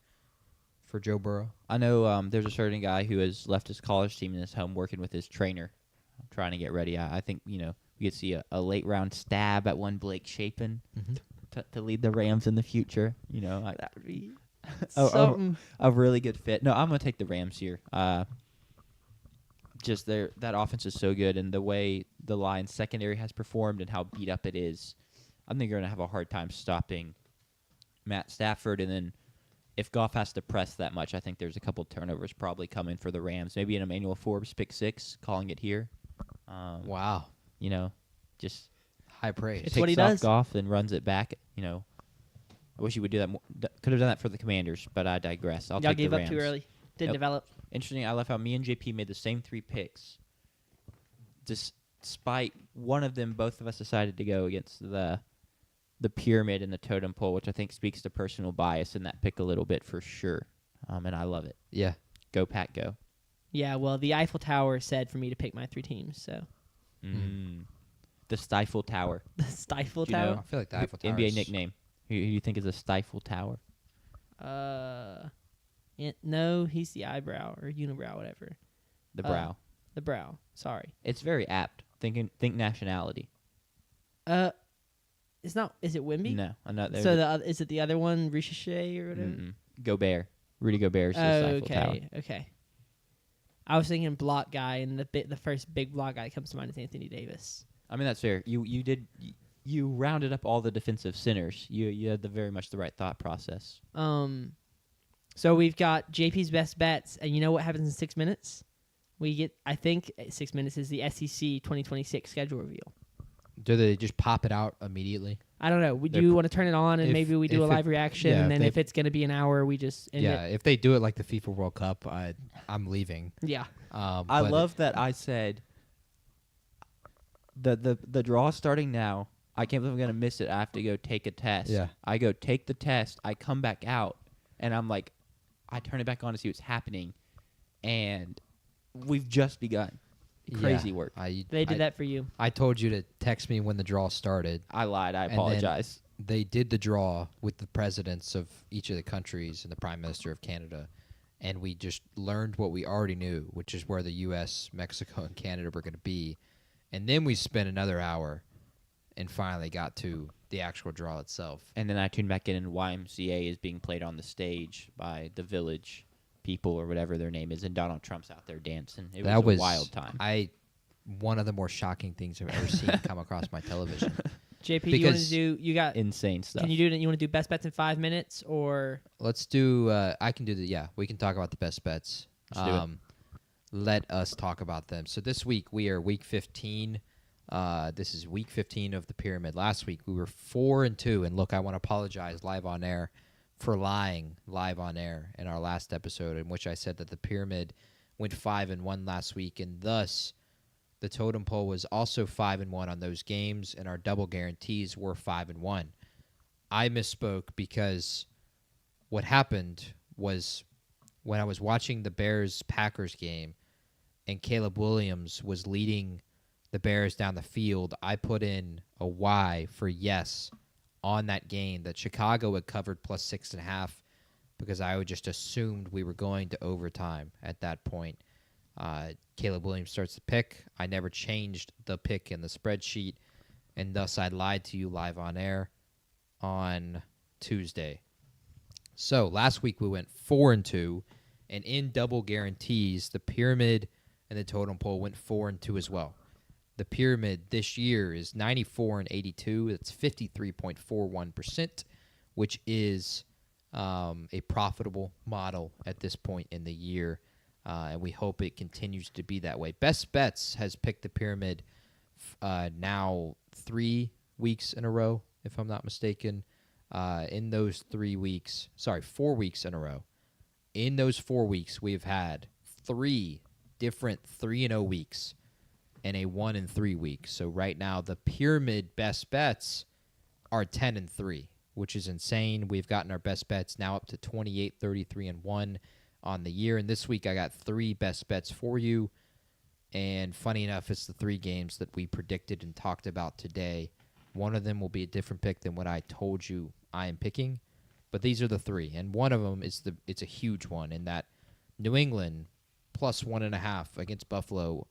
for Joe Burrow. I know there's a certain guy who has left his college team in his home working with his trainer, trying to get ready. I think, we could see a late-round stab at one Blake Shapen to lead the Rams in the future. That would be Something. a really good fit. No, I'm going to take the Rams here. Just that offense is so good, and the way the Lions secondary has performed and how beat up it is, I think you're going to have a hard time stopping Matt Stafford. And then if Goff has to press that much, I think there's a couple turnovers probably coming for the Rams. Maybe an Emmanuel Forbes pick 6, calling it here. Wow. Just High praise. It's picks what he off does. Goff and runs it back. I wish he would do that more. Could have done that for the Commanders, but I digress. I'll Y'all take gave the up Rams. too early. Didn't Yep. develop. Interesting. I love how me and JP made the same 3 picks. Despite one of them, both of us decided to go against the pyramid and the totem pole, which I think speaks to personal bias in that pick a little bit for sure. And I love it. Yeah. Go Pack, go. Yeah, well, the Eiffel Tower said for me to pick my 3 teams, so. The Stifle Tower. The Stifle Do you know? Tower? I feel like the Eiffel Tower NBA is- nickname. Who do you think is a Stifle Tower? No, he's the eyebrow or unibrow, whatever. The brow. The brow. Sorry. It's very apt. Think nationality. It's not. Is it Wimby? No, I'm not there. So is it the other one, Ricochet or whatever? Gobert. Rudy Gobert is the Oh, Stifle Tower. okay. I was thinking block guy, and the first big block guy that comes to mind is Anthony Davis. I mean, that's fair. You rounded up all the defensive sinners. You had very much the right thought process. So we've got JP's best bets, and you know what happens in 6 minutes? We get, I think, 6 minutes is the SEC 2026 schedule reveal. Do they just pop it out immediately? I don't know. Do They're you want to turn it on and maybe we do a if it- live reaction, yeah, and then if if it's going to be an hour, we just end Yeah, it? if they do it like the FIFA World Cup, I'm leaving. Yeah. I But love that I said the draw starting now. I can't believe I'm going to miss it. I have to go take a test. Yeah. I go take the test. I come back out, and I'm like, I turn it back on to see what's happening. and we've just begun. Crazy work. They did that for you. I told you to text me when the draw started. I lied. I And apologize. They did the draw with the presidents of each of the countries and the Prime Minister of Canada, and we just learned what we already knew, which is where the U.S., Mexico, and Canada were going to be. And then we spent another hour and finally got to the actual draw itself. And then I tuned back in, and YMCA is being played on the stage by the Village people or whatever their name is, and Donald Trump's out there dancing. It was a wild time. One of the more shocking things I've ever seen come across my television. JP, you want to do? You got insane stuff. Can you do it? You want to do best bets in 5 minutes or? Let's do. I can do the. Yeah, we can talk about the best bets. Let's do it. Let us talk about them. So this week we are week 15. This is week 15 of the pyramid. Last week we were 4-2, and look, I want to apologize live on air for lying live on air in our last episode, in which I said that the pyramid went 5-1 last week, and thus the totem pole was also 5-1 on those games, and our double guarantees were 5-1. I misspoke because what happened was when I was watching the Bears-Packers game and Caleb Williams was leading the Bears down the field, I put in a Y for yes on that game that Chicago had covered plus 6.5 because I would just assumed we were going to overtime at that point. Caleb Williams starts the pick. I never changed the pick in the spreadsheet, and thus I lied to you live on air on Tuesday. So last week we went 4-2, and in double guarantees, the pyramid and the totem pole went 4-2 as well. The pyramid this year is 94-82. That's 53.41%, which is a profitable model at this point in the year. And we hope it continues to be that way. Best Bets has picked the pyramid now 3 weeks in a row, if I'm not mistaken. In those 4 weeks in a row. In those 4 weeks, we've had 3 different 3-0 weeks and a 1-3 week. So right now, the pyramid Best Bets are 10-3, which is insane. We've gotten our Best Bets now up to 28, 33, and 1 on the year. And this week I got 3 best bets for you. And funny enough, it's the 3 games that we predicted and talked about today. One of them will be a different pick than what I told you I am picking. But these are the 3. And one of them is it's a huge one in that New England plus 1.5 against Buffalo.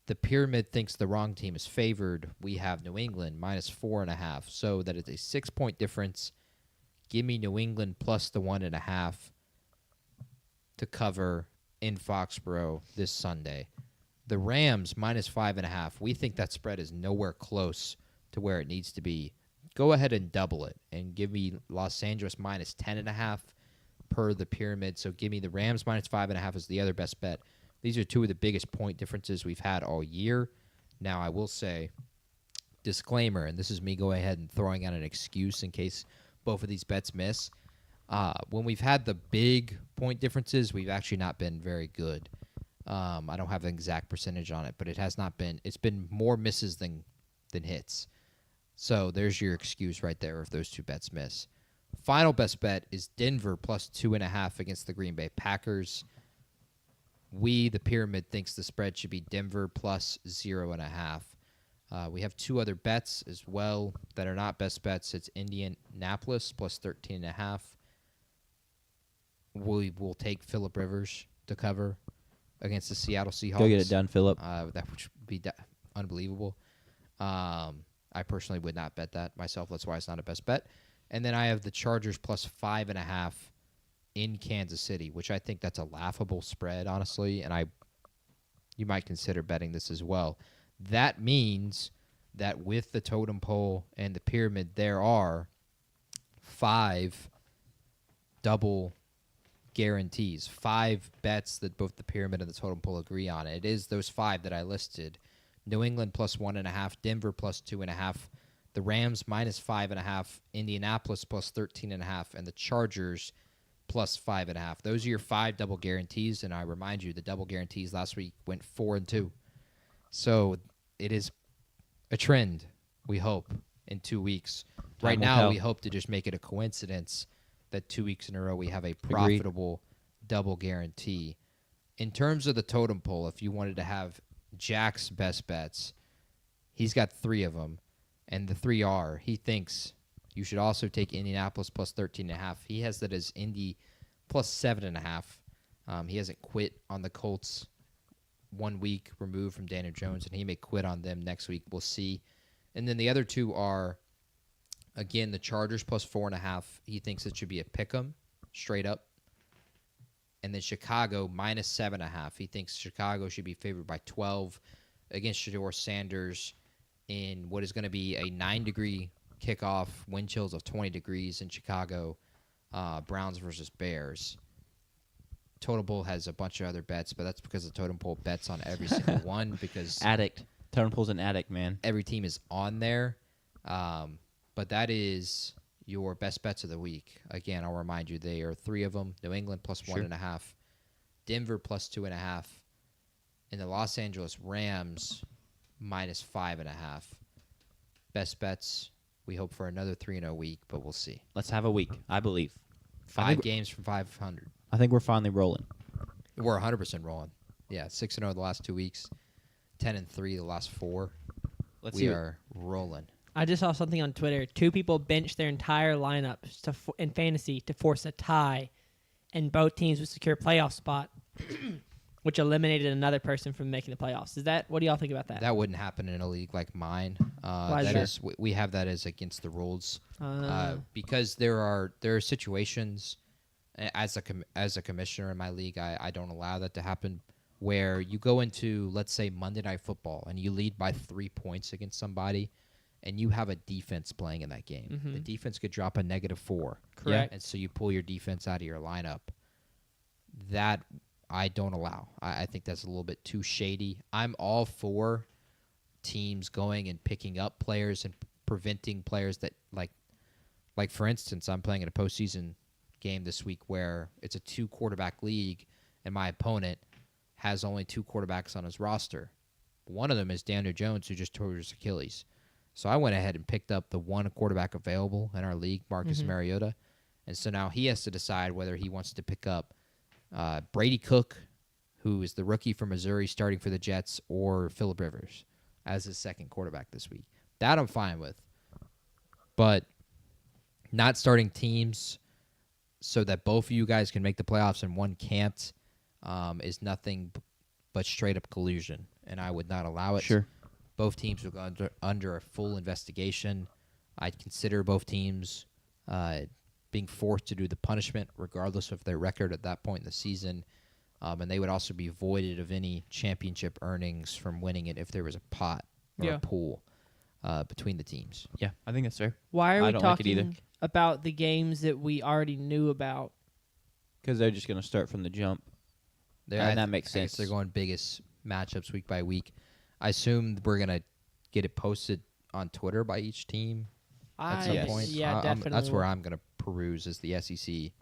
The pyramid thinks the wrong team is favored. We have New England minus 4.5. So that is a 6-point difference. Give me New England plus the 1.5. to cover in Foxborough this Sunday. The Rams minus 5.5. We think that spread is nowhere close to where it needs to be. Go ahead and double it and give me Los Angeles minus 10.5 per the pyramid. So give me the Rams minus 5.5 as the other best bet. These are 2 of the biggest point differences we've had all year. Now, I will say, disclaimer, and this is me going ahead and throwing out an excuse in case both of these bets miss. When we've had the big point differences, we've actually not been very good. I don't have an exact percentage on it, but it has not been. It's been more misses than hits. So there's your excuse right there if those 2 bets miss. Final best bet is Denver plus 2.5 against the Green Bay Packers. The pyramid, thinks the spread should be Denver plus 0.5. We have 2 other bets as well that are not best bets. It's Indianapolis plus 13.5. We will take Phillip Rivers to cover against the Seattle Seahawks. Go get it done, Phillip. That would be unbelievable. I personally would not bet that myself. That's why it's not a best bet. And then I have the Chargers plus 5.5 in Kansas City, which I think that's a laughable spread, honestly. And you might consider betting this as well. That means that with the totem pole and the pyramid, there are 5 double guarantees, 5 bets that both the pyramid and the totem pole agree on. It is those 5 that I listed. New England plus 1.5, Denver plus 2.5, the Rams minus 5.5, Indianapolis plus 13.5, and the Chargers plus 5.5. Those are your 5 double guarantees, and I remind you, the double guarantees last week went 4-2. So it is a trend, we hope, in 2 weeks. Right now, we hope to just make it a coincidence that 2 weeks in a row we have a profitable double guarantee. in terms of the totem pole, if you wanted to have Jack's best bets, he's got 3 of them, and the 3 are he thinks you should also take Indianapolis plus 13.5. He has that as Indy plus 7.5. He hasn't quit on the Colts 1 week removed from Daniel Jones, and he may quit on them next week. We'll see. And then the other 2 are, again, the Chargers plus 4.5. He thinks it should be a pick 'em straight up. And then Chicago minus 7.5. He thinks Chicago should be favored by 12 against Shedeur Sanders in what is going to be a 9-degree kickoff, wind chills of 20 degrees in Chicago, Browns versus Bears. Totem Pole has a bunch of other bets, but that's because the Totem Pole bets on every single one because Addict. Totem Pole's an addict, man. every team is on there. But that is your best bets of the week. Again, I'll remind you, they are 3 of them. New England plus Sure. 1.5, Denver plus 2.5, and the Los Angeles Rams minus 5.5. Best bets. We hope for another 3-0 week, but we'll see. Let's have a week, I believe. 5 games from 500. I think we're finally rolling. We're 100% rolling. Yeah, 6-0 the last 2 weeks, 10-3 the last 4. Let's We see. are rolling. I just saw something on Twitter. 2 people benched their entire lineups in fantasy to force a tie, and both teams would secure a playoff spot, which eliminated another person from making the playoffs. What do y'all think about that? That wouldn't happen in a league like mine. Why is That that? is, we have that as against the rules because there are situations. As a commissioner in my league, I don't allow that to happen. Where you go into, let's say, Monday Night Football and you lead by 3 points against somebody, and you have a defense playing in that game. Mhm. The defense could drop a -4. Correct. And so you pull your defense out of your lineup. That I don't allow. I think that's a little bit too shady. I'm all for teams going and picking up players and preventing players that, like for instance, I'm playing in a postseason game this week where it's a 2-quarterback league, and my opponent has only 2 quarterbacks on his roster. One of them is Daniel Jones, who just tore his Achilles. So I went ahead and picked up the 1 quarterback available in our league, Marcus Mariota. And so now he has to decide whether he wants to pick up Brady Cook, who is the rookie from Missouri starting for the Jets, or Phillip Rivers as his second quarterback this week. That I'm fine with. But not starting teams so that both of you guys can make the playoffs and one can't is nothing but straight-up collusion, and I would not allow it. Sure. Both teams will go under a full investigation. I'd consider both teams being forced to do the punishment regardless of their record at that point in the season. And they would also be voided of any championship earnings from winning it if there was a pot or a pool between the teams. Yeah, I think that's fair. Why are I we don't like it either. talking about the games that we already knew about? Because they're just going to start from the jump. And that makes I guess sense. they're going biggest matchups week by week. I assume we're going to get it posted on Twitter by each team at some Yes. point. Yeah, definitely. That's where I'm going to peruse is the SEC.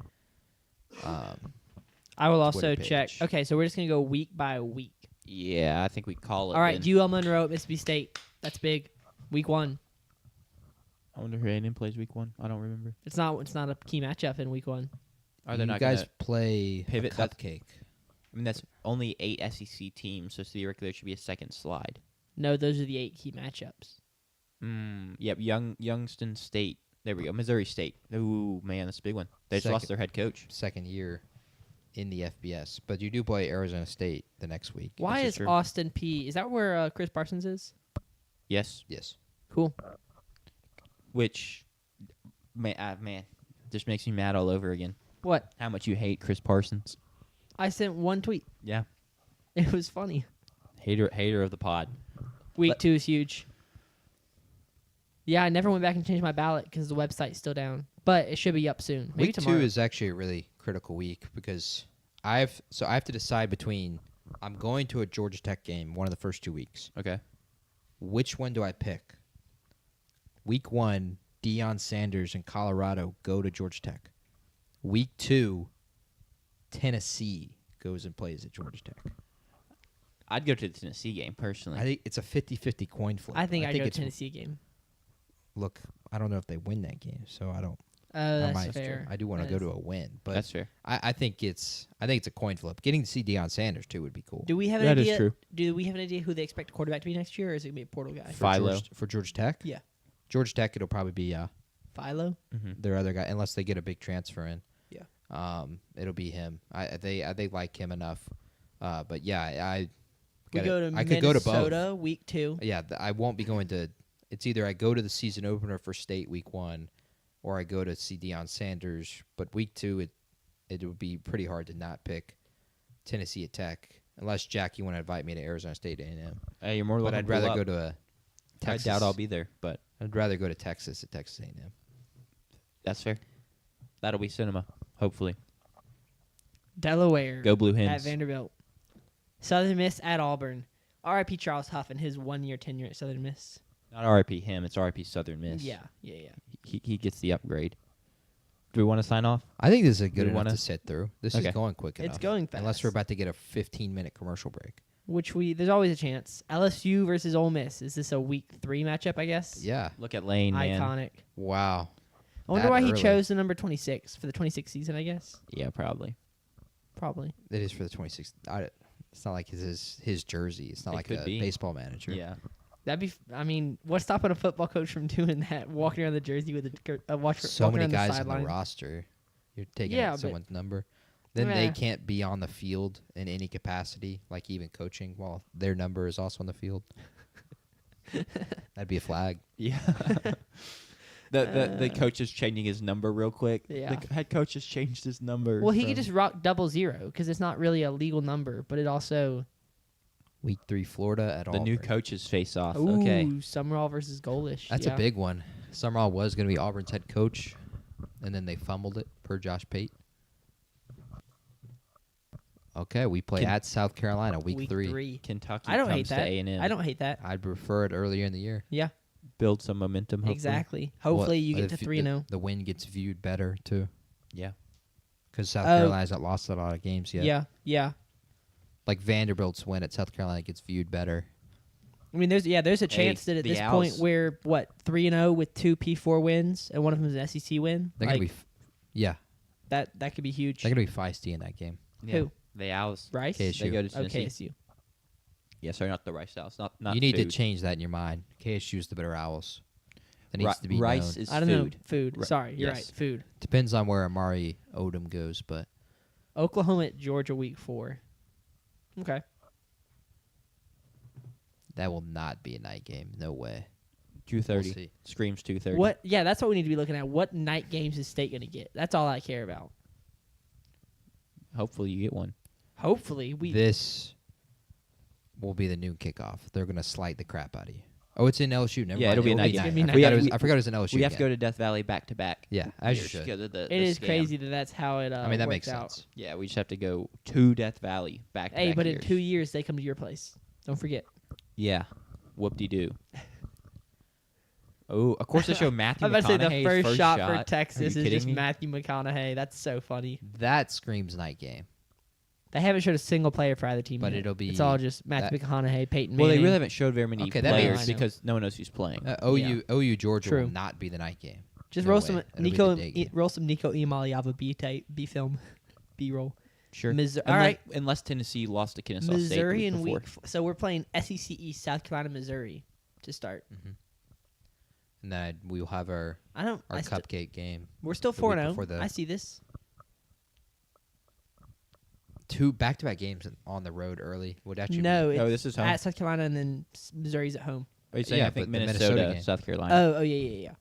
I will also Twitter check. page. Okay, so we're just going to go week by week. Yeah, I think we call it. All right, then. UL Monroe, Mississippi State. That's big. Week 1. I wonder who A&M plays week 1. I don't remember. It's not a key matchup in week 1. Are they you not guys gonna play pivot a that- cupcake? I mean, that's only 8 SEC teams, so theoretically there should be a second slide. No, those are the 8 key matchups. Yep, Youngstown State. There we go. Missouri State. Ooh, man, that's a big one. They just lost Second. their head coach. Second year in the FBS, but you do play Arizona State the next week. Why This is is true. Austin P? Is that where Chris Parsons is? Yes, Yes. Cool. which, man, just makes me mad all over again. What? How much you hate Chris Parsons. I sent one tweet. Yeah. It was funny. Hater of the pod. Week Let- 2 is huge. Yeah, I never went back and changed my ballot because the website's still down. But it should be up soon. Maybe Week tomorrow. 2 is actually a really critical week because I have to decide between I'm going to a Georgia Tech game one of the first 2 weeks. Okay. Which one do I pick? Week 1, Deion Sanders and Colorado go to Georgia Tech. Week 2, Tennessee goes and plays at Georgia Tech. I'd go to the Tennessee game, personally. I think it's a 50-50 coin flip. I think I'd go it's Tennessee game. Look, I don't know if they win that game, so I don't. That's Meister. fair. I do want to go to a win, but That's fair. I think it's a coin flip. Getting to see Deion Sanders too would be cool. Do we have an That is idea? true. Do we have an idea who they expect quarterback to be next year, or is it gonna be a portal guy? Philo. For Georgia Tech? Yeah. Georgia Tech, it'll probably be Philo. Mm-hmm. their other guy, unless they get a big transfer in. Yeah. It'll be him. They like him enough. But yeah, We go to I could go to both. Minnesota week 2. Yeah, I won't be going to. It's either I go to the season opener for State week 1, or I go to see Deion Sanders. But week 2, it would be pretty hard to not pick Tennessee at Tech, unless Jack, you want to invite me to Arizona State A&M. Hey, you're more But welcome. I'd rather go to a I Texas. doubt I'll be there, but I'd rather go to Texas at Texas A&M. that's fair. That'll be cinema, hopefully. Delaware. Go Blue At Hens. Vanderbilt. Southern Miss at Auburn. R.I.P. Charles Huff and his 1-year tenure at Southern Miss. Not RIP him. It's RIP Southern Miss. Yeah. He gets the upgrade. Do we want to sign off? I think this is good we enough wanna- to sit through. This Okay. is going quick enough. It's going fast. Unless we're about to get a 15-minute commercial break. There's always a chance. LSU versus Ole Miss. Is this a week 3 matchup, I guess? Yeah. Look at Lane, man. Iconic. Wow. I wonder That why he early. chose the number 26 for the 26th season, I guess. Yeah, probably. Probably. It is for the 26th. It's not like his jersey. It's not It like could a be. baseball manager. Yeah. That'd be. I mean, what's stopping a football coach from doing that? Walking around the jersey with a watch. So walking many around guys on sideline. the roster. You're taking Yeah, out but- someone's number. Then they Yeah. can't be on the field in any capacity, like even coaching, while their number is also on the field. That'd be a flag. Yeah. the coach is changing his number real quick. Yeah. The head coach has changed his number. Well, he could from- just rock 00 because it's not really a legal number, but it also. Week 3, Florida at the Auburn. new coaches face off. Ooh, Okay. Summerall versus Golish. That's yeah. a big one. Summerall was going to be Auburn's head coach, and then they fumbled it per Josh Pate. Okay, we play Can- at South Carolina, week Week 3. Kentucky I don't comes hate to that. A&M. I don't hate that. I'd prefer it earlier in the year. Yeah, Build some momentum, hopefully. exactly. Hopefully you get to if 3-0. The win gets viewed better, too, Yeah. because South Oh. Carolina's not lost a lot of games yet. Yeah. Like Vanderbilt's win at South Carolina gets viewed better. I mean, there's a chance that at the this Owls- point we're 3-0 with 2 P4 wins and one of them is an SEC win. They're Like, going to be, yeah, that could be huge. they're going to be feisty in that game. Yeah. Who? The Owls. Rice? KSU. They go to Oh, Tennessee. KSU. Yeah, sorry, not the Rice Owls. Not You need food. to change that in your mind. KSU's the better Owls. That needs to be Rice known. is I don't food. know. Food. Ri- Sorry, you're yes. right. Food. Depends on where Amari Odom goes, but Oklahoma at Georgia week 4. Okay. that will not be a night game. No way. 2:30. We'll see. Screams 2:30. What? Yeah, that's what we need to be looking at. What night games is State going to get? That's all I care about. Hopefully you get one. Hopefully This will be the noon kickoff. They're going to slight the crap out of you. Oh, it's in LSU. Never Yeah, mind. it'll be a night game. I It's gonna be forgot, night. I forgot it was in LSU. We have to again. go to Death Valley back to back. Yeah, as you years should. because of the It is scam. crazy that's how it I mean, that works makes out. sense. Yeah, we just have to go to Death Valley back to Hey, back but in years. 2 years they come to your place. Don't forget. Yeah. Whoop-de-doo. Oh, of course they show Matthew I'm about to say the McConaughey's first shot for Are Texas you is kidding just me? Matthew McConaughey. That's so funny. That screams night game. They haven't showed a single player for either team But yet. it'll be It's all just Matthew McConaughey, Peyton Well, Manning. they really haven't showed very many Okay, that makes players sense. because no one knows who's playing. OU Georgia True. will not be the night game. Just No roll way. some It'll be Nico, the day game. roll some Nico Iamaleava B film, B-roll. Sure. Missouri, Unless, all right, unless Tennessee lost to Kennesaw State the Missouri week in before. week. So we're playing SEC East, South Carolina, Missouri to start. And then we will have our I don't. I cupcake game. we're still the week 4-0. before the- I see this. 2 back-to-back games on the road early would actually No, be, it's this is home. at South Carolina and then Missouri's at home. Are you saying Yeah, I think but the Minnesota Minnesota, game. South Carolina? Oh, yeah.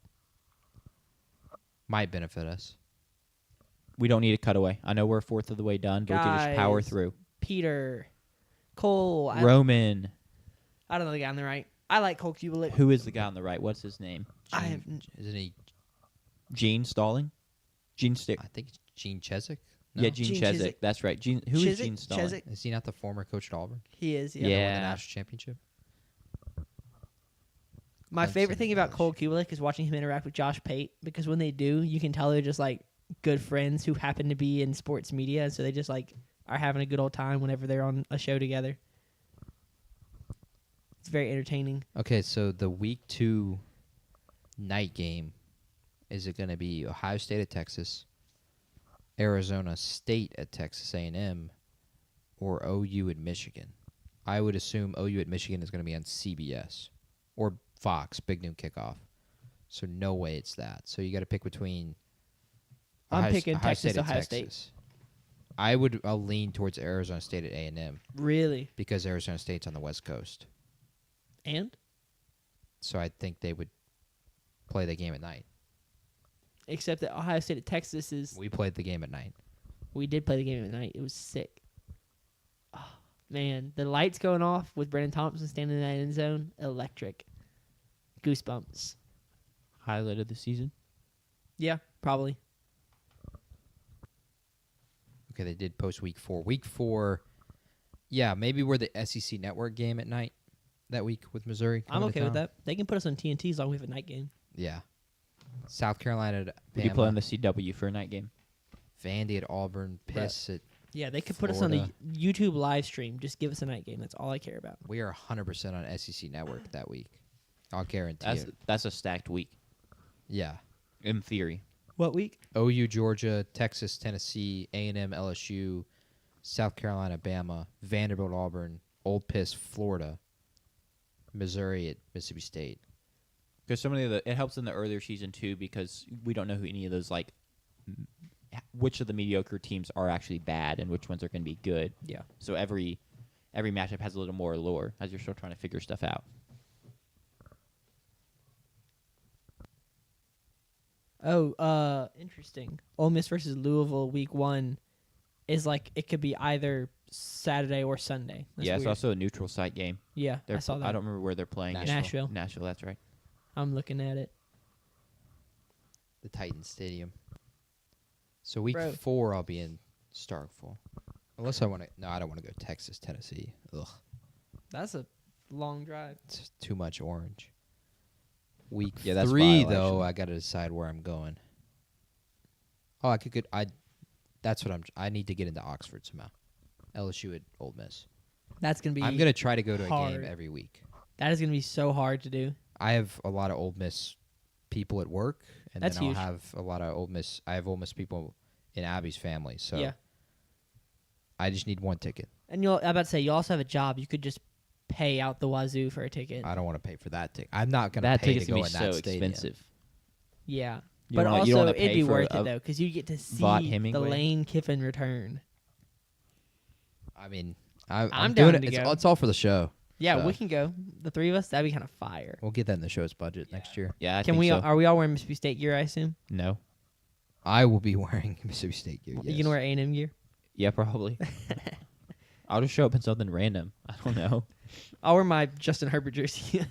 might benefit us. We don't need a cutaway. I know we're a fourth of the way done, but we can just power Guys. through. Peter, Cole. I Roman. don't know the guy on the right. I like Cole Kubelik. Who is the guy on the right? What's his name? I have Isn't he? Gene Stalling? Gene Stick. I think it's Gene Chezik. Yeah, No? Gene Gene Chezik. Chizik. That's right. Who is Chizik? Gene Stalling? Chizik? Is he not the former coach at Auburn? He is. Yeah. Yeah. That won the national championship. My Clemson favorite thing about English. Cole Kubelik is watching him interact with Josh Pate because when they do, you can tell they're just like good friends who happen to be in sports media, so they just like are having a good old time whenever they're on a show together. It's very entertaining. Okay, so the week 2 night game is it going to be Ohio State at Texas, Arizona State at Texas A&M, or OU at Michigan? I would assume OU at Michigan is going to be on CBS or Fox, Big Noon Kickoff. So no way it's that. So you got to pick between. I'm picking Ohio Texas, State and Ohio Texas. State. I'll lean towards Arizona State at A&M Really? because Arizona State's on the West Coast. And? So I think they would play the game at night. Except that Ohio State at Texas is... We played the game at night. We did play the game at night. It was sick. Oh, man, the lights going off with Brandon Thompson standing in that end zone, electric. Goosebumps. Highlight of the season. Yeah, probably. Okay, they did post week 4. Week 4, yeah, maybe we're the SEC Network game at night that week with Missouri. I'm coming to okay with town. that. They can put us on TNT as long as we have a night game. Yeah. South Carolina at Would you play on Bama, the CW for a night game? Vandy at Auburn, Piss at... Yeah, they could put us on the Florida. YouTube live stream. Just give us a night game. That's all I care about. We are 100% on SEC Network that week. I'll guarantee it. That's a stacked week Yeah. in theory. What week? OU, Georgia, Texas, Tennessee, A&M, LSU, South Carolina, Bama, Vanderbilt, Auburn, Old Piss, Florida, Missouri at Mississippi State. Because so many of it helps in the earlier season too, because we don't know who any of those which of the mediocre teams are actually bad and which ones are going to be good. Yeah. So every matchup has a little more allure as you're still trying to figure stuff out. Oh, interesting. Ole Miss versus Louisville week 1 is it could be either Saturday or Sunday. That's Yeah, it's weird. also a neutral site game. Yeah, I saw that. I don't remember where they're playing. it. Nashville. Nashville, that's right. I'm looking at it. The Titan Stadium. So week Bro. 4, I'll be in Starkville. Unless I want to... No, I don't want to go Texas, Tennessee. Ugh. That's a long drive. It's too much orange. Week Yeah, that's 3, vile, though, actually. I got to decide where I'm going. Oh, I could get... That's what I need to get into Oxford somehow. LSU at Ole Miss. That's gonna be. I'm going to try to go to a hard. game every week. That is gonna be so hard to do. I have a lot of Ole Miss people at work, and That's then I'll huge. have a lot of Ole Miss. I have Ole Miss people in Abby's family, so Yeah. I just need one ticket. And I'm about to say you also have a job. You could just pay out the wazoo for a ticket. I don't want to pay for that ticket. I'm not going to That pay to ticket's go gonna in be that so stadium. expensive. Yeah. You But don't wanna- also, you don't wanna it'd pay be for worth a it though, because you get to see Vaught the Hemingway? Lane Kiffin return. I mean, I'm I'm doing down it. to It's, go. it's all for the show. Yeah, So- we can go. The 3 of us, that'd be kind of fire. We'll get that in the show's budget next year. Yeah, I Can think we? so. Are we all wearing Mississippi State gear? I assume. No. I will be wearing Mississippi State gear. You Yes. gonna wear A&M gear? Yeah, probably. I'll just show up in something random. I don't know. I'll wear my Justin Herbert jersey.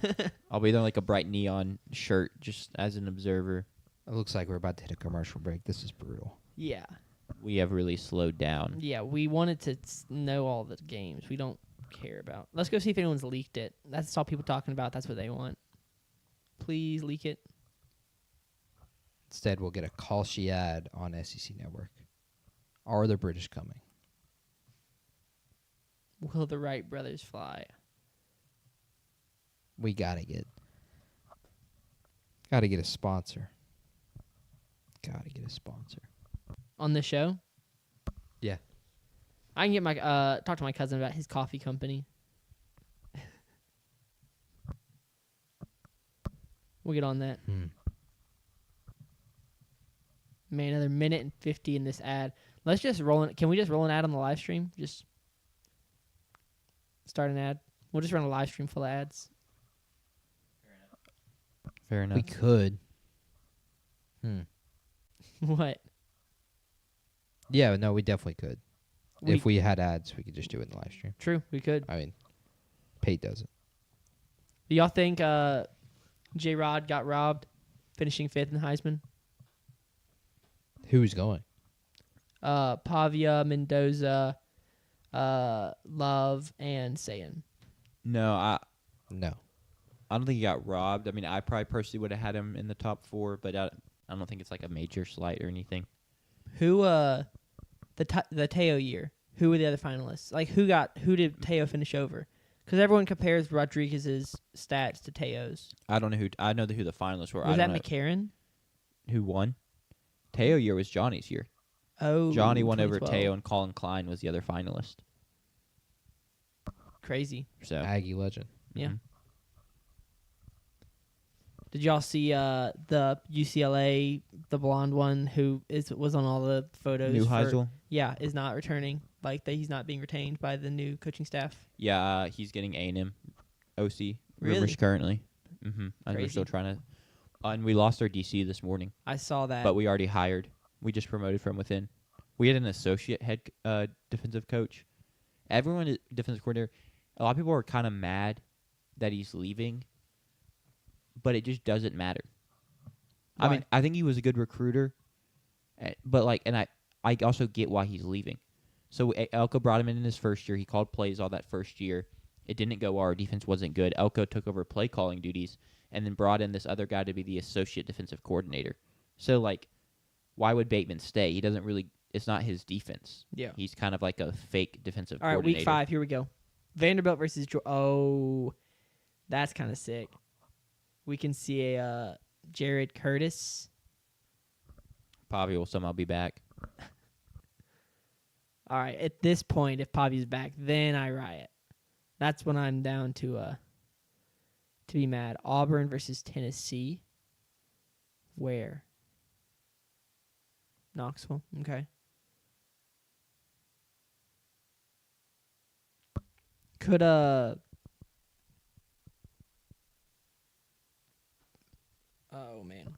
I'll be there in a bright neon shirt just as an observer. It looks like we're about to hit a commercial break. This is brutal. Yeah. We have really slowed down. Yeah, we wanted to know all the games. We don't care about. Let's go see if anyone's leaked it. That's all people talking about. That's what they want. Please leak it. Instead, we'll get a Kalshi ad on SEC Network. Are the British coming? Will the Wright brothers fly? We gotta get a sponsor. Gotta get a sponsor. On the show? Yeah. I can get my talk to my cousin about his coffee company. We'll get on that. Man, another minute and 50 in this ad. Let's just roll it. Can we just roll an ad on the live stream? Just start an ad. We'll just run a live stream full of ads. Fair enough. We could. What? Yeah, no, we definitely could. We- If we had ads, we could just do it in the live stream. True, we could. I mean, Pate does it. Do y'all think J-Rod got robbed, finishing 5th in Heisman? Who's going? Pavia, Mendoza, Love, and Sayin. No, I No. don't think he got robbed. I mean, I probably personally would have had him in the top 4, but I don't think it's a major slight or anything. Who the Teo year? Who were the other finalists? Who did Teo finish over? Because everyone compares Rodriguez's stats to Teo's. I don't know who. I know who the finalists were. Was I that don't know. McCarron? Who won? Teo year was Johnny's year. Oh, Johnny won over 2012. Teo, and Colin Klein was the other finalist. Crazy. So Aggie legend. Yeah. mhm. Did y'all see the UCLA, the blonde one who was on all the photos? New for- Heisel. Yeah, is not returning. Like that, he's not being retained by the new coaching staff. Yeah, he's getting A&M OC Really? rumors currently. And we're Crazy. still trying to. And we lost our DC this morning, I saw that. but we already hired. We just promoted from within. We had an associate head defensive coach. Everyone is defensive coordinator. A lot of people are kind of mad that he's leaving, but it just doesn't matter. I Why? mean, I think he was a good recruiter, but I also get why he's leaving. So Elko brought him in his first year. He called plays all that first year. It didn't go well. Our defense wasn't good. Elko took over play calling duties and then brought in this other guy to be the associate defensive coordinator. So, like, why would Bateman stay? He doesn't really – it's not his defense. Yeah. He's kind of like a fake defensive All right, coordinator. week 5. Here we go. Vanderbilt versus Oh, that's kind of sick. We can see a Jared Curtis. Pavi will somehow be back. All right, at this point, if Pavi's back, then I riot. That's when I'm down to be mad. Auburn versus Tennessee. Where? Knoxville. Okay. Could oh man.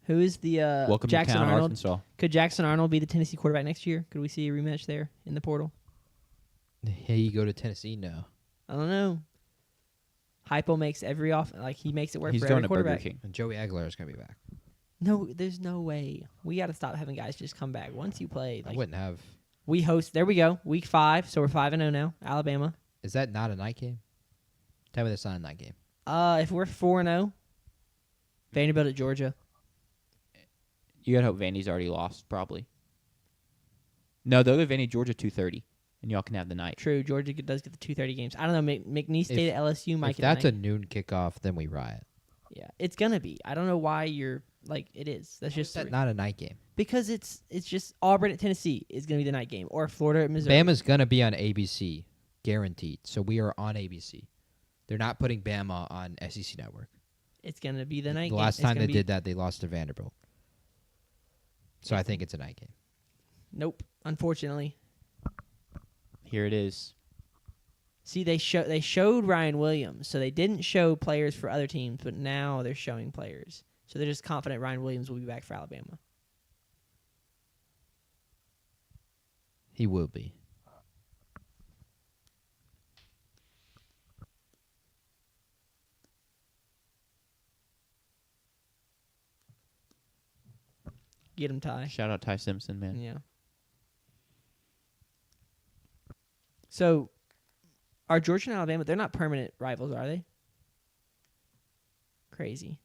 Who is the Welcome Jackson to town, Arnold? Arkansas. Could Jackson Arnold be the Tennessee quarterback next year? Could we see a rematch there in the portal? Hey, you go to Tennessee? No. I don't know. Hypo makes every he makes it work He's for going every to Burger quarterback. King. And Joey Aguilar is going to be back. No, there's no way. We got to stop having guys just come back once you play. I Like wouldn't have. we host. There we go. Week 5, so we're 5-0 now. Alabama. Is that not a night game? Tell me that's not a night game. If we're 4-0, Vanderbilt at Georgia. You got to hope Vandy's already lost, probably. No, they'll go Vandy, Georgia, 2:30, and y'all can have the night. True, Georgia does get the 2:30 games. I don't know. McNeese State at LSU might If get that's a night. noon kickoff, then we riot. Yeah, it's gonna be. I don't know why you're like it is. That's just That's not a night game. because it's just Auburn at Tennessee is gonna be the night game, or Florida at Missouri. Bama's going to be on ABC, guaranteed. So we are on ABC. They're not putting Bama on SEC Network. It's gonna be the night The game. last It's time gonna they be- did that, they lost to Vanderbilt. So I think it's a night game. Nope. Unfortunately, Here it is. see they showed Ryan Williams, so they didn't show players for other teams, but now they're showing players. So they're just confident Ryan Williams will be back for Alabama. He will be. Get him, Ty. Shout out Ty Simpson, man. Yeah. So, are Georgia and Alabama? They're not permanent rivals, are they? Crazy.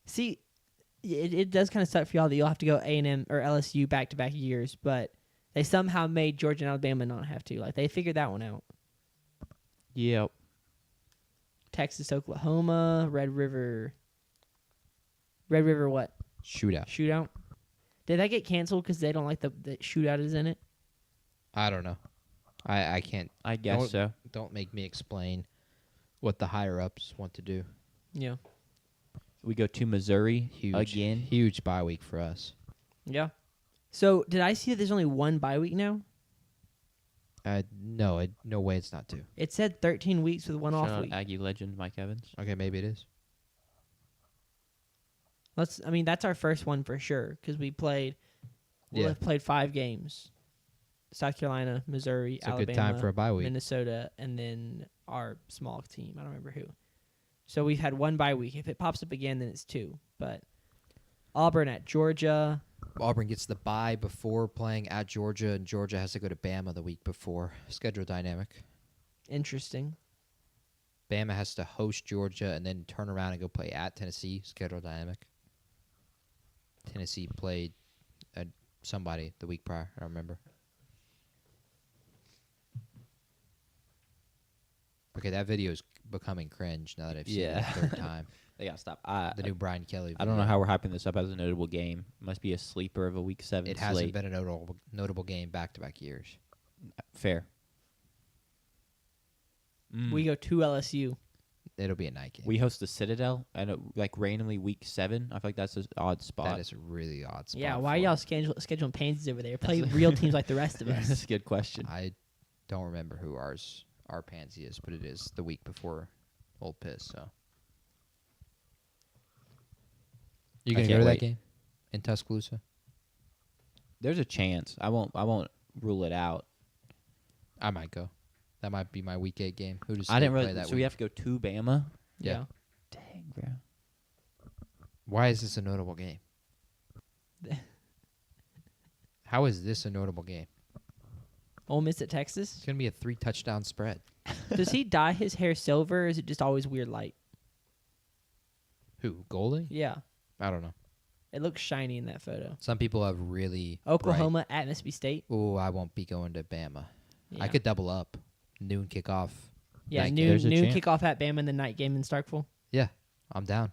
See, it does kind of suck for y'all that you'll have to go A&M or LSU back-to-back years, but they somehow made Georgia and Alabama not have to. Like, they figured that one out. Yep. Texas, Oklahoma, Red River. Red River what? Shootout. Shootout? Did that get canceled because they don't like the shootout is in it? I don't know. I can't. I guess Don't- so. Don't make me explain what the higher ups want to do. Yeah. We go to Missouri Huge again. Huge bye week for us. Yeah. So, did I see that there's only one bye week now? No, no way it's not two. It said 13 weeks with one Shout off out week. Aggie legend Mike Evans. Okay, maybe it is. That's our first one for sure because we'll Yeah. have played 5 games. South Carolina, Missouri, It's a Alabama, good time for a bye week. Minnesota, and then our small team. I don't remember who. So we've had one bye week. If it pops up again, then it's 2. But Auburn at Georgia. Auburn gets the bye before playing at Georgia, and Georgia has to go to Bama the week before. Schedule dynamic. Interesting. Bama has to host Georgia and then turn around and go play at Tennessee. Schedule dynamic. Tennessee played somebody the week prior. I don't remember. Okay, that video is becoming cringe now that I've seen it Yeah. a third time. They gotta stop. The new Brian Kelly. I don't know video. how we're hyping this up as a notable game. Must be a sleeper of a Week 7 It slate. hasn't been a notable game back-to-back years. Fair. We go to LSU. It'll be a night game. We host the Citadel, and like randomly Week 7. I feel like that's an odd spot. That is a really odd spot. Yeah, why are for y'all it. scheduling pansies over there? Play real teams like the rest of That's us. a good question. I don't remember who our pansy is, but it is the week before Old Piss. So you I gonna go can't to that wait. game in Tuscaloosa? There's a chance. I won't rule it out. I might go. That might be my Week 8 game. Who does I didn't State really. play that So week? we have to go to Bama. Yeah. Dang, bro. Why is this a notable game? How is this a notable game? Ole Miss at Texas. It's gonna be a 3-touchdown spread. Does he dye his hair silver, or is it just always weird light? Who? Goldie? Yeah, I don't know. it looks shiny in that photo. Some people have really Oklahoma at Mississippi State. Oh, I won't be going to Bama. Yeah. I could double up. Noon kickoff. Yeah, night noon, game. There's a noon chance. kickoff at Bama and the night game in Starkville. Yeah, I'm down.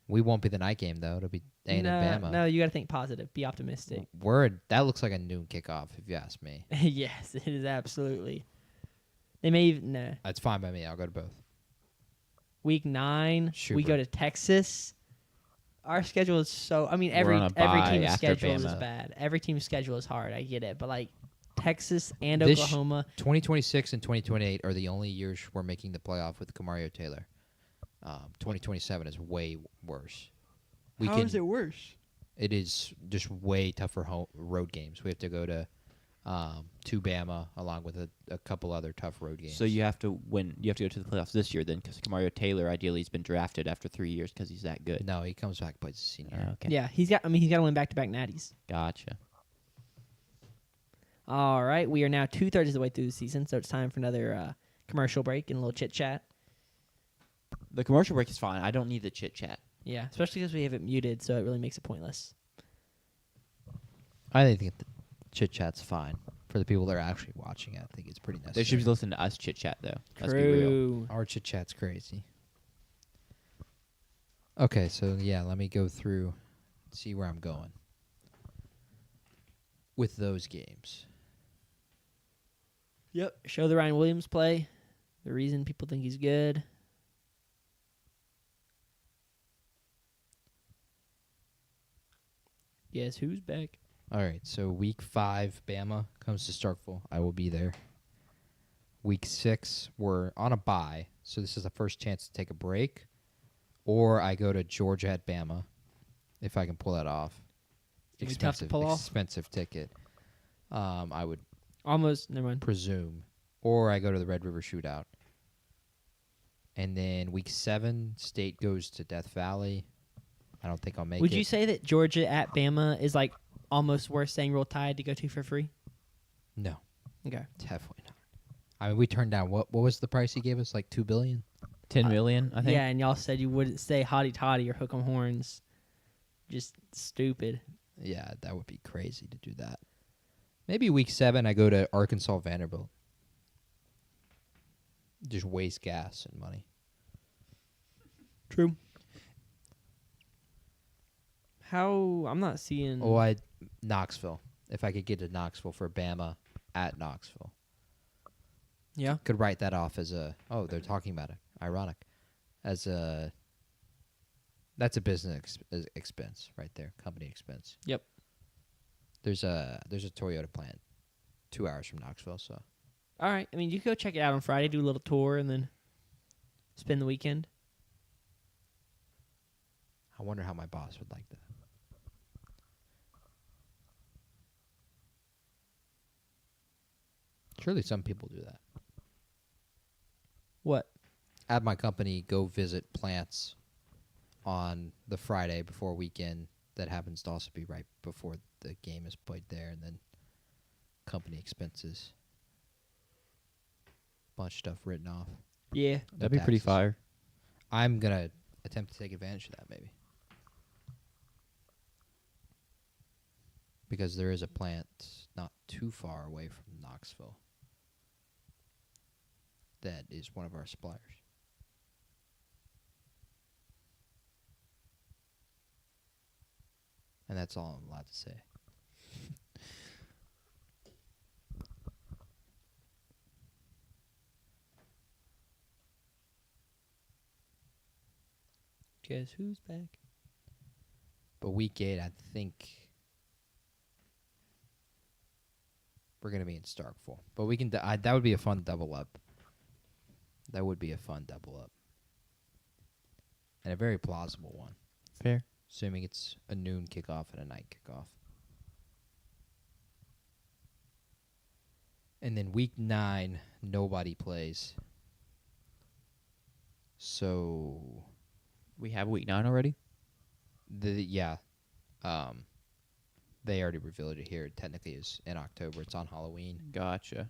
We won't be the night game though. It'll be A&M Bama. No, you got to think positive. Be optimistic. That looks like a noon kickoff if you ask me. Yes, it is absolutely. They may even no. That's fine by me. I'll go to both. Week 9, we Super. go to Texas. Our schedule is so. I mean, We're every on a bye team's after schedule is Bama. bad. Every team's schedule is hard. I get it, but like Texas and This- Oklahoma. 2026 and 2028 are the only years we're making the playoff with Kamario Taylor. 2027 is way worse. it worse? It is just way tougher road games. We have to go to Bama along with a couple other tough road games. So you have to win. You have to go to the playoffs this year then, because Mario Taylor ideally has been drafted after 3 years because he's that good. No, he comes back plays a senior. Okay. Yeah, he's got. I mean, he's got to win back-to-back natties. Gotcha. All right, we are now 2/3 of the way through the season, so it's time for another commercial break and a little chit chat. The commercial break is fine. I don't need the chit chat. Yeah, especially because we have it muted, so it really makes it pointless. I think the chit chat's fine for the people that are actually watching it. I think it's pretty necessary. They should be listening to us chit chat though. Let's be real. True. Our chit chat's crazy. Okay, so yeah, let me go through, see where I'm going with those games. Yep. Show the Ryan Williams play. The reason people think he's good. Guess who's back? All right, so week 5, Bama comes to Starkville. I will be there. Week 6, we're on a bye, so this is the first chance to take a break. Or I go to Georgia at Bama, if I can pull that off. It'd be tough to pull off. Expensive ticket. I would Almost. Never mind. presume. Or I go to the Red River Shootout. And then week 7, State goes to Death Valley. I don't think I'll make Would it. you say that Georgia at Bama is like almost worth saying Roll Tide to go to for free? No, Okay. definitely not. I mean, we turned down what was the price he gave us? Like $2 billion? 10 million, I think. Yeah, and y'all said you wouldn't say Hottie Toddy or Hook 'em Horns. Just stupid. Yeah, that would be crazy to do that. Maybe week 7, I go to Arkansas Vanderbilt. Just waste gas and money. True. How I'm not seeing. Oh, Knoxville. If I could get to Knoxville for Bama at Knoxville. Yeah. Could write that off as a, oh, they're talking about it. Ironic. As a, that's a business expense right there. Company expense. Yep. There's a Toyota plant 2 hours from Knoxville, so. All right. I mean, you can go check it out on Friday, do a little tour, and then spend the weekend. I wonder how my boss would like that. Surely some people do that. What? At my company, go visit plants on the Friday before weekend. That happens to also be right before the game is played there, and then company expenses. Bunch of stuff written off. Yeah. That'd be pretty Taxes. fire. I'm gonna attempt to take advantage of that, maybe. Because there is a plant not too far away from Knoxville that is one of our suppliers. And that's all I'm allowed to say. Guess who's back? But week 8, I think we're going to be in Starkville. But we can. That would be a fun double up. That would be a fun double up. And a very plausible one. Fair. Assuming it's a noon kickoff and a night kickoff. And then week 9, nobody plays. So We have week 9 already? yeah. They already revealed it here. It technically is in October. It's on Halloween. Gotcha.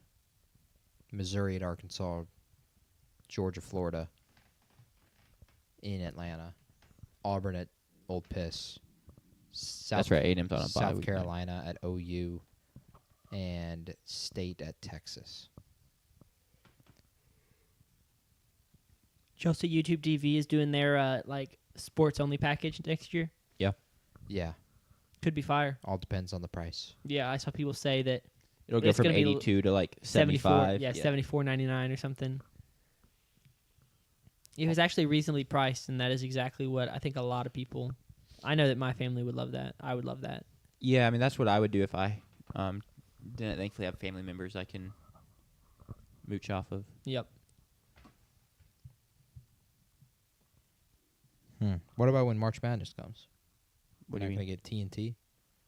Missouri at Arkansas. Georgia, Florida. In Atlanta. Auburn at Old Piss. That's right. A&M's on a bye South week Carolina at OU. And State at Texas. Chelsea YouTube TV is doing their sports only package next year. Yeah. Could be fire. All depends on the price. Yeah, I saw people say that It'll go It's from gonna be 82 to like 74. 75. Yeah, $74.99 or something. It was actually reasonably priced, and that is exactly what I think a lot of people. I know that my family would love that. I would love that. Yeah, I mean, that's what I would do if I didn't thankfully have family members I can mooch off of. Yep. What about when March Madness comes? What do Not you gonna mean? get TNT?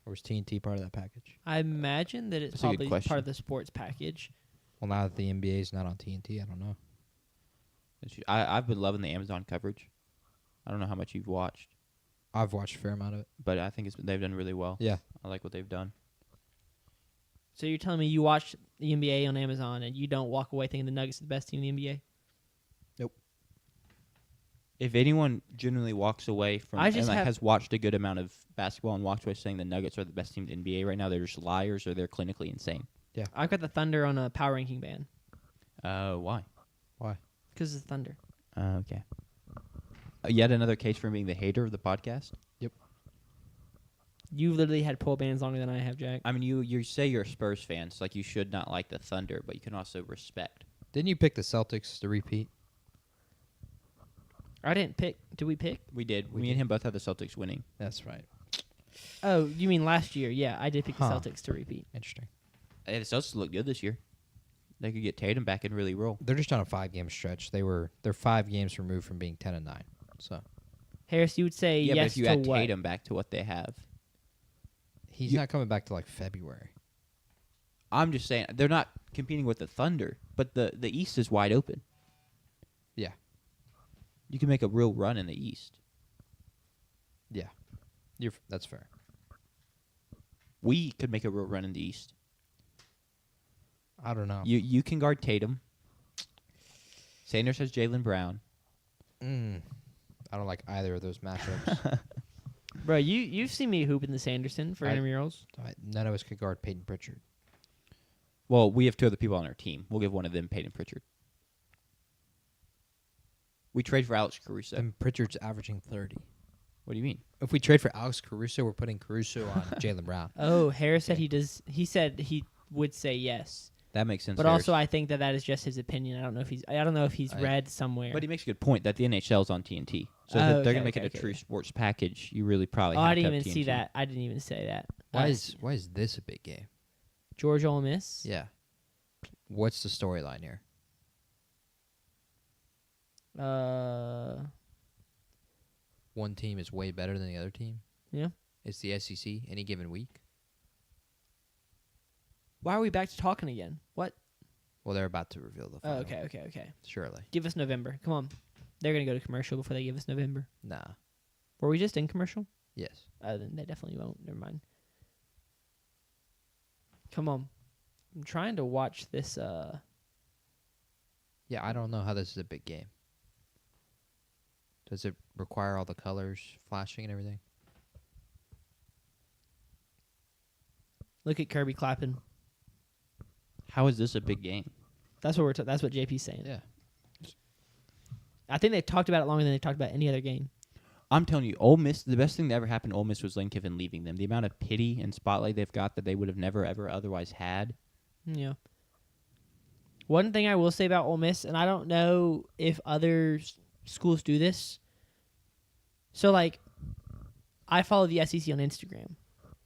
Or is TNT part of that package? I imagine that it's That's a good probably question. part of the sports package. Well, now that the NBA is not on TNT, I don't know. I've been loving the Amazon coverage. I don't know how much you've watched, I've watched a fair amount of it. but I think they've done really well. Yeah. I like what they've done. So you're telling me you watch the NBA on Amazon and you don't walk away thinking the Nuggets are the best team in the NBA? If anyone generally walks away from I just and like have- has watched a good amount of basketball and walked away saying the Nuggets are the best team in the NBA right now, they're just liars or they're clinically insane. I've got the Thunder on a power ranking band Why? Why? because it's the Thunder. Okay. Yet another case for being the hater of the podcast. You've literally had poll bands longer than I have, Jack. I mean, you say you're a Spurs fan, so like you should not like the Thunder, but you can also respect. Didn't you pick the Celtics to repeat? I didn't pick. Did we pick? We did. We Me did. and him both had the Celtics winning. That's right. Oh, you mean last year? Yeah, I did pick the Huh. Celtics to repeat. Interesting. Hey, the Celtics look good this year. They could get Tatum back and really roll. They're just on a 5-game stretch. They're 5 games removed from being 10-9. So Harris, you would say Yeah, but yes if you to add what? Tatum back to what they have, he's not coming back to like February. I'm just saying they're not competing with the Thunder, but the East is wide open. Yeah. You can make a real run in the East. Yeah. That's fair. We could make a real run in the East. I don't know. You can guard Tatum. Sanders has Jaylen Brown. I don't like either of those matchups. Bro, you've seen me hoop in the Sanderson for I- intramurals. None of us could guard Peyton Pritchard. Well, we have 2 other people on our team. We'll give one of them Peyton Pritchard. We trade for Alex Caruso. And Pritchard's averaging 30. What do you mean? If we trade for Alex Caruso, we're putting Caruso on Jaylen Brown. Oh, Harris said he does. He said he would say yes, That makes sense. but Harris. also I think that is just his opinion. I don't know if he's I- read somewhere. But he makes a good point that the NHL's on TNT. So Oh, if they're okay, going to make okay, it a okay. true sports package. You really probably Oh, have I to didn't have even see TNT. that. I didn't even say that. Why is this a big game? Georgia Ole Miss? Yeah. What's the storyline here? One team is way better than the other team. Yeah. It's the SEC any given week. Why are we back to talking again? What? Well, they're about to reveal the Oh, final. okay. Surely. Give us November. Come on. They're gonna go to commercial before they give us November. Nah. Were we just in commercial? Yes. Then they definitely won't. Never mind. Come on. I'm trying to watch this. Yeah, I don't know how this is a big game. Does it require all the colors flashing and everything? Look at Kirby clapping. How is this a big game? That's what that's what JP's saying. Yeah. I think they talked about it longer than they talked about any other game. I'm telling you, Ole Miss, the best thing that ever happened to Ole Miss was Lane Kiffin leaving them. The amount of pity and spotlight they've got that they would have never, ever otherwise had. Yeah. One thing I will say about Ole Miss, and I don't know if other schools do this. So, like, I follow the SEC on Instagram,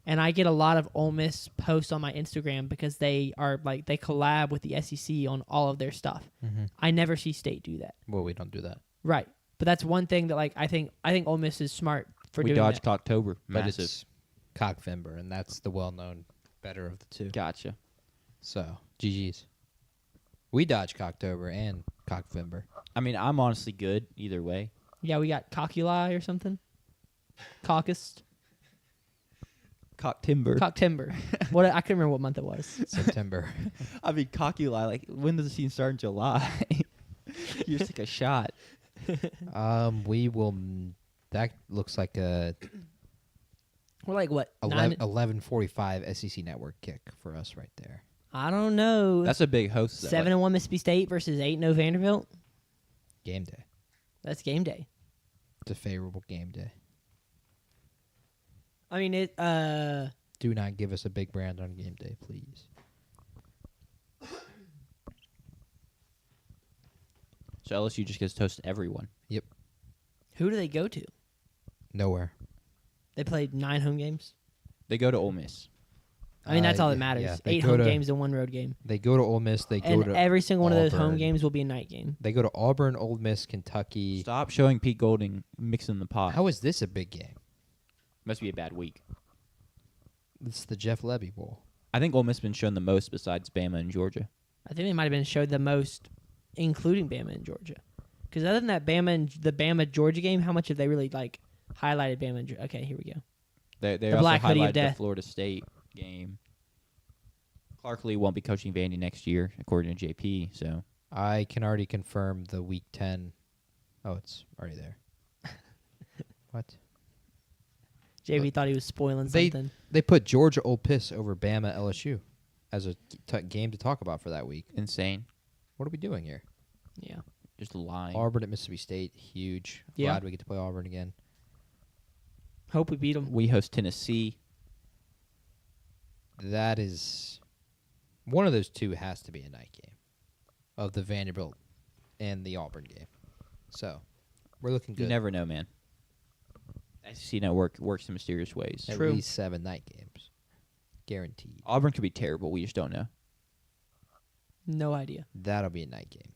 and I get a lot of Ole Miss posts on my Instagram because they are like they collab with the SEC on all of their stuff. Mm-hmm. I never see State do that. Well, we don't do that. Right, but that's one thing that like I think Ole Miss is smart for We doing dodged that. October. But Massive. it's Cockfimber, and that's the well-known better of the two. Gotcha. So, GG's. We dodged Cocktober and Cockfimber. I mean, I'm honestly good either way. Yeah, we got Cockuli or something. Caucus, Cock timber. Cocktimber. What I couldn't remember what month it was. September. I mean, cockuli. Like, when does the season start in July? You just take a shot. We will. That looks like a We're like what? 11:45 SEC Network kick for us right there. I don't know. That's a big host. Though. 7-1 Mississippi State versus 8-0 Vanderbilt. Game day. That's game day. It's a favorable game day. I mean it. Do not give us a big brand on game day, please. So LSU just gets to host everyone. Who do they go to? Nowhere. They played 9 home games. They go to Ole Miss. I mean that's all that matters. Yeah, they 8 go home to- games and 1 road game. They go to Ole Miss. They go And to every single one of those home Auburn. games will be a night game. They go to Auburn, Ole Miss, Kentucky. Stop showing Pete Golding mixing the pot. How is this a big game? Must be a bad week. It's the Jeff Levy Bowl. I think Ole Miss has been shown the most besides Bama and Georgia. I think they might have been showed the most, including Bama and Georgia. Because other than that the Bama Georgia game, how much have they really like highlighted Bama and Georgia? Okay, here we go. They The also Black Hoodie of highlighted the Death. Florida State game. Clark Lee won't be coaching Vandy next year, according to JP. So I can already confirm the Week 10. Oh, it's already there. What? JV thought he was spoiling They- something. They put Georgia Ole Miss over Bama LSU as a game to talk about for that week. insane. What are we doing here? Yeah. Just lying. Auburn at Mississippi State, huge. Yeah. Glad we get to play Auburn again. Hope we beat them. We host Tennessee. That is one of those two has to be a night game of the Vanderbilt and the Auburn game. So we're looking good. You never know, man. SEC Network works in mysterious ways. At True. least 7 night games, guaranteed. Auburn could be terrible. We just don't know. No idea. That'll be a night game.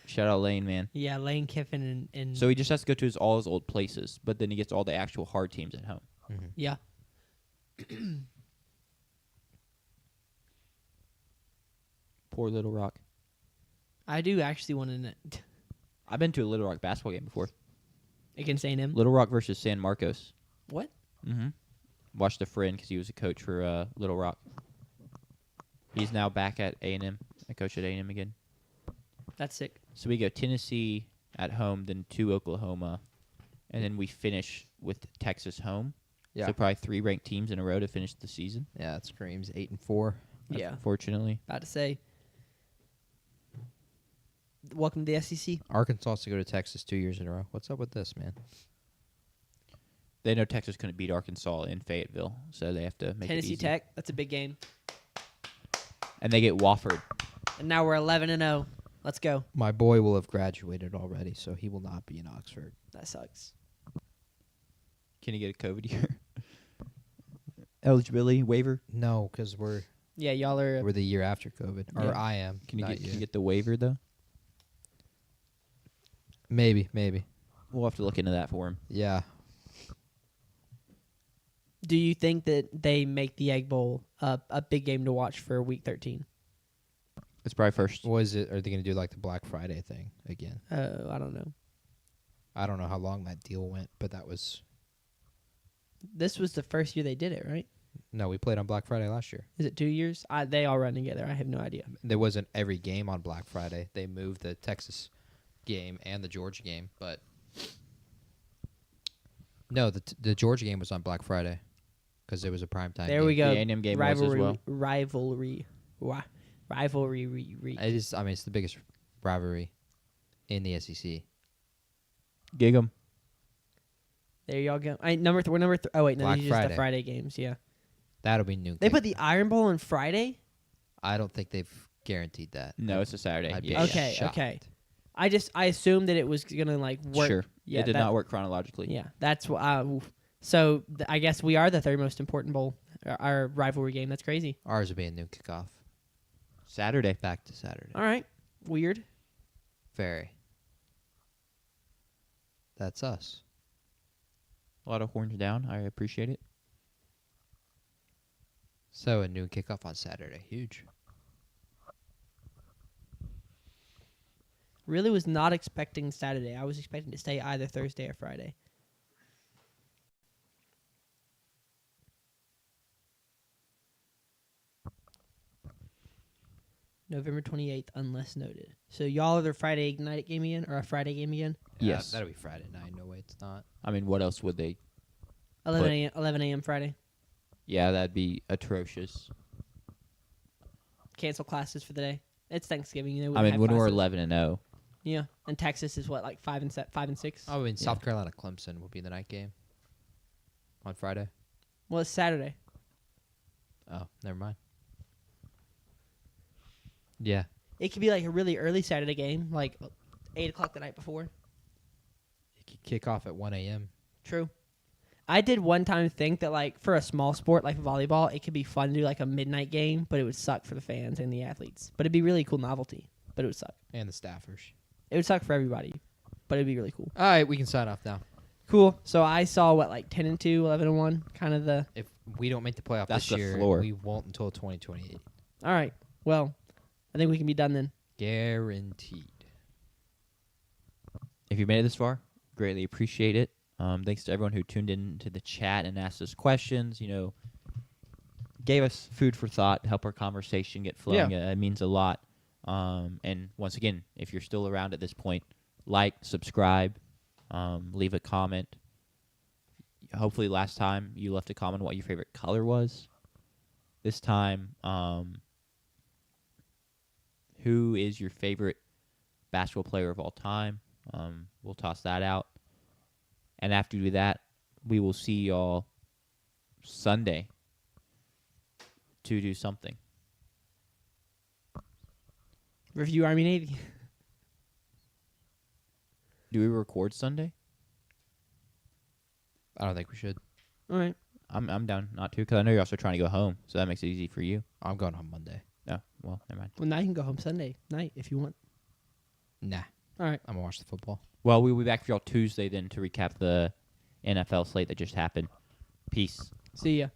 Shout out Lane, man. Yeah, Lane Kiffin and So he just has to go to all his old places, but then he gets all the actual hard teams at home. Mm-hmm. yeah. Poor Little Rock. I do actually want to I've been to a Little Rock basketball game before. against A&M. Little Rock versus San Marcos. What? Mm-hmm. Watched a friend because he was a coach for Little Rock. He's now back at A&M. I coach at A&M again. That's sick. So we go Tennessee at home, then to Oklahoma, and then we finish with Texas home. Yeah. So probably 3 ranked teams in a row to finish the season. Yeah, it screams 8-4. Yeah. Unfortunately. About to say. Welcome to the SEC. Arkansas to go to Texas 2 years in a row. What's up with this, man? They know Texas couldn't beat Arkansas in Fayetteville, so they have to make it Tennessee easy. Tech. That's a big game. And they get Wofford. And now we're 11-0. Let's go. My boy will have graduated already, so he will not be in Oxford. That sucks. Can he get a COVID year? Eligibility waiver? No, because we're Yeah, y'all are. the year after COVID. Or Yeah. I am. Can you not get, the waiver, though? Maybe. We'll have to look into that for him. Yeah. Do you think that they make the Egg Bowl a big game to watch for Week 13? It's probably first. What is it? Are they going to do like the Black Friday thing again? I don't know. I don't know how long that deal went, but that was... This was the first year they did it, right? No, we played on Black Friday last year. Is it 2 years? They all run together. I have no idea. There wasn't every game on Black Friday. They moved the Texas game and the Georgia game, but... No, the Georgia game was on Black Friday because it was a primetime There game. we go. The A&M game was as well. Rivalry. It is. I mean, it's the biggest rivalry in the SEC. Gig 'em. There y'all go. We're number. Oh wait, no, Black these are just the Friday. Friday games. Yeah, That'll be noon. they kick. put the Iron Bowl on Friday. I don't think they've guaranteed that. No, it's a Saturday. I'd be Yeah. Okay, shocked. okay. I assumed that it was gonna like work. Sure. Yeah, it did that- not work chronologically. Yeah, that's what. So I guess we are the third most important bowl, our rivalry game. That's crazy. Ours will be a noon kickoff. Saturday. Back to Saturday. All right, weird. Very. That's us. A lot of horns down. I appreciate it. So a noon kickoff on Saturday. Huge. Really was not expecting Saturday. I was expecting to stay either Thursday or Friday. November 28th, unless noted. So y'all are the Friday night game again, or a Friday game again? Yes. That'll be Friday night. No way, it's not. I mean, what else would they? 11 a.m. Friday. Yeah, that'd be atrocious. Cancel classes for the day. It's Thanksgiving. You know. I mean, have when we're classes. 11-0. Yeah, and Texas is what, like 5 and 6. Oh, in South Carolina, Clemson will be the night game on Friday. Well, it's Saturday. Oh, never mind. Yeah. It could be like a really early Saturday game, like 8 o'clock the night before. It could kick off at 1 a.m. True. I did one time think that, like, for a small sport like volleyball, it could be fun to do like a midnight game, but it would suck for the fans and the athletes. But it'd be really cool novelty, but it would suck. And the staffers. It would suck for everybody, but it'd be really cool. All right, we can sign off now. Cool. So I saw what, like 10-2, 11-1, kind of the. If we don't make the playoff That's this the year, floor. we won't until 2028. All right. Well, I think we can be done then. Guaranteed. If you made it this far, greatly appreciate it. Thanks to everyone who tuned in to the chat and asked us questions. You know, gave us food for thought, help our conversation get flowing. It means a lot. And once again, if you're still around at this point, like, subscribe, leave a comment. Hopefully, last time you left a comment what your favorite color was. This time, who is your favorite basketball player of all time? We'll toss that out. And after we do that, we will see y'all Sunday to do something. Review Army Navy. Do we record Sunday? I don't think we should. All right. I'm down not to, because I know you're also trying to go home, so that makes it easy for you. I'm going home Monday. Oh, well, never mind. Well, now you can go home Sunday night if you want. Nah. All right. I'm going to watch the football. Well, we'll be back for y'all Tuesday then to recap the NFL slate that just happened. Peace. See ya.